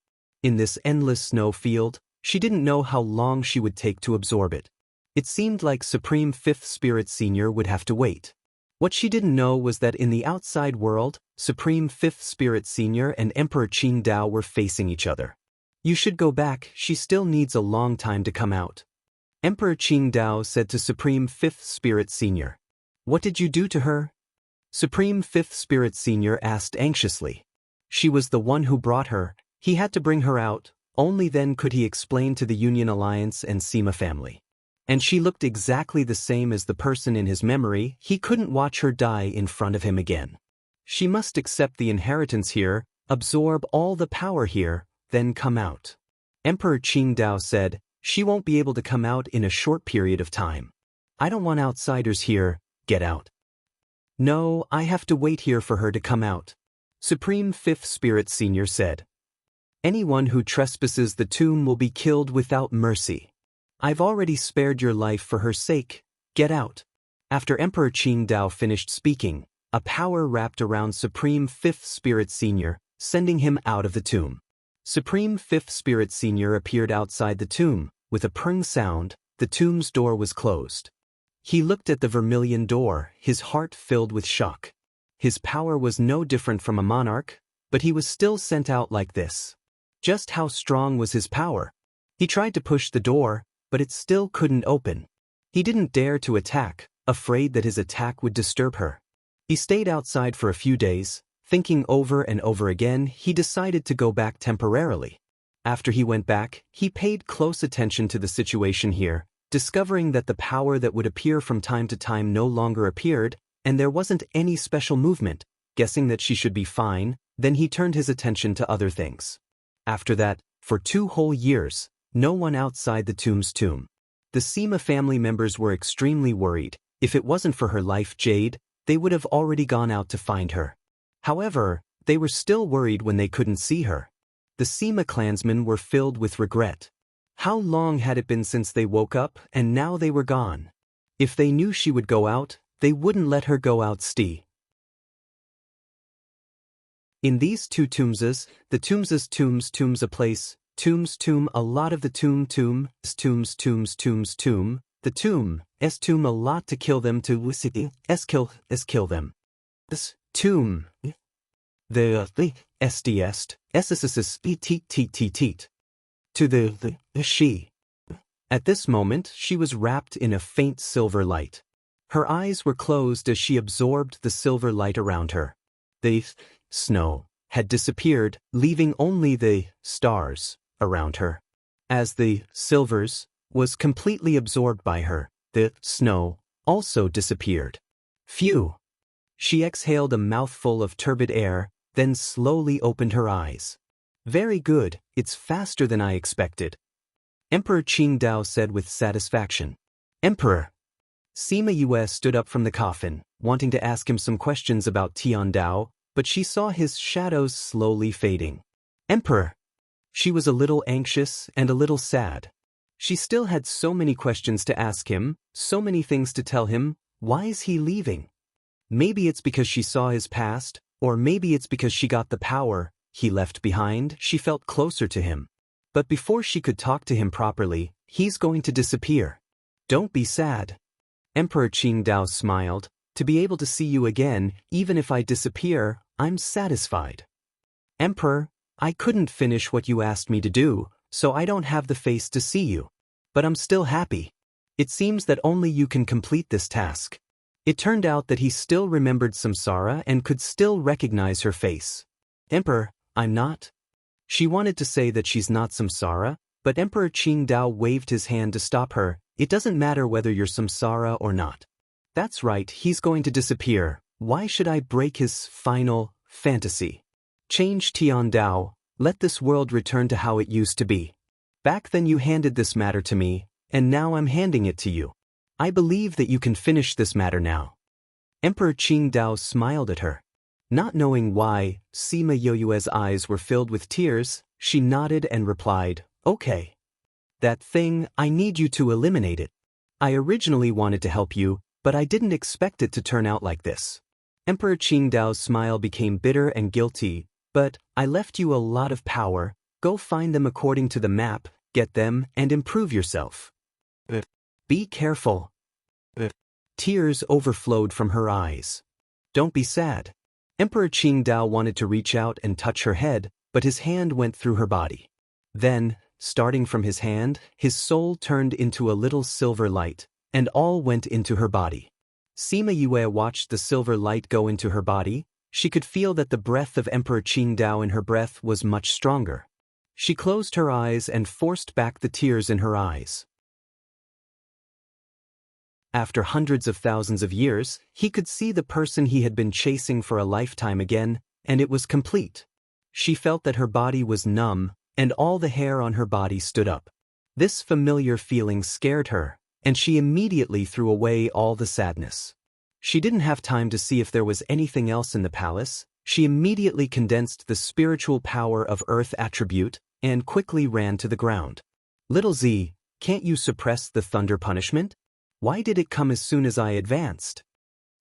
In this endless snow field, she didn't know how long she would take to absorb it. It seemed like Supreme Fifth Spirit Senior would have to wait. What she didn't know was that in the outside world, Supreme Fifth Spirit Senior and Emperor Qingdao were facing each other. You should go back, she still needs a long time to come out. Emperor Qingdao said to Supreme Fifth Spirit Senior. What did you do to her? Supreme Fifth Spirit Senior asked anxiously. She was the one who brought her. He had to bring her out. Only then could he explain to the Union Alliance and Sima family. And she looked exactly the same as the person in his memory. He couldn't watch her die in front of him again. She must accept the inheritance here, absorb all the power here, then come out. Emperor Qingdao said, she won't be able to come out in a short period of time. I don't want outsiders here. Get out. No, I have to wait here for her to come out. Supreme Fifth Spirit Senior said. Anyone who trespasses the tomb will be killed without mercy. I've already spared your life for her sake. Get out. After Emperor Qingdao finished speaking, a power wrapped around Supreme Fifth Spirit Senior, sending him out of the tomb. Supreme Fifth Spirit Senior appeared outside the tomb. With a prng sound, the tomb's door was closed. He looked at the vermilion door, his heart filled with shock. His power was no different from a monarch, but he was still sent out like this. Just how strong was his power? He tried to push the door, but it still couldn't open. He didn't dare to attack, afraid that his attack would disturb her. He stayed outside for a few days, thinking over and over again. He decided to go back temporarily. After he went back, he paid close attention to the situation here, discovering that the power that would appear from time to time no longer appeared, and there wasn't any special movement. Guessing that she should be fine, then he turned his attention to other things. After that, for 2 whole years, no one outside the tomb. The Sima family members were extremely worried. If it wasn't for her life jade, they would have already gone out to find her. However, they were still worried when they couldn't see her. The Sima clansmen were filled with regret. How long had it been since they woke up, and now they were gone? If they knew she would go out, they wouldn't let her go out. In these two tombses, the tombs a place, tomb a lot of the tomb the tomb a lot to kill them to kill them. This tomb the to the she. At this moment she was wrapped in a faint silver light. Her eyes were closed as she absorbed the silver light around her. The snow had disappeared, leaving only the stars around her. As the silvers was completely absorbed by her, the snow also disappeared. Phew! She exhaled a mouthful of turbid air, then slowly opened her eyes. Very good, it's faster than I expected. Emperor Qingdao said with satisfaction. Emperor! Sima Yue stood up from the coffin, wanting to ask him some questions about Tiandao, but she saw his shadows slowly fading. Emperor! She was a little anxious and a little sad. She still had so many questions to ask him, so many things to tell him. Why is he leaving? Maybe it's because she saw his past, or maybe it's because she got the power he left behind. She felt closer to him. But before she could talk to him properly, he's going to disappear. Don't be sad. Emperor Qingdao smiled. To be able to see you again, even if I disappear, I'm satisfied. Emperor, I couldn't finish what you asked me to do, so I don't have the face to see you. But I'm still happy. It seems that only you can complete this task. It turned out that he still remembered Samsara and could still recognize her face. Emperor, I'm not. She wanted to say that she's not Samsara, but Emperor Qingdao waved his hand to stop her. It doesn't matter whether you're Samsara or not. That's right, he's going to disappear. Why should I break his final fantasy? Change Tiandao, let this world return to how it used to be. Back then you handed this matter to me, and now I'm handing it to you. I believe that you can finish this matter now. Emperor Qingdao smiled at her. Not knowing why, Sima Yue's eyes were filled with tears, she nodded and replied, Okay. That thing, I need you to eliminate it. I originally wanted to help you, but I didn't expect it to turn out like this. Emperor Qingdao's smile became bitter and guilty, but I left you a lot of power. Go find them according to the map, get them, and improve yourself. Be careful. Tears overflowed from her eyes. Don't be sad. Emperor Qingdao wanted to reach out and touch her head, but his hand went through her body. Then, starting from his hand, his soul turned into a little silver light, and all went into her body. Sima Yue watched the silver light go into her body. She could feel that the breath of Emperor Qingdao in her breath was much stronger. She closed her eyes and forced back the tears in her eyes. After hundreds of thousands of years, he could see the person he had been chasing for a lifetime again, and it was complete. She felt that her body was numb, and all the hair on her body stood up. This familiar feeling scared her, and she immediately threw away all the sadness. She didn't have time to see if there was anything else in the palace. She immediately condensed the spiritual power of Earth attribute and quickly ran to the ground. Little Z, can't you suppress the thunder punishment? Why did it come as soon as I advanced?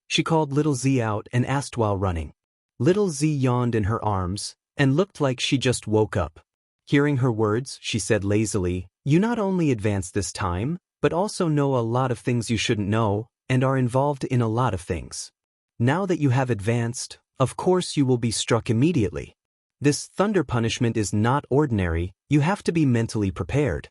She called Little Z out and asked while running. Little Z yawned in her arms and looked like she just woke up. Hearing her words, she said lazily, You not only advanced this time, but also know a lot of things you shouldn't know and are involved in a lot of things. Now that you have advanced, of course you will be struck immediately. This thunder punishment is not ordinary, you have to be mentally prepared.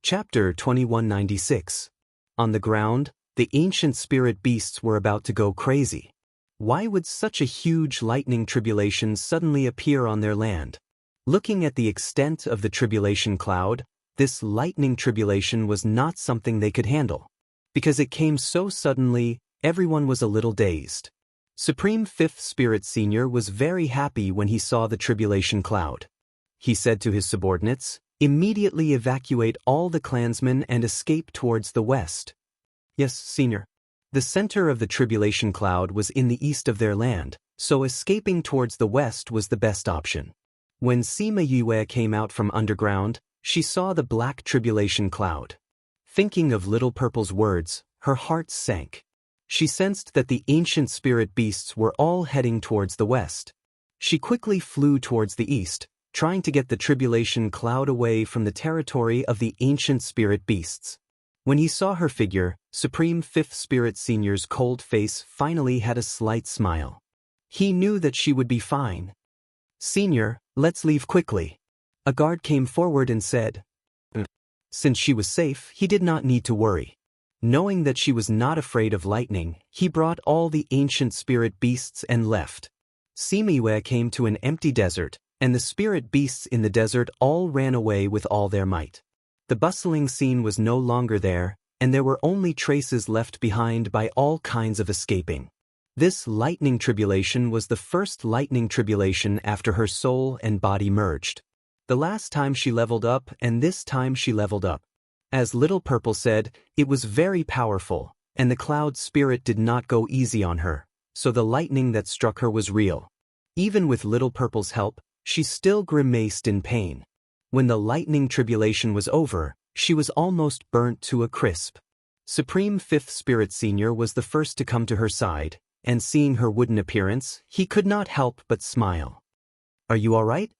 Chapter 2196. On the ground, the ancient spirit beasts were about to go crazy. Why would such a huge lightning tribulation suddenly appear on their land? Looking at the extent of the tribulation cloud, this lightning tribulation was not something they could handle. Because it came so suddenly, everyone was a little dazed. Supreme Fifth Spirit Senior was very happy when he saw the tribulation cloud. He said to his subordinates, Immediately evacuate all the clansmen and escape towards the west. Yes, Senior. The center of the tribulation cloud was in the east of their land, so escaping towards the west was the best option. When Sima Yue came out from underground, she saw the black tribulation cloud. Thinking of Little Purple's words, her heart sank. She sensed that the ancient spirit beasts were all heading towards the west. She quickly flew towards the east, trying to get the tribulation cloud away from the territory of the ancient spirit beasts. When he saw her figure, Supreme Fifth Spirit Senior's cold face finally had a slight smile. He knew that she would be fine. "Senior, let's leave quickly." A guard came forward and said. Since she was safe, he did not need to worry. Knowing that she was not afraid of lightning, he brought all the ancient spirit beasts and left. Sima Yue came to an empty desert, and the spirit beasts in the desert all ran away with all their might. The bustling scene was no longer there, and there were only traces left behind by all kinds of escaping. This lightning tribulation was the first lightning tribulation after her soul and body merged. The last time she leveled up, and this time she leveled up. As Little Purple said, it was very powerful, and the cloud spirit did not go easy on her, so the lightning that struck her was real. Even with Little Purple's help, she still grimaced in pain. When the lightning tribulation was over, she was almost burnt to a crisp. Supreme Fifth Spirit Senior was the first to come to her side, and seeing her wooden appearance, he could not help but smile. "Are you all right?"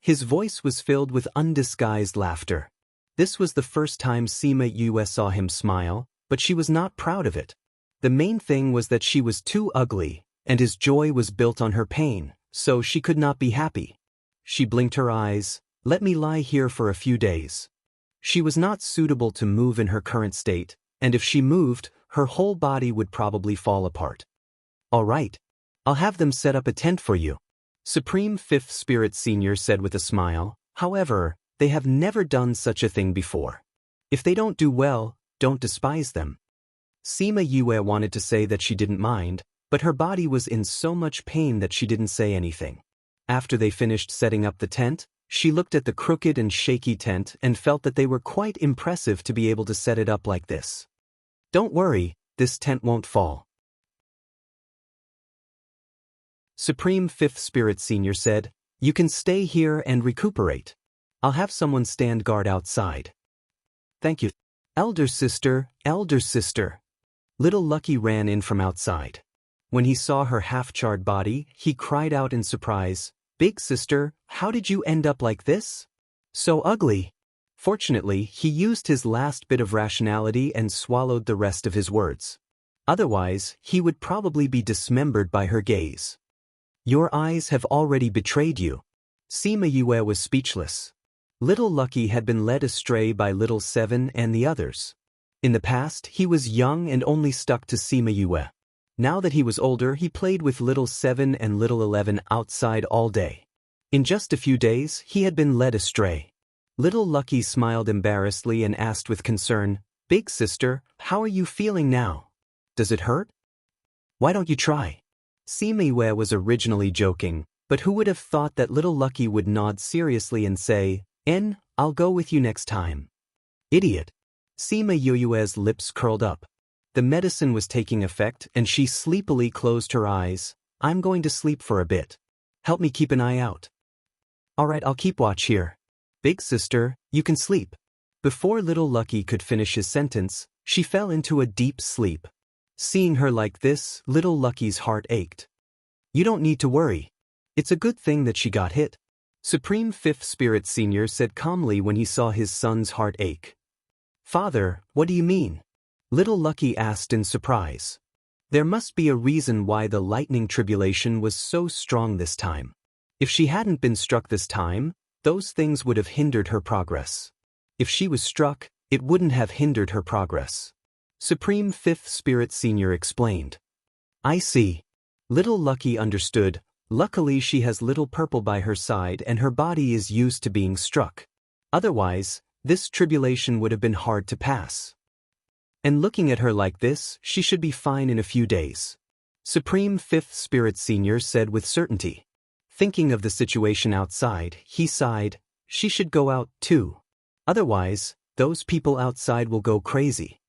His voice was filled with undisguised laughter. This was the first time Sima Yue saw him smile, but she was not proud of it. The main thing was that she was too ugly, and his joy was built on her pain, so she could not be happy. She blinked her eyes. "Let me lie here for a few days." She was not suitable to move in her current state, and if she moved, her whole body would probably fall apart. "All right. I'll have them set up a tent for you," Supreme Fifth Spirit Senior said with a smile. "However, they have never done such a thing before. If they don't do well, don't despise them." Sima Yue wanted to say that she didn't mind, but her body was in so much pain that she didn't say anything. After they finished setting up the tent, she looked at the crooked and shaky tent and felt that they were quite impressive to be able to set it up like this. "Don't worry, this tent won't fall." Supreme Fifth Spirit Senior said, "You can stay here and recuperate. I'll have someone stand guard outside." "Thank you." Elder sister, elder sister." Little Lucky ran in from outside. When he saw her half-charred body, he cried out in surprise, "Big sister, how did you end up like this? So ugly." Fortunately, he used his last bit of rationality and swallowed the rest of his words. Otherwise, he would probably be dismembered by her gaze. "Your eyes have already betrayed you." Sima Yue was speechless. Little Lucky had been led astray by Little Seven and the others. In the past, he was young and only stuck to Sima Yue. Now that he was older, he played with Little Seven and Little 11 outside all day. In just a few days, he had been led astray. Little Lucky smiled embarrassedly and asked with concern, "Big sister, how are you feeling now? Does it hurt? Why don't you try?" Sima Yue was originally joking, but who would have thought that Little Lucky would nod seriously and say, I'll go with you next time." "Idiot." Sima Yue's lips curled up. The medicine was taking effect and she sleepily closed her eyes. "I'm going to sleep for a bit. Help me keep an eye out." "All right, I'll keep watch here." "Big sister, you can sleep." Before Little Lucky could finish his sentence, she fell into a deep sleep. Seeing her like this, Little Lucky's heart ached. "You don't need to worry. It's a good thing that she got hit," Supreme Fifth Spirit Senior said calmly when he saw his son's heart ache. "Father, what do you mean?" Little Lucky asked in surprise. There must be a reason why the lightning tribulation was so strong this time. If she hadn't been struck this time, those things would have hindered her progress. If she was struck, it wouldn't have hindered her progress. Supreme Fifth Spirit Senior explained. "I see." Little Lucky understood. Luckily she has Little Purple by her side and her body is used to being struck. Otherwise, this tribulation would have been hard to pass. And looking at her like this, she should be fine in a few days. Supreme Fifth Spirit Senior said with certainty. Thinking of the situation outside, he sighed, "She should go out too. Otherwise, those people outside will go crazy.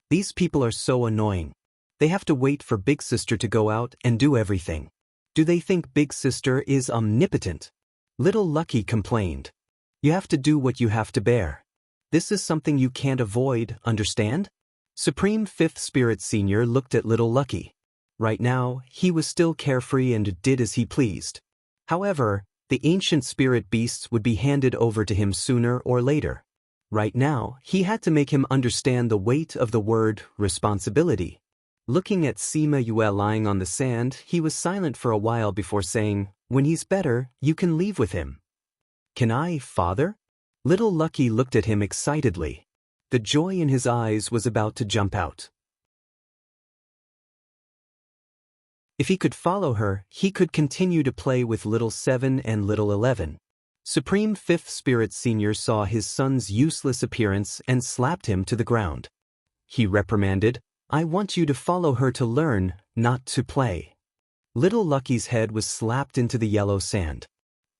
These people are so annoying." They have to wait for Big Sister to go out and do everything. Do they think Big Sister is omnipotent? Little Lucky complained. You have to do what you have to bear. This is something you can't avoid, understand? Supreme Fifth Spirit Senior looked at Little Lucky. Right now, he was still carefree and did as he pleased. However, the ancient spirit beasts would be handed over to him sooner or later. Right now, he had to make him understand the weight of the word responsibility. Looking at Sima Yue lying on the sand, he was silent for a while before saying, "When he's better, you can leave with him." "Can I, father?" Little Lucky looked at him excitedly. The joy in his eyes was about to jump out. If he could follow her, he could continue to play with Little 7 and Little 11. Supreme Fifth Spirit Senior saw his son's useless appearance and slapped him to the ground. He reprimanded, "I want you to follow her to learn, not to play." Little Lucky's head was slapped into the yellow sand.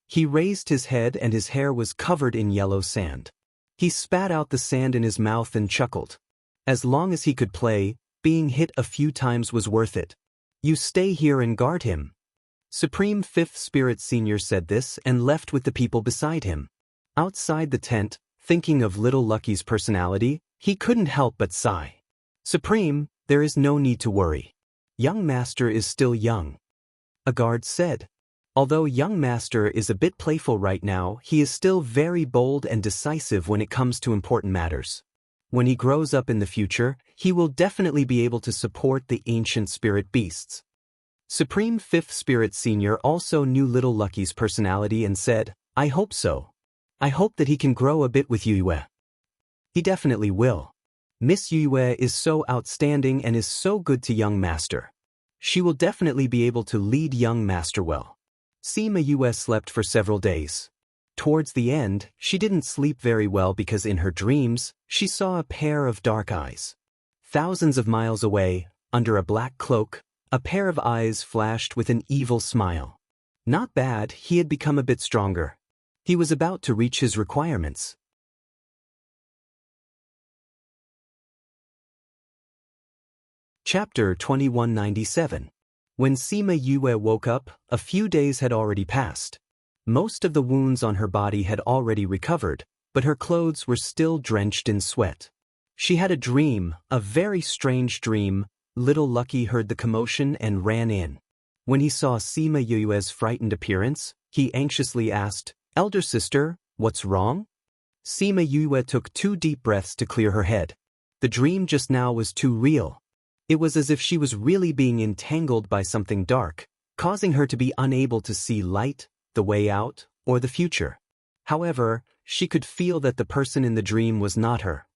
He raised his head and his hair was covered in yellow sand. He spat out the sand in his mouth and chuckled. As long as he could play, being hit a few times was worth it. "You stay here and guard him." Supreme Fifth Spirit Senior said this and left with the people beside him. Outside the tent, thinking of Little Lucky's personality, he couldn't help but sigh. "Supreme, there is no need to worry. Young Master is still young." A guard said. "Although young Master is a bit playful right now, he is still very bold and decisive when it comes to important matters. When he grows up in the future, he will definitely be able to support the ancient spirit beasts." Supreme Fifth Spirit Senior also knew Little Lucky's personality and said, "I hope so. I hope that he can grow a bit with Yue." "He definitely will. Miss Yue is so outstanding and is so good to young Master. She will definitely be able to lead young Master well." Sima Yue slept for several days. Towards the end, she didn't sleep very well because in her dreams, she saw a pair of dark eyes. Thousands of miles away, under a black cloak, a pair of eyes flashed with an evil smile. Not bad, he had become a bit stronger. He was about to reach his requirements. Chapter 2197. When Sima Yue woke up, a few days had already passed. Most of the wounds on her body had already recovered, but her clothes were still drenched in sweat. She had a dream, a very strange dream. Little Lucky heard the commotion and ran in. When he saw Sima Yue's frightened appearance, he anxiously asked, "Elder sister, what's wrong?" Sima Yue took 2 deep breaths to clear her head. The dream just now was too real. It was as if she was really being entangled by something dark, causing her to be unable to see light, the way out, or the future. However, she could feel that the person in the dream was not her.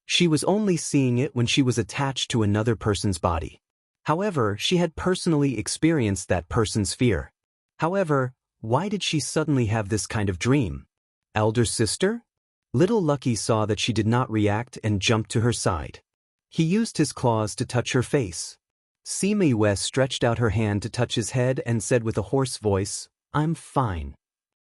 She was only seeing it when she was attached to another person's body. However, she had personally experienced that person's fear. However, why did she suddenly have this kind of dream? Elder sister? Little Lucky saw that she did not react and jumped to her side. He used his claws to touch her face. Sima Yue stretched out her hand to touch his head and said with a hoarse voice, "I'm fine."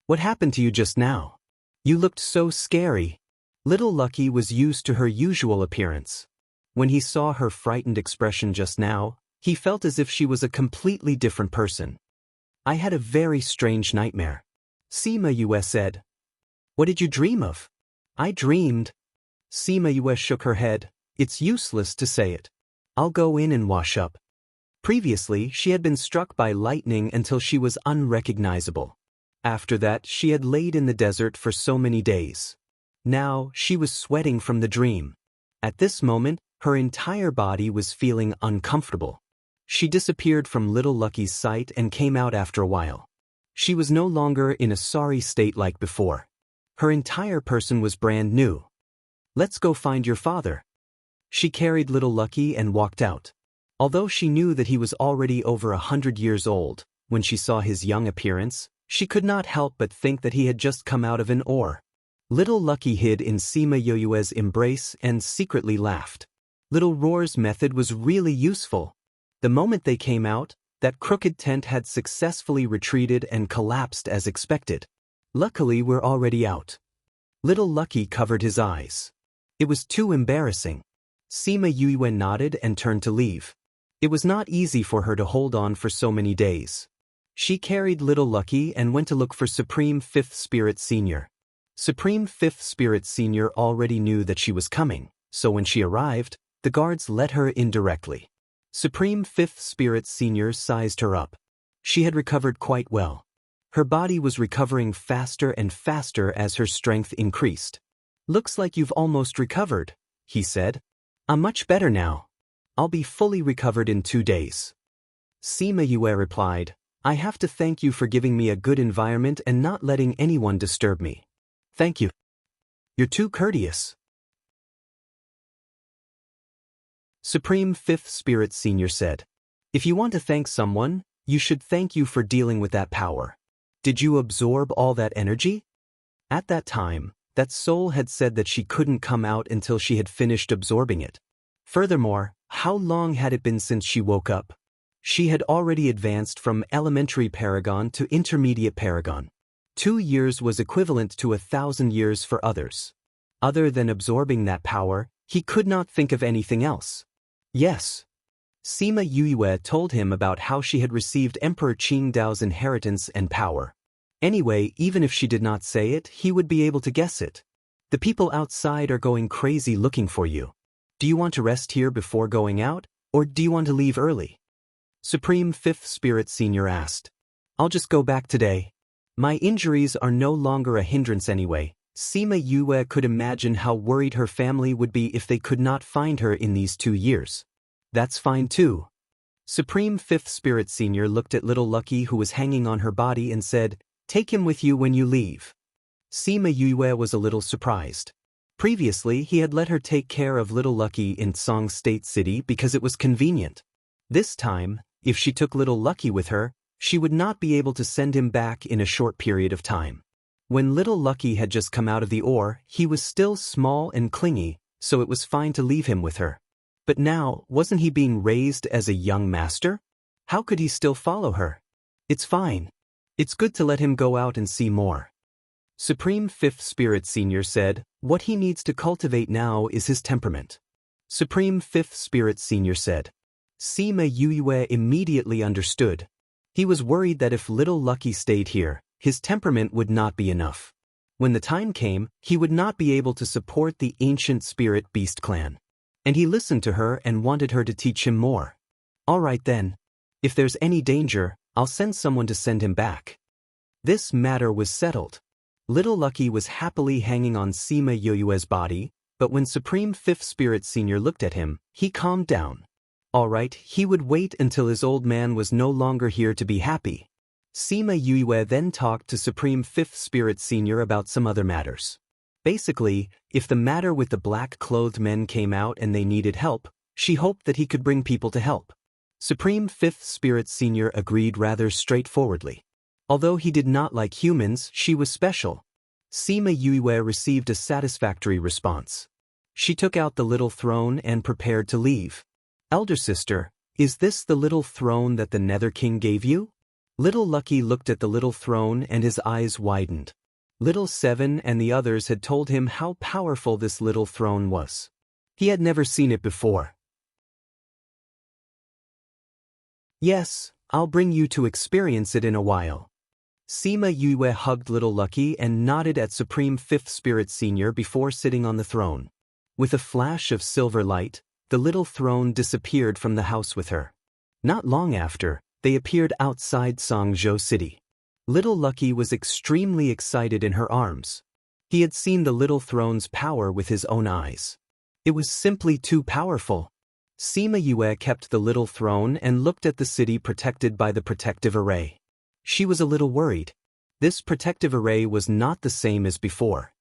"What happened to you just now? You looked so scary." Little Lucky was used to her usual appearance. When he saw her frightened expression just now, he felt as if she was a completely different person. "I had a very strange nightmare," Sima Yue said. "What did you dream of?" "I dreamed." Sima Yue shook her head. "It's useless to say it. I'll go in and wash up." Previously, she had been struck by lightning until she was unrecognizable. After that, she had laid in the desert for so many days. Now, she was sweating from the dream. At this moment, her entire body was feeling uncomfortable. She disappeared from Little Lucky's sight and came out after a while. She was no longer in a sorry state like before. Her entire person was brand new. "Let's go find your father." She carried Little Lucky and walked out. Although she knew that he was already over 100 years old, when she saw his young appearance, she could not help but think that he had just come out of an ore. Little Lucky hid in Sima Yue's embrace and secretly laughed. Little Roar's method was really useful. The moment they came out, that crooked tent had successfully retreated and collapsed as expected. "Luckily, we're already out." Little Lucky covered his eyes. It was too embarrassing. Sima Yue nodded and turned to leave. It was not easy for her to hold on for so many days. She carried little Lucky and went to look for Supreme Fifth Spirit Senior. Supreme Fifth Spirit Senior already knew that she was coming, so when she arrived, the guards let her in directly. Supreme Fifth Spirit Senior sized her up. She had recovered quite well. Her body was recovering faster and faster as her strength increased. "Looks like you've almost recovered," he said. "I'm much better now. I'll be fully recovered in 2 days." Sima Yue replied, "I have to thank you for giving me a good environment and not letting anyone disturb me." "Thank you. You're too courteous." Supreme Fifth Spirit Senior said, "If you want to thank someone, you should thank you for dealing with that power. Did you absorb all that energy?" At that time, that soul had said that she couldn't come out until she had finished absorbing it. Furthermore, how long had it been since she woke up? She had already advanced from elementary paragon to intermediate paragon. 2 years was equivalent to 1,000 years for others. Other than absorbing that power, he could not think of anything else. Yes. Sima Yue told him about how she had received Emperor Qingdao's inheritance and power. Anyway, even if she did not say it, he would be able to guess it. "The people outside are going crazy looking for you. Do you want to rest here before going out, or do you want to leave early?" Supreme Fifth Spirit Senior asked. "I'll just go back today. My injuries are no longer a hindrance anyway." Sima Yue could imagine how worried her family would be if they could not find her in these 2 years. "That's fine too." Supreme Fifth Spirit Senior looked at little Lucky who was hanging on her body and said, "Take him with you when you leave." Sima Yue was a little surprised. Previously, he had let her take care of little Lucky in Tsong State City because it was convenient. This time, if she took little Lucky with her, she would not be able to send him back in a short period of time. When little Lucky had just come out of the ore, he was still small and clingy, so it was fine to leave him with her. But now, wasn't he being raised as a young master? How could he still follow her? "It's fine. It's good to let him go out and see more." Supreme Fifth Spirit Senior said, "What he needs to cultivate now is his temperament." Supreme Fifth Spirit Senior said. Sima Yue immediately understood. He was worried that if little Lucky stayed here, his temperament would not be enough. When the time came, he would not be able to support the ancient spirit beast clan. And he listened to her and wanted her to teach him more. "All right then. If there's any danger, I'll send someone to send him back." This matter was settled. Little Lucky was happily hanging on Sima Yue's body, but when Supreme Fifth Spirit Senior looked at him, he calmed down. All right, he would wait until his old man was no longer here to be happy. Sima Yue then talked to Supreme Fifth Spirit Senior about some other matters. Basically, if the matter with the black-clothed men came out and they needed help, she hoped that he could bring people to help. Supreme Fifth Spirit Senior agreed rather straightforwardly. Although he did not like humans, she was special. Sima Yue received a satisfactory response. She took out the little throne and prepared to leave. "Elder sister, is this the little throne that the Nether King gave you?" Little Lucky looked at the little throne and his eyes widened. Little Seven and the others had told him how powerful this little throne was. He had never seen it before. "Yes, I'll bring you to experience it in a while." Sima Yue hugged little Lucky and nodded at Supreme Fifth Spirit Senior before sitting on the throne. With a flash of silver light, the little throne disappeared from the house with her. Not long after, they appeared outside Songzhou City. Little Lucky was extremely excited in her arms. He had seen the little throne's power with his own eyes. It was simply too powerful. Sima Yue kept the little throne and looked at the city protected by the protective array. She was a little worried. This protective array was not the same as before.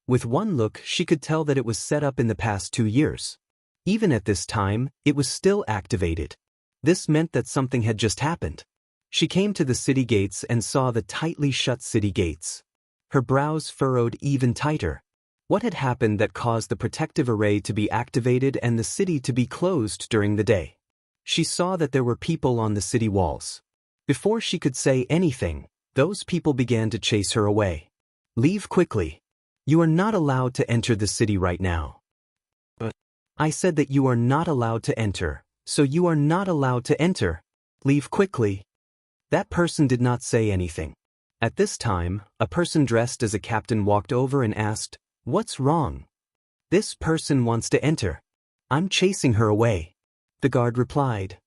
With one look, she could tell that it was set up in the past 2 years. Even at this time, it was still activated. This meant that something had just happened. She came to the city gates and saw the tightly shut city gates. Her brows furrowed even tighter. What had happened that caused the protective array to be activated and the city to be closed during the day? She saw that there were people on the city walls. Before she could say anything, those people began to chase her away. "Leave quickly. You are not allowed to enter the city right now." "But I said that you are not allowed to enter," So you are not allowed to enter. Leave quickly. That person did not say anything. At this time, a person dressed as a captain walked over and asked, "What's wrong?" "This person wants to enter. I'm chasing her away." The guard replied,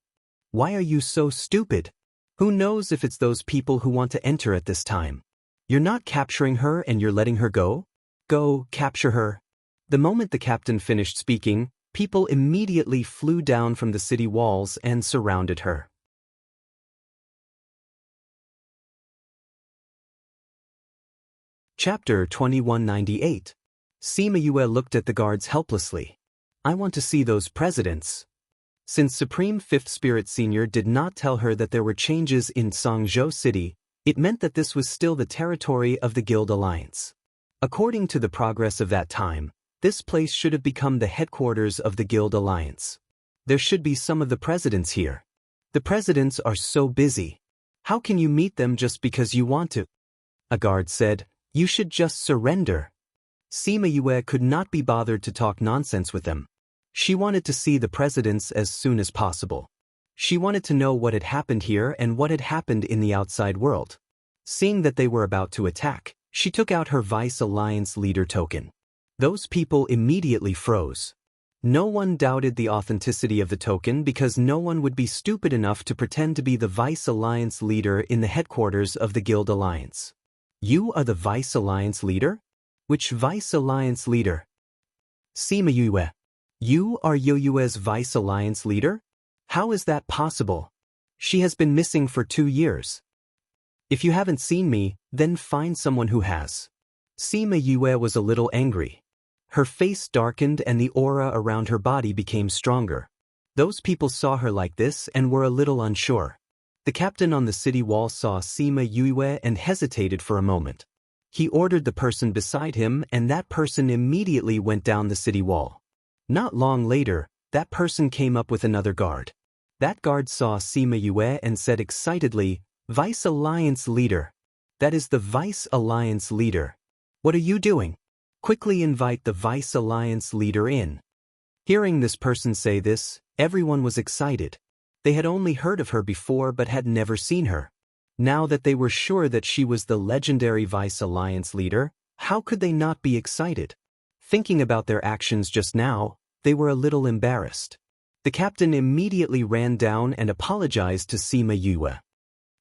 "Why are you so stupid? Who knows if it's those people who want to enter at this time? You're not capturing her and you're letting her go? Go, capture her." The moment the captain finished speaking, people immediately flew down from the city walls and surrounded her. Chapter 2198. Sima Yue looked at the guards helplessly. "I want to see those presidents." Since Supreme Fifth Spirit Senior did not tell her that there were changes in Songzhou City, it meant that this was still the territory of the Guild Alliance. According to the progress of that time, this place should have become the headquarters of the Guild Alliance. There should be some of the presidents here. The presidents are so busy. How can you meet them just because you want to? A guard said, "You should just surrender." Sima Yue could not be bothered to talk nonsense with them. She wanted to see the presidents as soon as possible. She wanted to know what had happened here and what had happened in the outside world. Seeing that they were about to attack, she took out her Vice Alliance leader token. Those people immediately froze. No one doubted the authenticity of the token because no one would be stupid enough to pretend to be the Vice Alliance leader in the headquarters of the Guild Alliance. "You are the Vice Alliance leader? Which Vice Alliance leader?" "Sima Yue. You are Yue's Vice Alliance leader? How is that possible? She has been missing for 2 years. If you haven't seen me, then find someone who has." Sima Yue was a little angry. Her face darkened and the aura around her body became stronger. Those people saw her like this and were a little unsure. The captain on the city wall saw Sima Yue and hesitated for a moment. He ordered the person beside him and that person immediately went down the city wall. Not long later, that person came up with another guard. That guard saw Sima Yue and said excitedly, "Vice Alliance leader. That is the Vice Alliance leader. What are you doing? Quickly invite the Vice Alliance leader in." Hearing this person say this, everyone was excited. They had only heard of her before but had never seen her. Now that they were sure that she was the legendary Vice Alliance leader, how could they not be excited? Thinking about their actions just now, they were a little embarrassed. The captain immediately ran down and apologized to Sima Yue.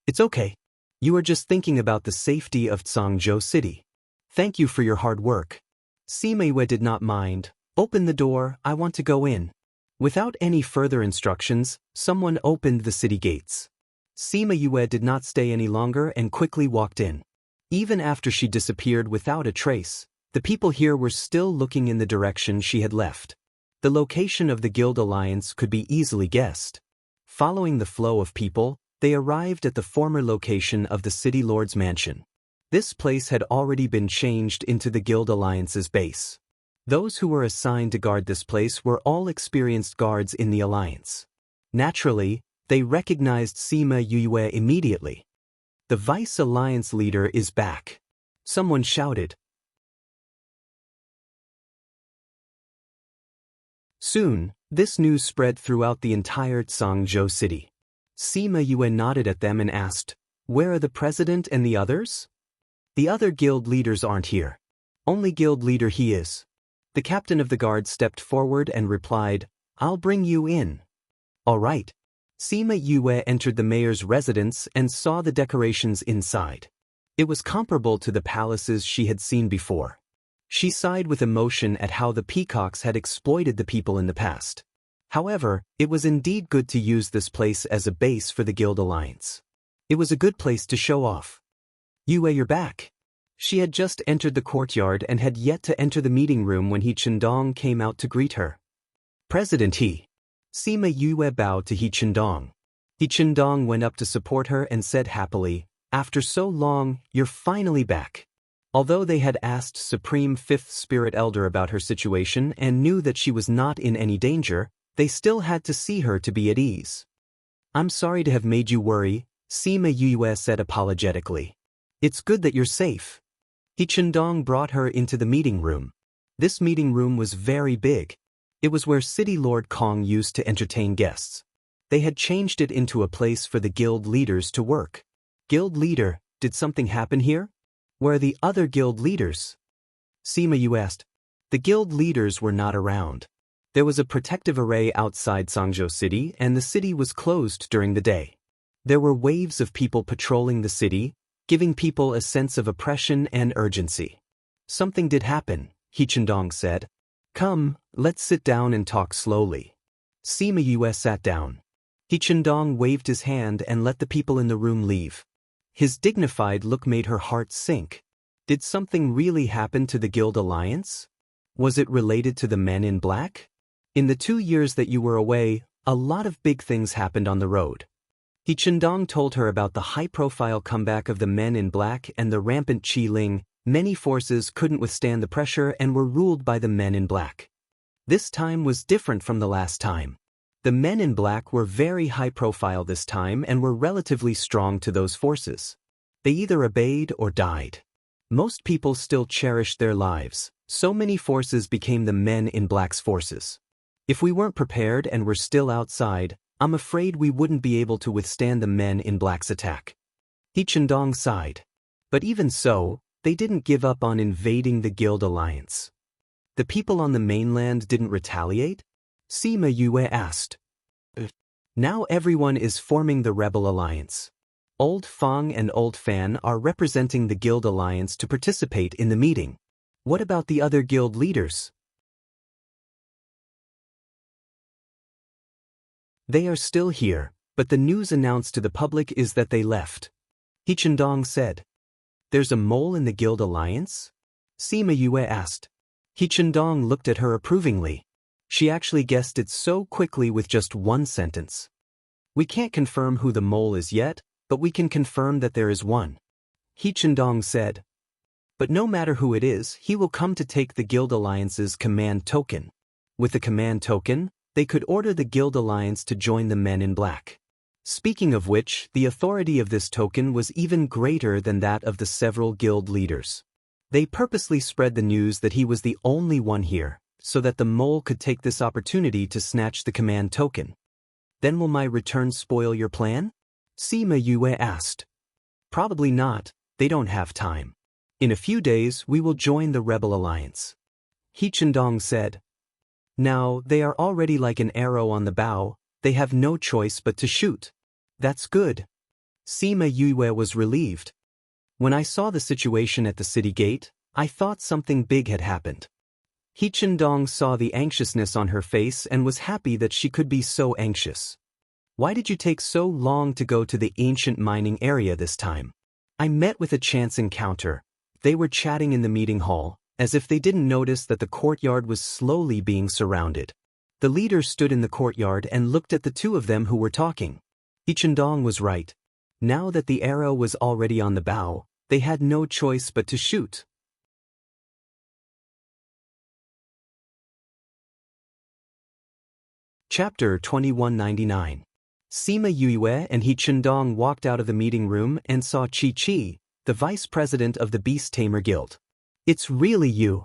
"It's okay. You are just thinking about the safety of Songzhou City. Thank you for your hard work." Sima Yue did not mind. "Open the door, I want to go in." Without any further instructions, someone opened the city gates. Sima Yue did not stay any longer and quickly walked in. Even after she disappeared without a trace, the people here were still looking in the direction she had left. The location of the Guild Alliance could be easily guessed. Following the flow of people, they arrived at the former location of the City Lord's mansion. This place had already been changed into the Guild Alliance's base. Those who were assigned to guard this place were all experienced guards in the Alliance. Naturally, they recognized Sima Yue immediately. "The Vice Alliance leader is back," someone shouted. Soon, this news spread throughout the entire Songzhou city. Sima Yue nodded at them and asked, "Where are the president and the others?" "The other guild leaders aren't here. Only guild leader he is." The captain of the guard stepped forward and replied, "I'll bring you in." "All right." Sima Yue entered the mayor's residence and saw the decorations inside. It was comparable to the palaces she had seen before. She sighed with emotion at how the peacocks had exploited the people in the past. However, it was indeed good to use this place as a base for the Guild Alliance. It was a good place to show off. "Yue, you're back." She had just entered the courtyard and had yet to enter the meeting room when He Chendong came out to greet her. "President He." Sima Yue bowed to He Chendong. He Chendong went up to support her and said happily, "After so long, you're finally back." Although they had asked Supreme Fifth Spirit Elder about her situation and knew that she was not in any danger, they still had to see her to be at ease. "I'm sorry to have made you worry," Sima Yue said apologetically. "It's good that you're safe." He Chendong brought her into the meeting room. This meeting room was very big. It was where City Lord Kong used to entertain guests. They had changed it into a place for the guild leaders to work. Guild leader, did something happen here? Where are the other guild leaders? Sima Yu asked. The guild leaders were not around. There was a protective array outside Sangzhou City and the city was closed during the day. There were waves of people patrolling the city, giving people a sense of oppression and urgency. Something did happen, He Chendong said. Come, let's sit down and talk slowly. Sima Yue sat down. He Chendong waved his hand and let the people in the room leave. His dignified look made her heart sink. Did something really happen to the Guild Alliance? Was it related to the men in black? In the 2 years that you were away, a lot of big things happened on the road. He Chendong told her about the high-profile comeback of the men in black and the rampant Qi Ling. Many forces couldn't withstand the pressure and were ruled by the men in black. This time was different from the last time. The men in black were very high-profile this time and were relatively strong to those forces. They either obeyed or died. Most people still cherished their lives. So many forces became the men in black's forces. If we weren't prepared and were still outside, I'm afraid we wouldn't be able to withstand the men in black's attack. He Chendong sighed. But even so, they didn't give up on invading the Guild Alliance. The people on the mainland didn't retaliate? Sima Yue asked. Now everyone is forming the Rebel Alliance. Old Feng and Old Fan are representing the Guild Alliance to participate in the meeting. What about the other guild leaders? They are still here, but the news announced to the public is that they left. He Chendong said. There's a mole in the Guild Alliance? Sima Yue asked. He Chendong looked at her approvingly. She actually guessed it so quickly with just one sentence. We can't confirm who the mole is yet, but we can confirm that there is one. He Chendong said. But no matter who it is, he will come to take the Guild Alliance's command token. With the command token, they could order the Guild Alliance to join the men in black. Speaking of which, the authority of this token was even greater than that of the several guild leaders. They purposely spread the news that he was the only one here, so that the mole could take this opportunity to snatch the command token. Then will my return spoil your plan? Sima Yue asked. Probably not, they don't have time. In a few days we will join the Rebel Alliance. He Chendong said. Now, they are already like an arrow on the bow, they have no choice but to shoot. That's good. Sima Yue was relieved. When I saw the situation at the city gate, I thought something big had happened. He Chendong saw the anxiousness on her face and was happy that she could be so anxious. Why did you take so long to go to the ancient mining area this time? I met with a chance encounter. They were chatting in the meeting hall, as if they didn't notice that the courtyard was slowly being surrounded. The leader stood in the courtyard and looked at the two of them who were talking. He Chendong was right. Now that the arrow was already on the bow, they had no choice but to shoot. Chapter 2199. Sima Yue and He Chendong walked out of the meeting room and saw Chi, the vice president of the Beast Tamer Guild. It's really you.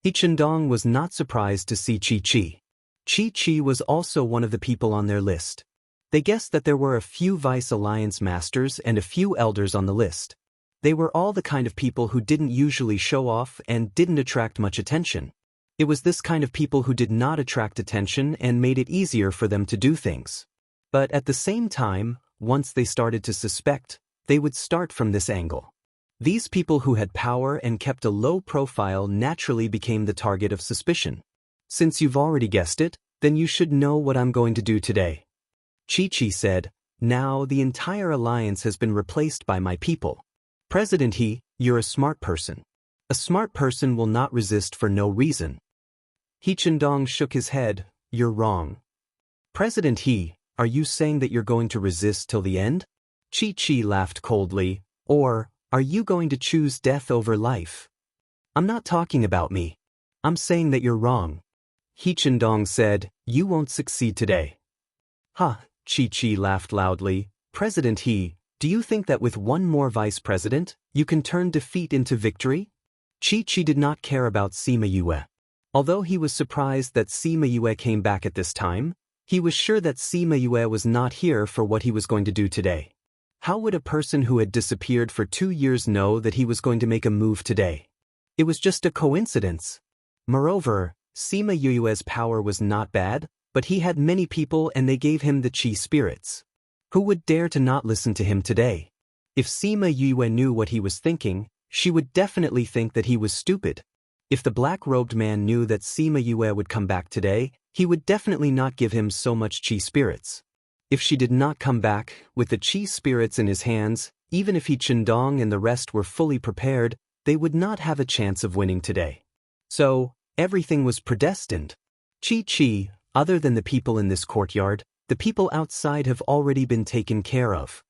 He Chendong was not surprised to see Chi. Chi was also one of the people on their list. They guessed that there were a few Vice Alliance Masters and a few Elders on the list. They were all the kind of people who didn't usually show off and didn't attract much attention. It was this kind of people who did not attract attention and made it easier for them to do things. But at the same time, once they started to suspect, they would start from this angle. These people who had power and kept a low profile naturally became the target of suspicion. Since you've already guessed it, then you should know what I'm going to do today. Chi said, now the entire alliance has been replaced by my people. President He, you're a smart person. A smart person will not resist for no reason. He Chendong shook his head, you're wrong. President He, are you saying that you're going to resist till the end? Chi laughed coldly, or, are you going to choose death over life? I'm not talking about me. I'm saying that you're wrong. He Chendong said, you won't succeed today. Ha, Chi laughed loudly. President He, do you think that with one more vice president, you can turn defeat into victory? Chi did not care about Sima Yue. Although he was surprised that Sima Yue came back at this time, He was sure that Sima Yue was not here for what he was going to do today. How would a person who had disappeared for 2 years know that he was going to make a move today? It was just a coincidence. Moreover, Sima Yue's power was not bad, but he had many people and they gave him the chi spirits. Who would dare to not listen to him today? If Sima Yue knew what he was thinking, she would definitely think that he was stupid. If the black-robed man knew that Sima Yue would come back today, he would definitely not give him so much chi spirits. If she did not come back, with the chi spirits in his hands, even if he Chendong and the rest were fully prepared, they would not have a chance of winning today. So, everything was predestined. Chi, other than the people in this courtyard, the people outside have already been taken care of.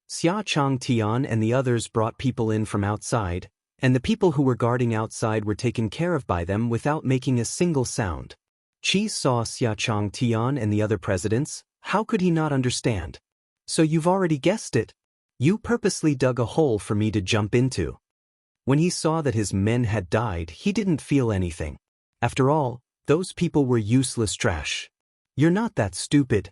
Xia Chang Tian and the others brought people in from outside, and the people who were guarding outside were taken care of by them without making a single sound. Qi saw Xia Chang Tian and the other presidents. How could he not understand? So you've already guessed it. You purposely dug a hole for me to jump into. When he saw that his men had died, he didn't feel anything. After all, those people were useless trash. You're not that stupid.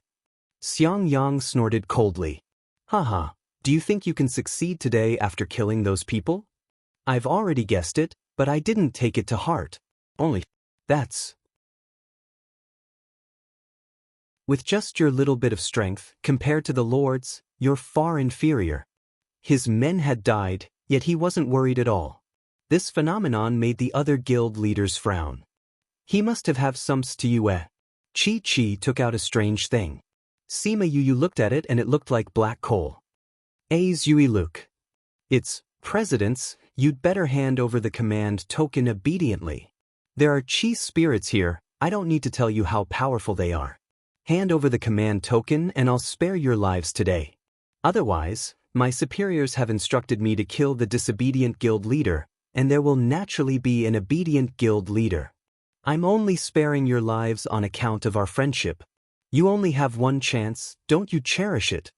Xiang Yang snorted coldly. Haha, do you think you can succeed today after killing those people? I've already guessed it, but I didn't take it to heart. That's... With just your little bit of strength, compared to the Lord's, you're far inferior. His men had died, yet he wasn't worried at all. This phenomenon made the other guild leaders frown. He must have some stue. Chi took out a strange thing. Sima Yu looked at it and it looked like black coal. Zui Luke. It's, presidents, you'd better hand over the command token obediently. There are chi spirits here, I don't need to tell you how powerful they are. Hand over the command token and I'll spare your lives today. Otherwise, my superiors have instructed me to kill the disobedient guild leader, and there will naturally be an obedient guild leader. I'm only sparing your lives on account of our friendship. You only have one chance, don't you cherish it?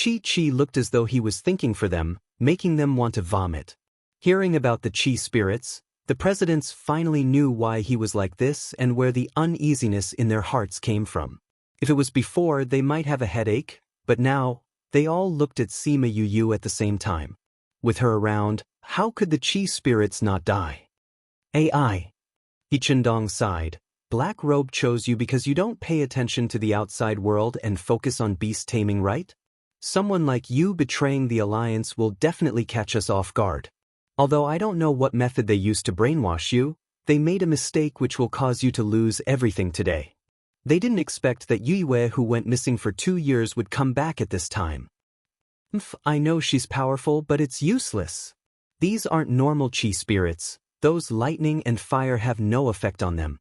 Chi looked as though he was thinking for them, making them want to vomit. Hearing about the chi spirits, the presidents finally knew why he was like this and where the uneasiness in their hearts came from. If it was before, they might have a headache, but now, they all looked at Sima Yu at the same time. With her around, how could the chi spirits not die? AI. He Chendong sighed. Black Robe chose you because you don't pay attention to the outside world and focus on beast taming, right? Someone like you betraying the alliance will definitely catch us off guard. Although I don't know what method they used to brainwash you, they made a mistake which will cause you to lose everything today. They didn't expect that Yue, who went missing for 2 years, would come back at this time. I know she's powerful, but it's useless. These aren't normal chi spirits. Those lightning and fire have no effect on them.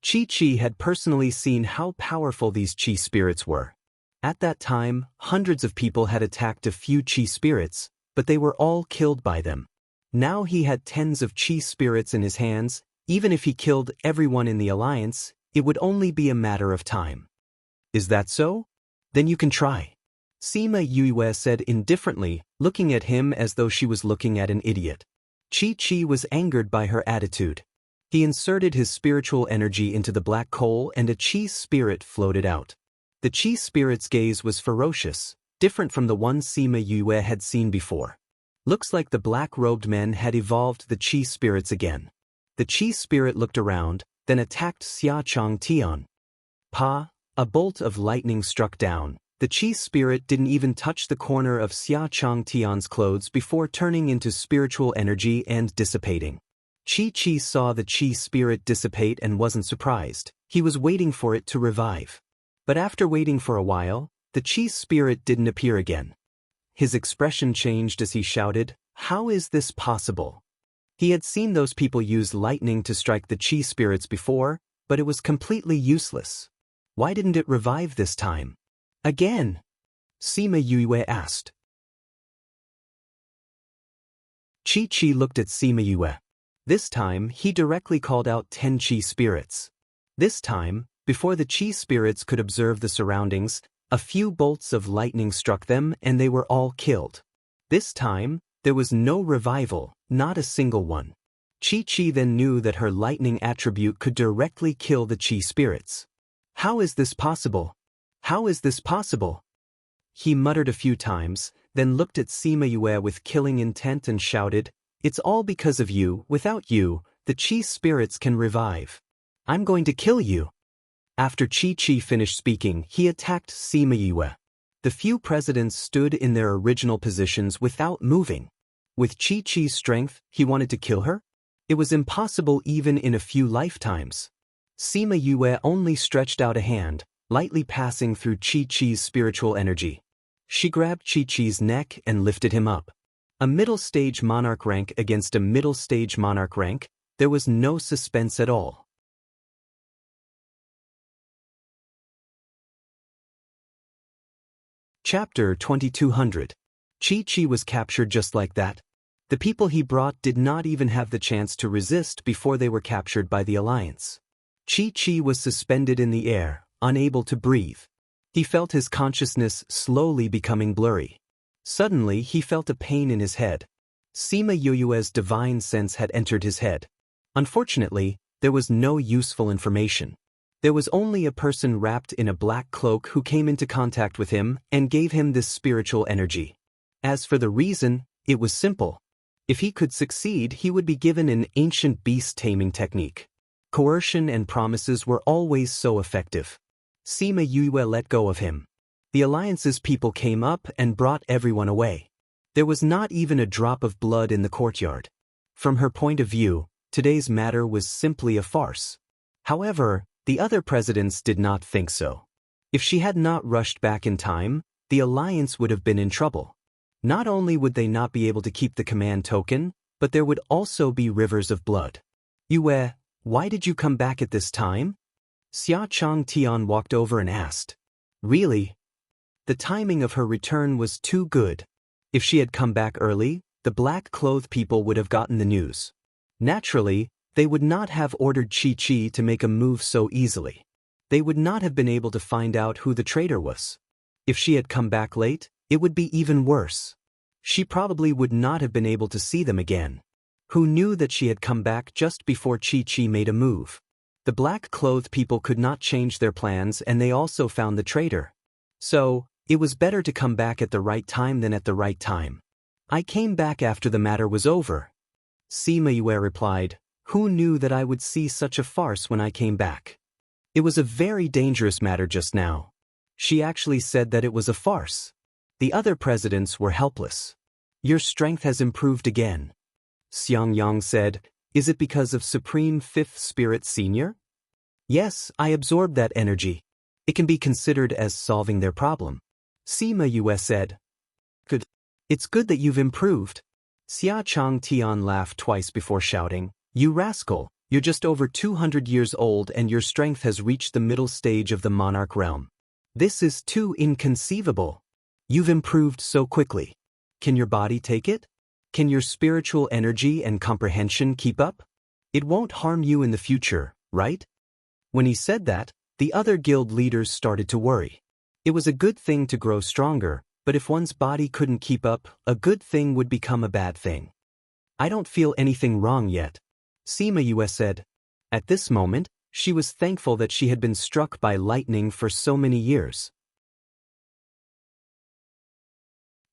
Chi had personally seen how powerful these chi spirits were. At that time, hundreds of people had attacked a few chi spirits, but they were all killed by them. Now he had tens of chi spirits in his hands. Even if he killed everyone in the alliance, it would only be a matter of time. Is that so? Then you can try. Sima Yue said indifferently, looking at him as though she was looking at an idiot. Chi was angered by her attitude. He inserted his spiritual energy into the black coal and a chi spirit floated out. The chi spirit's gaze was ferocious, different from the one Sima Yue had seen before. Looks like the black-robed men had evolved the chi spirits again. The chi spirit looked around, then attacked Xia Chang Tian. A bolt of lightning struck down. The chi spirit didn't even touch the corner of Xia Chang Tian's clothes before turning into spiritual energy and dissipating. Chi saw the chi spirit dissipate and wasn't surprised. He was waiting for it to revive. But after waiting for a while, the chi spirit didn't appear again. His expression changed as he shouted, "How is this possible?" He had seen those people use lightning to strike the chi spirits before, but it was completely useless. Why didn't it revive this time? Again? Sima Yue asked. Chi looked at Sima Yue. This time, he directly called out 10 chi spirits. This time, before the chi spirits could observe the surroundings, a few bolts of lightning struck them and they were all killed. This time, there was no revival, not a single one. Chi then knew that her lightning attribute could directly kill the chi spirits. How is this possible? How is this possible? He muttered a few times, then looked at Sima Yue with killing intent and shouted, "It's all because of you. Without you, the Qi spirits can revive. I'm going to kill you." After Chi finished speaking, he attacked Sima Yue. The few presidents stood in their original positions without moving. With Chi's strength, he wanted to kill her? It was impossible even in a few lifetimes. Sima Yue only stretched out a hand, lightly passing through Chi's spiritual energy. She grabbed Chi's neck and lifted him up. A middle-stage monarch rank against a middle-stage monarch rank, there was no suspense at all. Chapter 2200. Chi was captured just like that. The people he brought did not even have the chance to resist before they were captured by the Alliance. Chi was suspended in the air, unable to breathe. He felt his consciousness slowly becoming blurry. Suddenly he felt a pain in his head. Sima Yue's divine sense had entered his head. Unfortunately, there was no useful information. There was only a person wrapped in a black cloak who came into contact with him and gave him this spiritual energy. As for the reason, it was simple. If he could succeed, he would be given an ancient beast taming technique. Coercion and promises were always so effective. Sima Yue let go of him. The Alliance's people came up and brought everyone away. There was not even a drop of blood in the courtyard. From her point of view, today's matter was simply a farce. However, the other presidents did not think so. If she had not rushed back in time, the Alliance would have been in trouble. Not only would they not be able to keep the command token, but there would also be rivers of blood. Yue, why did you come back at this time? Xia Changtian walked over and asked. Really? The timing of her return was too good. If she had come back early, the black-clothed people would have gotten the news. Naturally, they would not have ordered Chi to make a move so easily. They would not have been able to find out who the traitor was. If she had come back late, it would be even worse. She probably would not have been able to see them again. Who knew that she had come back just before Chi made a move? The black-clothed people could not change their plans, and they also found the traitor. So, it was better to come back at the right time than at the right time. I came back after the matter was over. Sima Yue replied, who knew that I would see such a farce when I came back? It was a very dangerous matter just now. She actually said that it was a farce. The other presidents were helpless. Your strength has improved again. Xiang Yang said, is it because of Supreme Fifth Spirit Senior? Yes, I absorbed that energy. It can be considered as solving their problem. Sima Yue said. Good. It's good that you've improved. Xia Changtian laughed twice before shouting, you rascal, you're just over 200 years old and your strength has reached the middle stage of the monarch realm. This is too inconceivable. You've improved so quickly. Can your body take it? Can your spiritual energy and comprehension keep up? It won't harm you in the future, right? When he said that, the other guild leaders started to worry. It was a good thing to grow stronger, but if one's body couldn't keep up, a good thing would become a bad thing. I don't feel anything wrong yet. Sima Yue said. At this moment, she was thankful that she had been struck by lightning for so many years.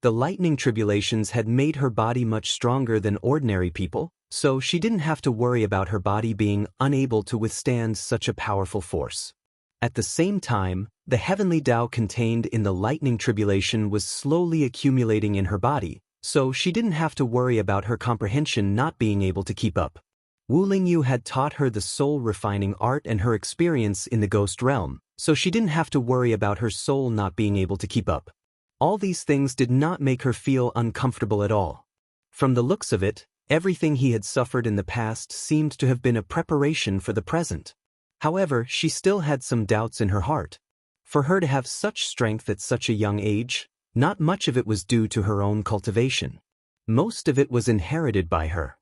The lightning tribulations had made her body much stronger than ordinary people, so she didn't have to worry about her body being unable to withstand such a powerful force. At the same time, the heavenly Tao contained in the lightning tribulation was slowly accumulating in her body, so she didn't have to worry about her comprehension not being able to keep up. Wu Lingyu had taught her the soul-refining art and her experience in the ghost realm, so she didn't have to worry about her soul not being able to keep up. All these things did not make her feel uncomfortable at all. From the looks of it, everything he had suffered in the past seemed to have been a preparation for the present. However, she still had some doubts in her heart. For her to have such strength at such a young age, not much of it was due to her own cultivation. Most of it was inherited by her.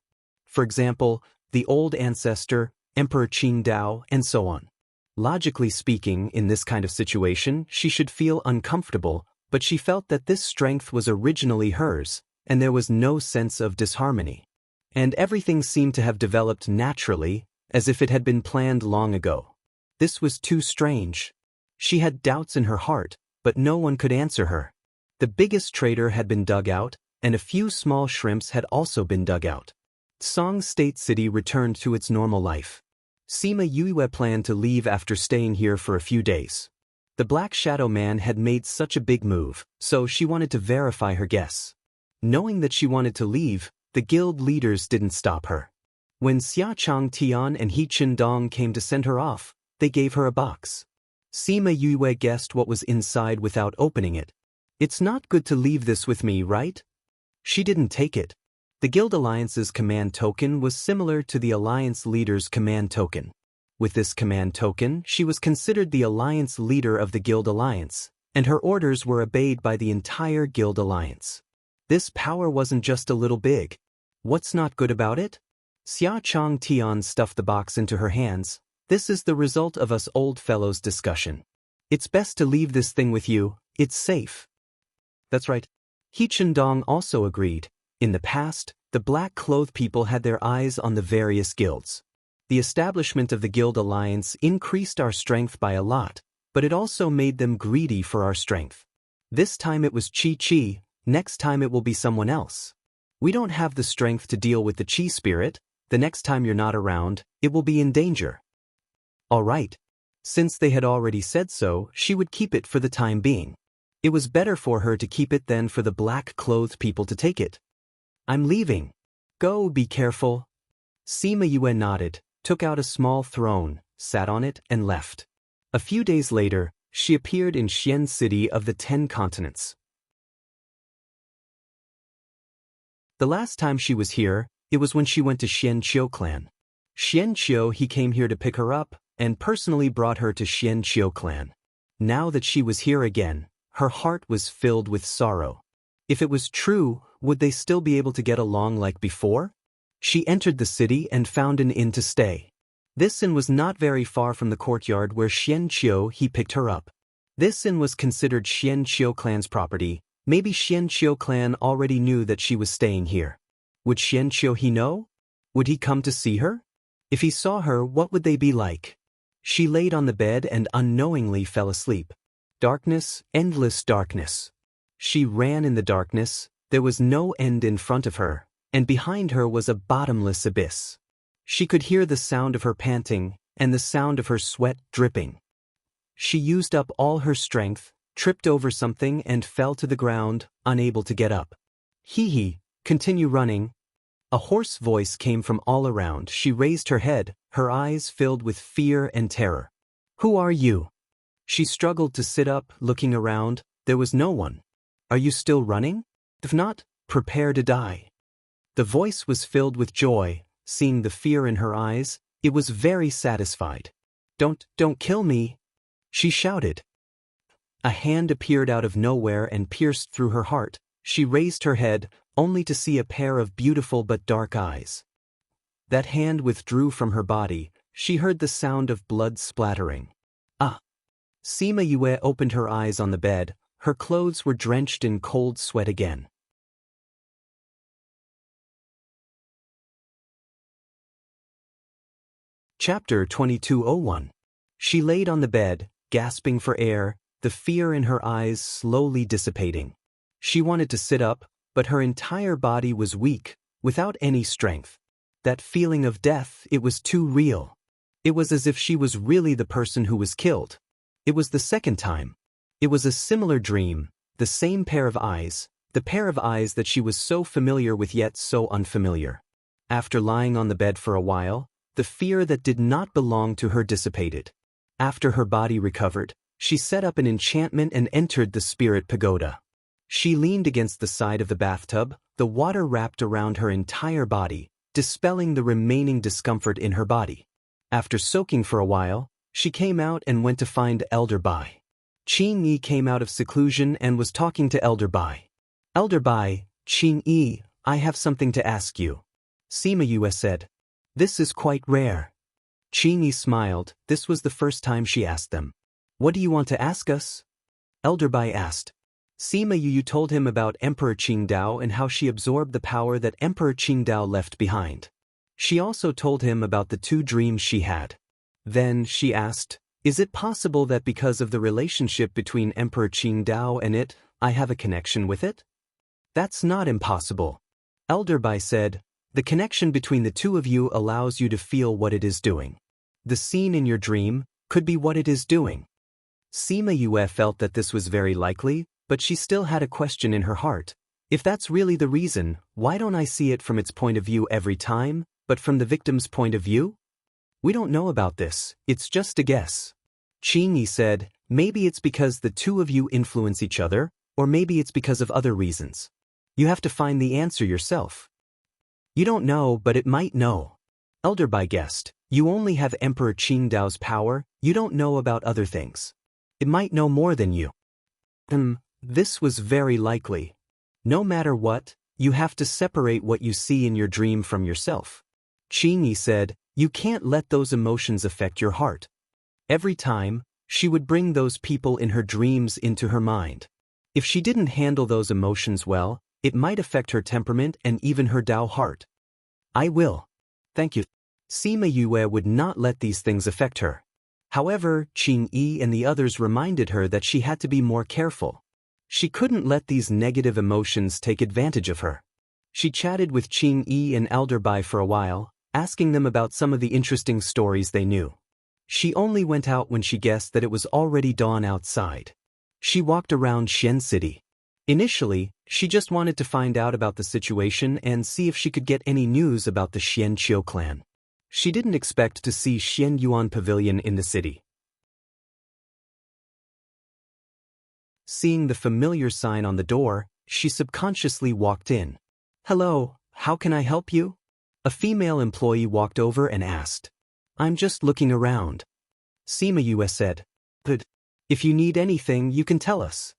For example, the old ancestor, Emperor Qing Dao, and so on. Logically speaking, in this kind of situation, she should feel uncomfortable, but she felt that this strength was originally hers, and there was no sense of disharmony. And everything seemed to have developed naturally, as if it had been planned long ago. This was too strange. She had doubts in her heart, but no one could answer her. The biggest traitor had been dug out, and a few small shrimps had also been dug out. Song State City returned to its normal life. Sima Yue planned to leave after staying here for a few days. The Black Shadow Man had made such a big move, so she wanted to verify her guess. Knowing that she wanted to leave, the guild leaders didn't stop her. When Xia Chang Tian and He Chen Dong came to send her off, they gave her a box. Sima Yue guessed what was inside without opening it. "It's not good to leave this with me, right?" She didn't take it. The Guild Alliance's command token was similar to the Alliance leader's command token. With this command token, she was considered the Alliance leader of the Guild Alliance, and her orders were obeyed by the entire Guild Alliance. This power wasn't just a little big. What's not good about it? Xia Chang Tian stuffed the box into her hands. "This is the result of us old fellows' discussion. It's best to leave this thing with you, it's safe." That's right. He Chen Dong also agreed. In the past, the black-clothed people had their eyes on the various guilds. The establishment of the Guild Alliance increased our strength by a lot, but it also made them greedy for our strength. This time it was Chi, next time it will be someone else. We don't have the strength to deal with the Chi spirit. The next time you're not around, it will be in danger. All right. Since they had already said so, she would keep it for the time being. It was better for her to keep it than for the black-clothed people to take it. "I'm leaving. Go, be careful." Sima Yue nodded, took out a small throne, sat on it, and left. A few days later, she appeared in Xian City of the 10 continents. The last time she was here, it was when she went to Xian Qiu clan. Xian Qiu he came here to pick her up, and personally brought her to Xian Qiu clan. Now that she was here again, her heart was filled with sorrow. If it was true, would they still be able to get along like before? She entered the city and found an inn to stay. This inn was not very far from the courtyard where Xian Qiu he picked her up. This inn was considered Xian Qiu clan's property. Maybe Xian Qiu clan already knew that she was staying here. Would Xian Qiu he know? Would he come to see her? If he saw her, what would they be like? She laid on the bed and unknowingly fell asleep. Darkness, endless darkness. She ran in the darkness, there was no end in front of her, and behind her was a bottomless abyss. She could hear the sound of her panting, and the sound of her sweat dripping. She used up all her strength, tripped over something and fell to the ground, unable to get up. "Hee, continue running." A hoarse voice came from all around. She raised her head, her eyes filled with fear and terror. "Who are you?" She struggled to sit up, looking around. There was no one. "Are you still running? If not, prepare to die." The voice was filled with joy. Seeing the fear in her eyes, it was very satisfied. Don't kill me," she shouted. A hand appeared out of nowhere and pierced through her heart. She raised her head, only to see a pair of beautiful but dark eyes. That hand withdrew from her body. She heard the sound of blood splattering. "Ah!" Sima Yue opened her eyes on the bed. Her clothes were drenched in cold sweat again. Chapter 2201. She laid on the bed, gasping for air, the fear in her eyes slowly dissipating. She wanted to sit up, but her entire body was weak, without any strength. That feeling of death, it was too real. It was as if she was really the person who was killed. It was the second time. It was a similar dream, the same pair of eyes, the pair of eyes that she was so familiar with yet so unfamiliar. After lying on the bed for a while, the fear that did not belong to her dissipated. After her body recovered, she set up an enchantment and entered the spirit pagoda. She leaned against the side of the bathtub, the water wrapped around her entire body, dispelling the remaining discomfort in her body. After soaking for a while, she came out and went to find Elder Bai. Qing Yi came out of seclusion and was talking to Elder Bai. "Elder Bai, Qing Yi, I have something to ask you." Sima Yue said. "This is quite rare." Qing Yi smiled. This was the first time she asked them. "What do you want to ask us?" Elder Bai asked. Sima Yue told him about Emperor Qingdao and how she absorbed the power that Emperor Qingdao left behind. She also told him about the 2 dreams she had. Then she asked, Is it possible that because of the relationship between Emperor Qingdao and it, I have a connection with it? That's not impossible. Elder Bai said, the connection between the two of you allows you to feel what it is doing. The scene in your dream could be what it is doing. Sima Yue felt that this was very likely, but she still had a question in her heart. If that's really the reason, why don't I see it from its point of view every time, but from the victim's point of view? We don't know about this, it's just a guess. Qing Yi said, maybe it's because the two of you influence each other, or maybe it's because of other reasons. You have to find the answer yourself. You don't know, but it might know. Elder Bai guessed, you only have Emperor Qingdao's power, you don't know about other things. It might know more than you. This was very likely. No matter what, you have to separate what you see in your dream from yourself. Qing Yi said, you can't let those emotions affect your heart. Every time, she would bring those people in her dreams into her mind. If she didn't handle those emotions well, it might affect her temperament and even her Dao heart. I will. Thank you. Sima Yue would not let these things affect her. However, Qing Yi and the others reminded her that she had to be more careful. She couldn't let these negative emotions take advantage of her. She chatted with Qing Yi and Elder Bai for a while, asking them about some of the interesting stories they knew. She only went out when she guessed that it was already dawn outside. She walked around Xian City. Initially, she just wanted to find out about the situation and see if she could get any news about the Xian Qiu clan. She didn't expect to see Xian Yuan Pavilion in the city. Seeing the familiar sign on the door, she subconsciously walked in. Hello, how can I help you? A female employee walked over and asked. I'm just looking around. Sima Yue said. Good. If you need anything, you can tell us.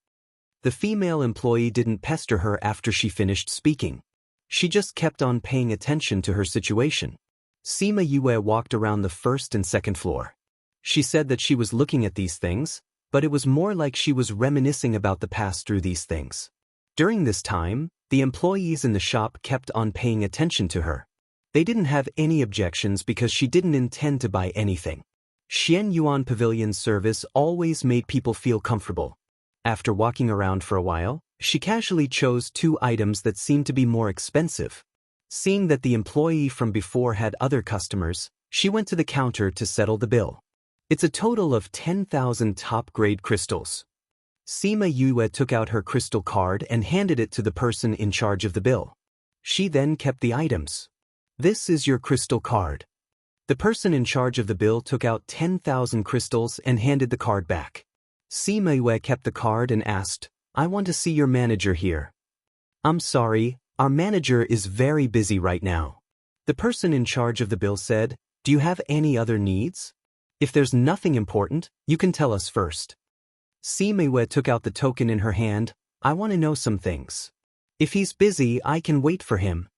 The female employee didn't pester her after she finished speaking. She just kept on paying attention to her situation. Sima Yue walked around the first and second floor. She said that she was looking at these things, but it was more like she was reminiscing about the past through these things. During this time, the employees in the shop kept on paying attention to her. They didn't have any objections because she didn't intend to buy anything. Xian Yuan Pavilion's service always made people feel comfortable. After walking around for a while, she casually chose 2 items that seemed to be more expensive. Seeing that the employee from before had other customers, she went to the counter to settle the bill. It's a total of 10,000 top-grade crystals. Sima Yue took out her crystal card and handed it to the person in charge of the bill. She then kept the items. This is your crystal card. The person in charge of the bill took out 10,000 crystals and handed the card back. Sima Yue kept the card and asked, I want to see your manager here. I'm sorry, our manager is very busy right now. The person in charge of the bill said, do you have any other needs? If there's nothing important, you can tell us first. Sima Yue took out the token in her hand. I want to know some things. If he's busy, I can wait for him.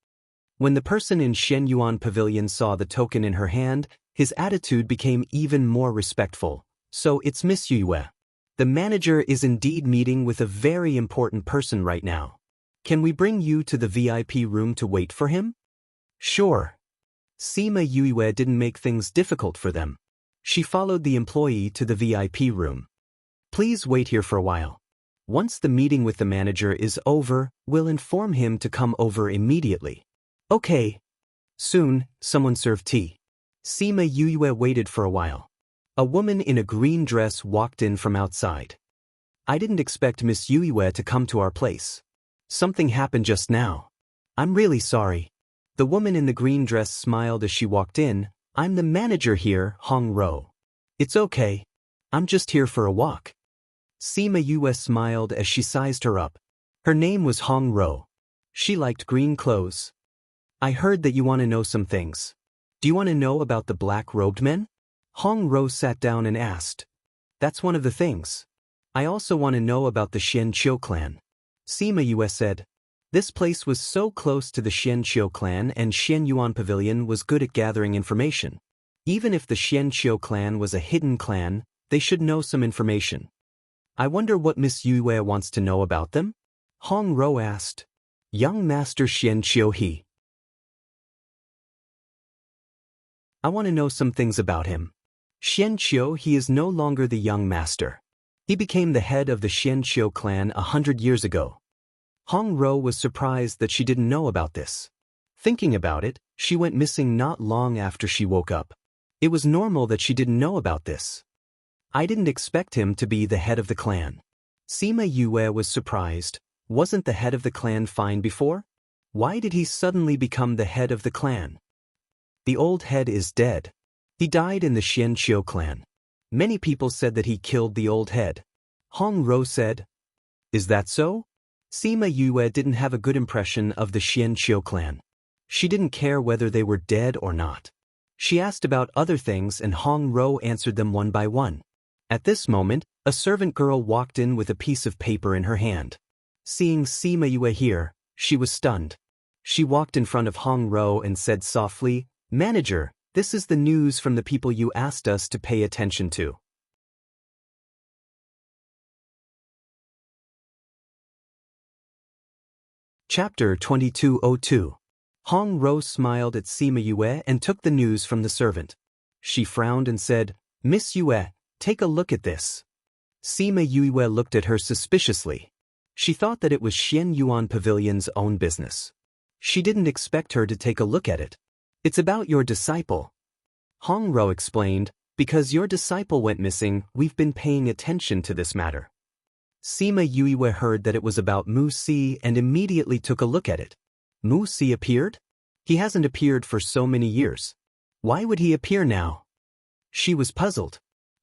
When the person in Xian Yuan Pavilion saw the token in her hand, his attitude became even more respectful. So it's Miss Yue. The manager is indeed meeting with a very important person right now. Can we bring you to the VIP room to wait for him? Sure. Sima Yue didn't make things difficult for them. She followed the employee to the VIP room. Please wait here for a while. Once the meeting with the manager is over, we'll inform him to come over immediately. Okay. Soon, someone served tea. Sima Yue waited for a while. A woman in a green dress walked in from outside. I didn't expect Miss Yue to come to our place. Something happened just now. I'm really sorry. The woman in the green dress smiled as she walked in. I'm the manager here, Hong Ro. It's okay. I'm just here for a walk. Sima Yue smiled as she sized her up. Her name was Hong Ro. She liked green clothes. I heard that you want to know some things. Do you want to know about the black-robed men? Hong Ro sat down and asked. That's one of the things. I also want to know about the Xian Qiu clan. Sima Yue said. This place was so close to the Xian Qiu clan and Xian Yuan Pavilion was good at gathering information. Even if the Xian Qiu clan was a hidden clan, they should know some information. I wonder what Miss Yue wants to know about them? Hong Ro asked. Young Master Xian Qiu He. I want to know some things about him. Xianqiu, he is no longer the young master. He became the head of the Xianqiu clan 100 years ago. Hong Ro was surprised that she didn't know about this. Thinking about it, she went missing not long after she woke up. It was normal that she didn't know about this. I didn't expect him to be the head of the clan. Sima Yue was surprised. Wasn't the head of the clan fine before? Why did he suddenly become the head of the clan? The old head is dead. He died in the Xianqiu clan. Many people said that he killed the old head. Hong Ro said, "Is that so?" Sima Yue didn't have a good impression of the Xianqiu clan. She didn't care whether they were dead or not. She asked about other things and Hong Ro answered them one by one. At this moment, a servant girl walked in with a piece of paper in her hand. Seeing Sima Yue here, she was stunned. She walked in front of Hong Ro and said softly, "Manager, this is the news from the people you asked us to pay attention to." Chapter 2202. Hong Ro smiled at Sima Yue and took the news from the servant. She frowned and said, "Miss Yue, take a look at this." Sima Yue looked at her suspiciously. She thought that it was Xian Yuan Pavilion's own business. She didn't expect her to take a look at it. "It's about your disciple." Hong Ro explained, "Because your disciple went missing, we've been paying attention to this matter." Sima Yue heard that it was about Mu Si and immediately took a look at it. Mu Si appeared? He hasn't appeared for so many years. Why would he appear now? She was puzzled.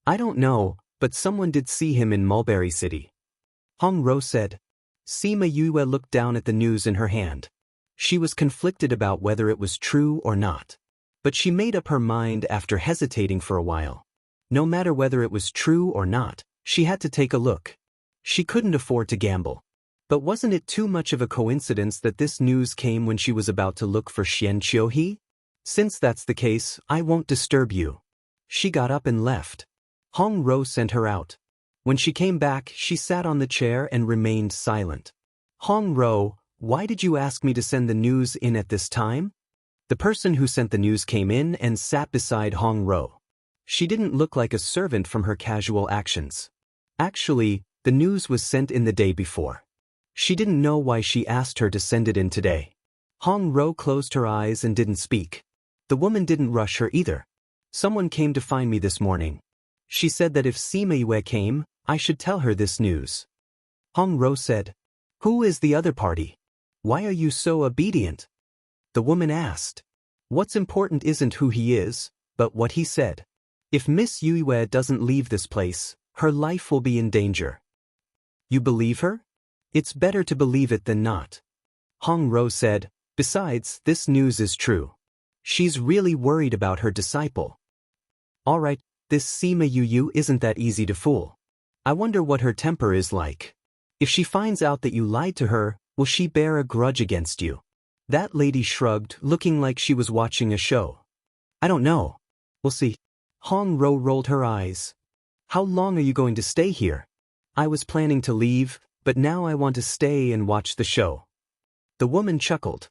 "I don't know, but someone did see him in Mulberry City." Hong Ro said. Sima Yue looked down at the news in her hand. She was conflicted about whether it was true or not. But she made up her mind after hesitating for a while. No matter whether it was true or not, she had to take a look. She couldn't afford to gamble. But wasn't it too much of a coincidence that this news came when she was about to look for Xianqiu He? "Since that's the case, I won't disturb you." She got up and left. Hong Ro sent her out. When she came back, she sat on the chair and remained silent. "Hong Ro, why did you ask me to send the news in at this time?" The person who sent the news came in and sat beside Hong Ro. She didn't look like a servant from her casual actions. Actually, the news was sent in the day before. She didn't know why she asked her to send it in today. Hong Ro closed her eyes and didn't speak. The woman didn't rush her either. "Someone came to find me this morning. She said that if Sima Yue came, I should tell her this news." Hong Ro said, "Who is the other party? Why are you so obedient?" The woman asked. "What's important isn't who he is, but what he said. If Miss Yue doesn't leave this place, her life will be in danger." "You believe her?" "It's better to believe it than not." Hong Ro said, "Besides, this news is true. She's really worried about her disciple." "All right, this Sima Yue isn't that easy to fool. I wonder what her temper is like. If she finds out that you lied to her, will she bear a grudge against you?" That lady shrugged, looking like she was watching a show. "I don't know. We'll see." Hong Ro rolled her eyes. "How long are you going to stay here?" "I was planning to leave, but now I want to stay and watch the show." The woman chuckled.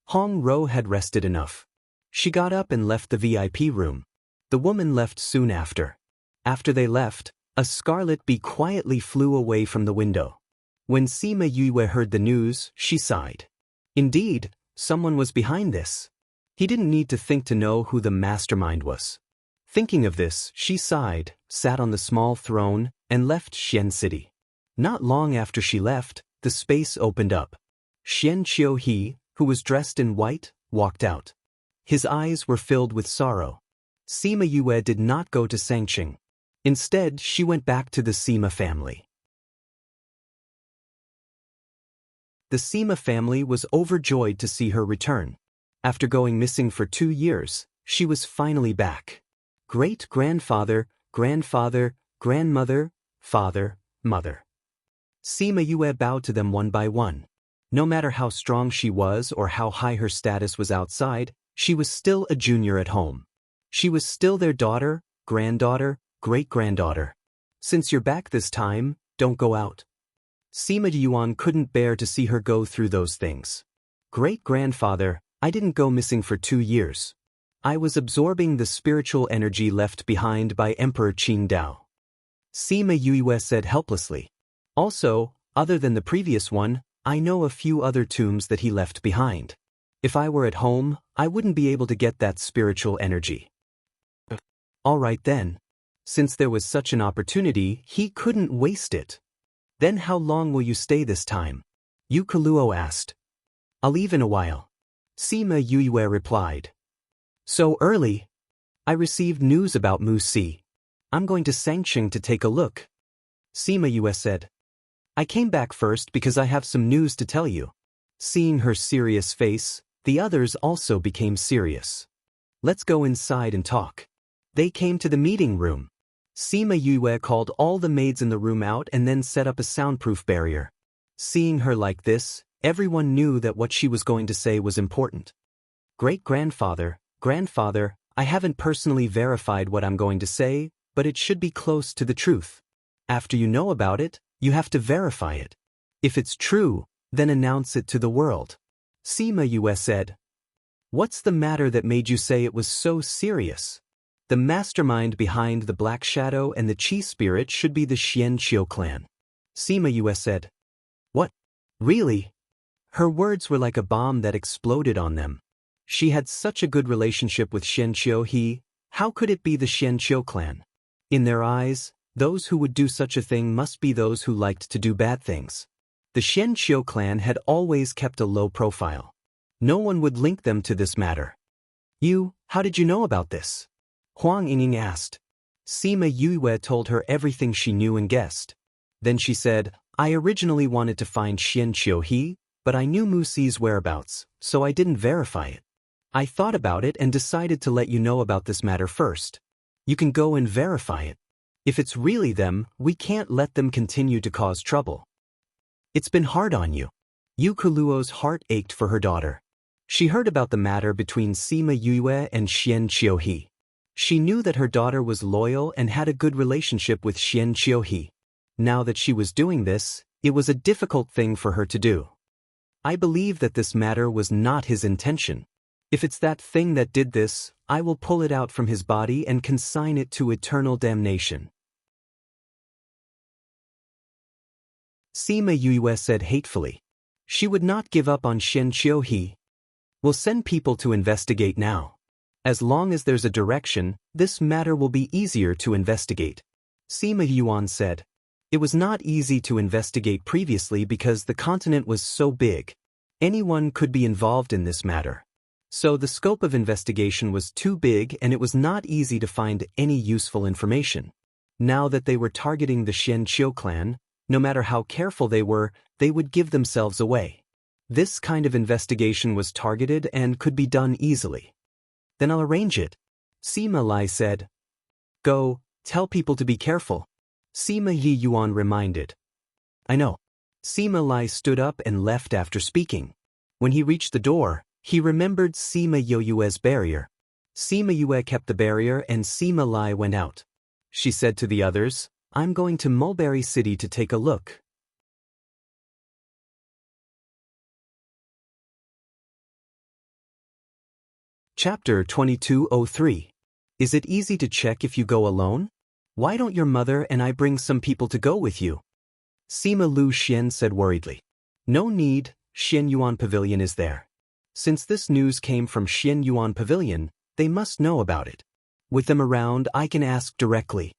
Hong Ro had rested enough. She got up and left the VIP room. The woman left soon after. After they left, a scarlet bee quietly flew away from the window. When Sima Yue heard the news, she sighed. Indeed, someone was behind this. He didn't need to think to know who the mastermind was. Thinking of this, she sighed, sat on the small throne, and left Xian City. Not long after she left, the space opened up. Xianqiu He, who was dressed in white, walked out. His eyes were filled with sorrow. Sima Yue did not go to Sangqing. Instead, she went back to the Sima family. The Sima family was overjoyed to see her return. After going missing for 2 years, she was finally back. Great-grandfather, grandfather, grandmother, father, mother. Sima Yue bowed to them one by one. No matter how strong she was or how high her status was outside, she was still a junior at home. She was still their daughter, granddaughter, great-granddaughter. "Since you're back this time, don't go out." Sima Yuan couldn't bear to see her go through those things. "Great-grandfather, I didn't go missing for 2 years. I was absorbing the spiritual energy left behind by Emperor Qingdao. Sima Yue said helplessly. Also, other than the previous one, I know a few other tombs that he left behind. If I were at home, I wouldn't be able to get that spiritual energy. All right then. Since there was such an opportunity, he couldn't waste it. Then how long will you stay this time? Yu Kaluo asked. I'll leave in a while. Sima Yue replied. So early? I received news about Mu Si. I'm going to Sangqing to take a look. Sima Yue said. I came back first because I have some news to tell you. Seeing her serious face, the others also became serious. Let's go inside and talk. They came to the meeting room. Sima Yue called all the maids in the room out and then set up a soundproof barrier. Seeing her like this, everyone knew that what she was going to say was important. Great-grandfather, grandfather, I haven't personally verified what I'm going to say, but it should be close to the truth. After you know about it, you have to verify it. If it's true, then announce it to the world. Sima Yue said. What's the matter that made you say it was so serious? The mastermind behind the Black Shadow and the Qi Spirit should be the Xianqiu clan. Sima Yue said. What? Really? Her words were like a bomb that exploded on them. She had such a good relationship with Xianqiu. How could it be the Xianqiu clan? In their eyes, those who would do such a thing must be those who liked to do bad things. The Xianqiu clan had always kept a low profile. No one would link them to this matter. How did you know about this? Huang Yingying asked. Sima Yue told her everything she knew and guessed. Then she said, I originally wanted to find Xianqiu, but I knew Mu Si's whereabouts, so I didn't verify it. I thought about it and decided to let you know about this matter first. You can go and verify it. If it's really them, we can't let them continue to cause trouble. It's been hard on you. Yu Kaluo's heart ached for her daughter. She heard about the matter between Sima Yue and Xianqiu. She knew that her daughter was loyal and had a good relationship with Xianqiu. Now that she was doing this, it was a difficult thing for her to do. I believe that this matter was not his intention. If it's that thing that did this, I will pull it out from his body and consign it to eternal damnation. Sima Yue said hatefully. She would not give up on Xianqiu. We'll send people to investigate now. As long as there's a direction, this matter will be easier to investigate. Sima Yuan said. It was not easy to investigate previously because the continent was so big. Anyone could be involved in this matter. So the scope of investigation was too big and it was not easy to find any useful information. Now that they were targeting the Xianqiu clan, no matter how careful they were, they would give themselves away. This kind of investigation was targeted and could be done easily. Then I'll arrange it. Sima Lai said. Go, tell people to be careful. Sima Yuan reminded. I know. Sima Lai stood up and left after speaking. When he reached the door, he remembered Sima Yue's barrier. Sima Yue kept the barrier and Sima Lai went out. She said to the others, I'm going to Mulberry City to take a look. Chapter 2203. Is it easy to check if you go alone? Why don't your mother and I bring some people to go with you? Sima Lu Xian said worriedly. No need, Xian Yuan Pavilion is there. Since this news came from Xian Yuan Pavilion, they must know about it. With them around, I can ask directly.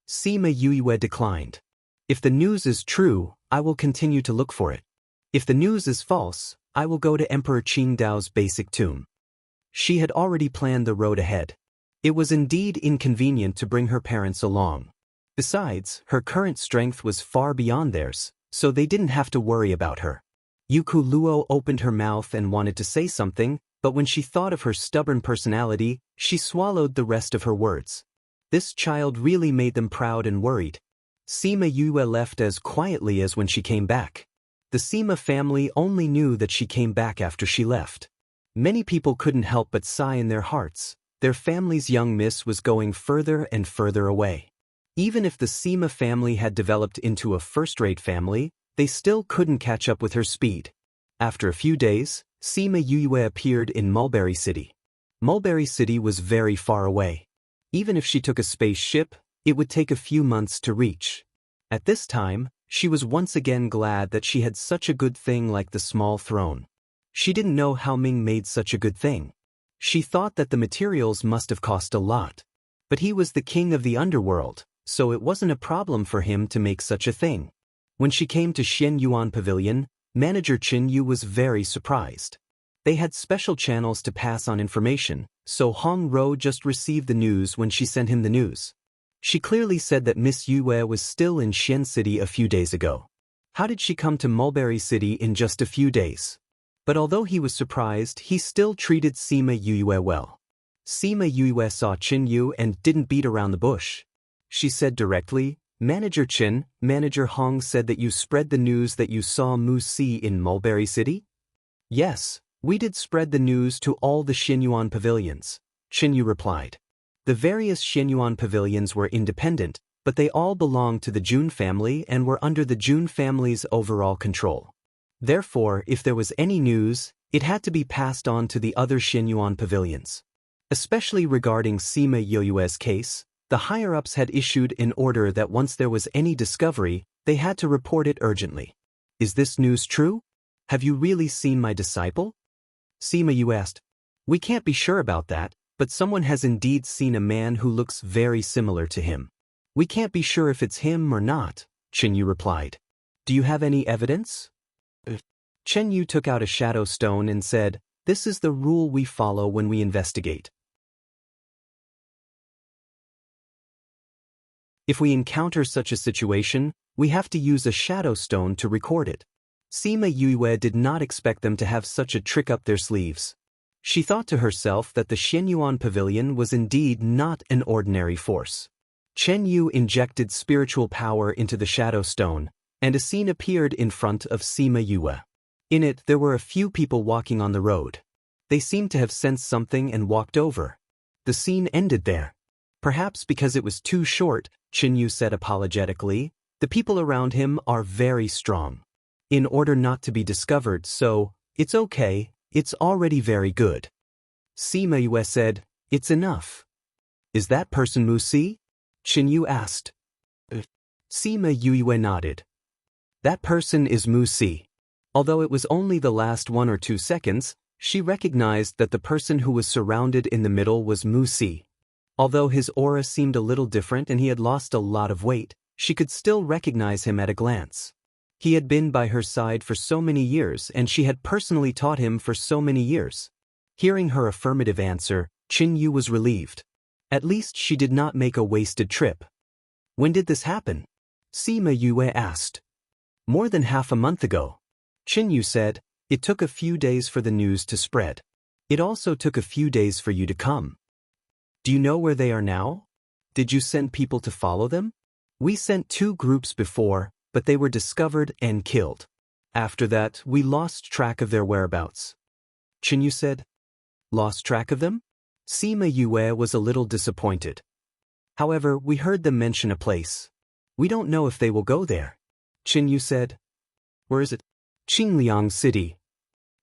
Sima Yue declined. If the news is true, I will continue to look for it. If the news is false, I will go to Emperor Qingdao's basic tomb. She had already planned the road ahead. It was indeed inconvenient to bring her parents along. Besides, her current strength was far beyond theirs, so they didn't have to worry about her. Yu Kaluo opened her mouth and wanted to say something, but when she thought of her stubborn personality, she swallowed the rest of her words. This child really made them proud and worried. Sima Yue left as quietly as when she came back. The Sima family only knew that she came back after she left. Many people couldn't help but sigh in their hearts. Their family's young miss was going further and further away. Even if the Sima family had developed into a first-rate family, they still couldn't catch up with her speed. After a few days, Sima Yue appeared in Mulberry City. Mulberry City was very far away. Even if she took a spaceship, it would take a few months to reach. At this time, she was once again glad that she had such a good thing like the small throne. She didn't know how Ming made such a good thing. She thought that the materials must have cost a lot. But he was the king of the underworld, so it wasn't a problem for him to make such a thing. When she came to Xian Yuan Pavilion, Manager Qin Yu was very surprised. They had special channels to pass on information, so Hong Ro just received the news when she sent him the news. She clearly said that Miss Yue was still in Xian City a few days ago. How did she come to Mulberry City in just a few days? But although he was surprised, he still treated Sima Yue well. Sima Yue saw Qin Yu and didn't beat around the bush. She said directly, "Manager Qin, Manager Hong said that you spread the news that you saw Mu Si in Mulberry City?" "Yes, we did spread the news to all the Xinyuan pavilions," Qin Yu replied. The various Xinyuan pavilions were independent, but they all belonged to the Jun family and were under the Jun family's overall control. Therefore, if there was any news, it had to be passed on to the other Xinyuan pavilions. Especially regarding Sima Yue's case, the higher-ups had issued an order that once there was any discovery, they had to report it urgently. "Is this news true? Have you really seen my disciple?" Sima Yu asked. "We can't be sure about that, but someone has indeed seen a man who looks very similar to him. We can't be sure if it's him or not," Qin Yu replied. "Do you have any evidence?" Qin Yu took out a shadow stone and said, "This is the rule we follow when we investigate. If we encounter such a situation, we have to use a shadow stone to record it." Sima Yue did not expect them to have such a trick up their sleeves. She thought to herself that the Xianyuan Pavilion was indeed not an ordinary force. Chen Yu injected spiritual power into the shadow stone, and a scene appeared in front of Sima Yue. In it, there were a few people walking on the road. They seemed to have sensed something and walked over. The scene ended there. Perhaps because it was too short, Qin Yu said apologetically, "The people around him are very strong. In order not to be discovered, so, it's okay, it's already very good." Sima Yue said, "It's enough." "Is that person Mu Si?" Qin Yu asked. Sima Yue nodded. "That person is Mu Si." Although it was only the last 1 or 2 seconds, she recognized that the person who was surrounded in the middle was Mu Si. Although his aura seemed a little different and he had lost a lot of weight, she could still recognize him at a glance. He had been by her side for so many years and she had personally taught him for so many years. Hearing her affirmative answer, Qin Yu was relieved. At least she did not make a wasted trip. "When did this happen?" Sima Yue asked. "More than half a month ago." Qin Yu said, "It took a few days for the news to spread. It also took a few days for you to come. Do you know where they are now? Did you send people to follow them?" "We sent 2 groups before, but they were discovered and killed. After that, we lost track of their whereabouts." Qin Yu said. "Lost track of them?" Sima Yue was a little disappointed. "However, we heard them mention a place. We don't know if they will go there." Qin Yu said. "Where is it?" "Qingliang City."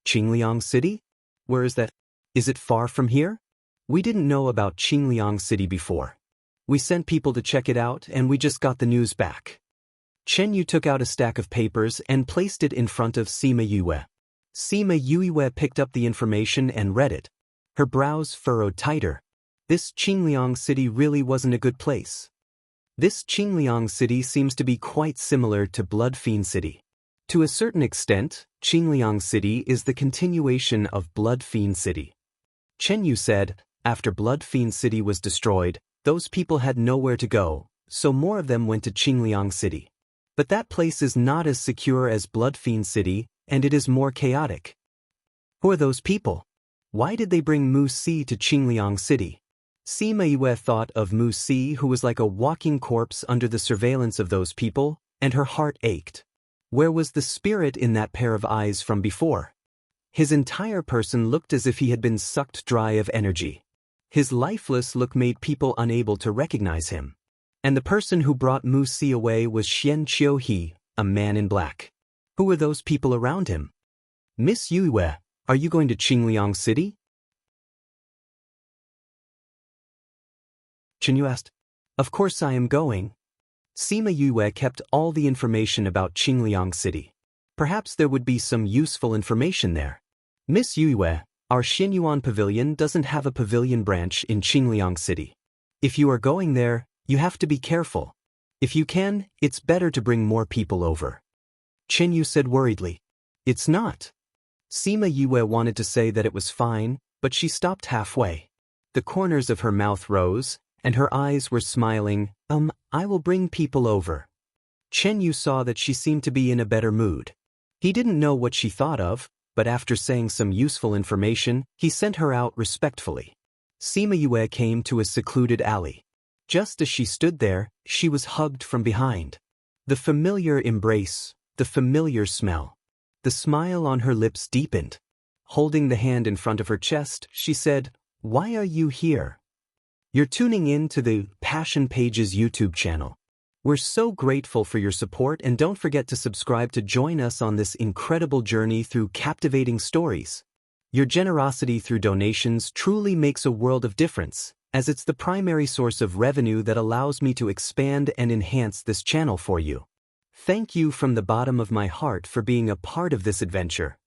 "Qingliang City? Where is that? Is it far from here?" "We didn't know about Qingliang City before. We sent people to check it out and we just got the news back." Chen Yu took out a stack of papers and placed it in front of Sima Yue. Sima Yue picked up the information and read it. Her brows furrowed tighter. This Qingliang City really wasn't a good place. This Qingliang City seems to be quite similar to Blood Fiend City. To a certain extent, Qingliang City is the continuation of Blood Fiend City. Chen Yu said, after Blood Fiend City was destroyed, those people had nowhere to go, so more of them went to Qingliang City. But that place is not as secure as Blood Fiend City, and it is more chaotic. Who are those people? Why did they bring Mu Si to Qingliang City? Sima Yue thought of Mu Si, who was like a walking corpse under the surveillance of those people, and her heart ached. Where was the spirit in that pair of eyes from before? His entire person looked as if he had been sucked dry of energy. His lifeless look made people unable to recognize him. And the person who brought Mu Si away was Xian Qiuhe, a man in black. Who were those people around him? "Miss Yue, are you going to Qingliang City?" Chenyu asked. Of course I am going. Sima Yue kept all the information about Qingliang City. Perhaps there would be some useful information there. Miss Yue, our Xinyuan Pavilion doesn't have a pavilion branch in Qingliang City. If you are going there, you have to be careful. If you can, it's better to bring more people over. Chenyu said worriedly. It's not. Sima Yue wanted to say that it was fine, but she stopped halfway. The corners of her mouth rose, and her eyes were smiling. I will bring people over. Chenyu saw that she seemed to be in a better mood. He didn't know what she thought of, but after saying some useful information, he sent her out respectfully. Sima Yue came to a secluded alley. Just as she stood there, she was hugged from behind. The familiar embrace, the familiar smell. The smile on her lips deepened. Holding the hand in front of her chest, she said, "Why are you here?" You're tuning in to the Passion Pages YouTube channel. We're so grateful for your support, and don't forget to subscribe to join us on this incredible journey through captivating stories. Your generosity through donations truly makes a world of difference, as it's the primary source of revenue that allows me to expand and enhance this channel for you. Thank you from the bottom of my heart for being a part of this adventure.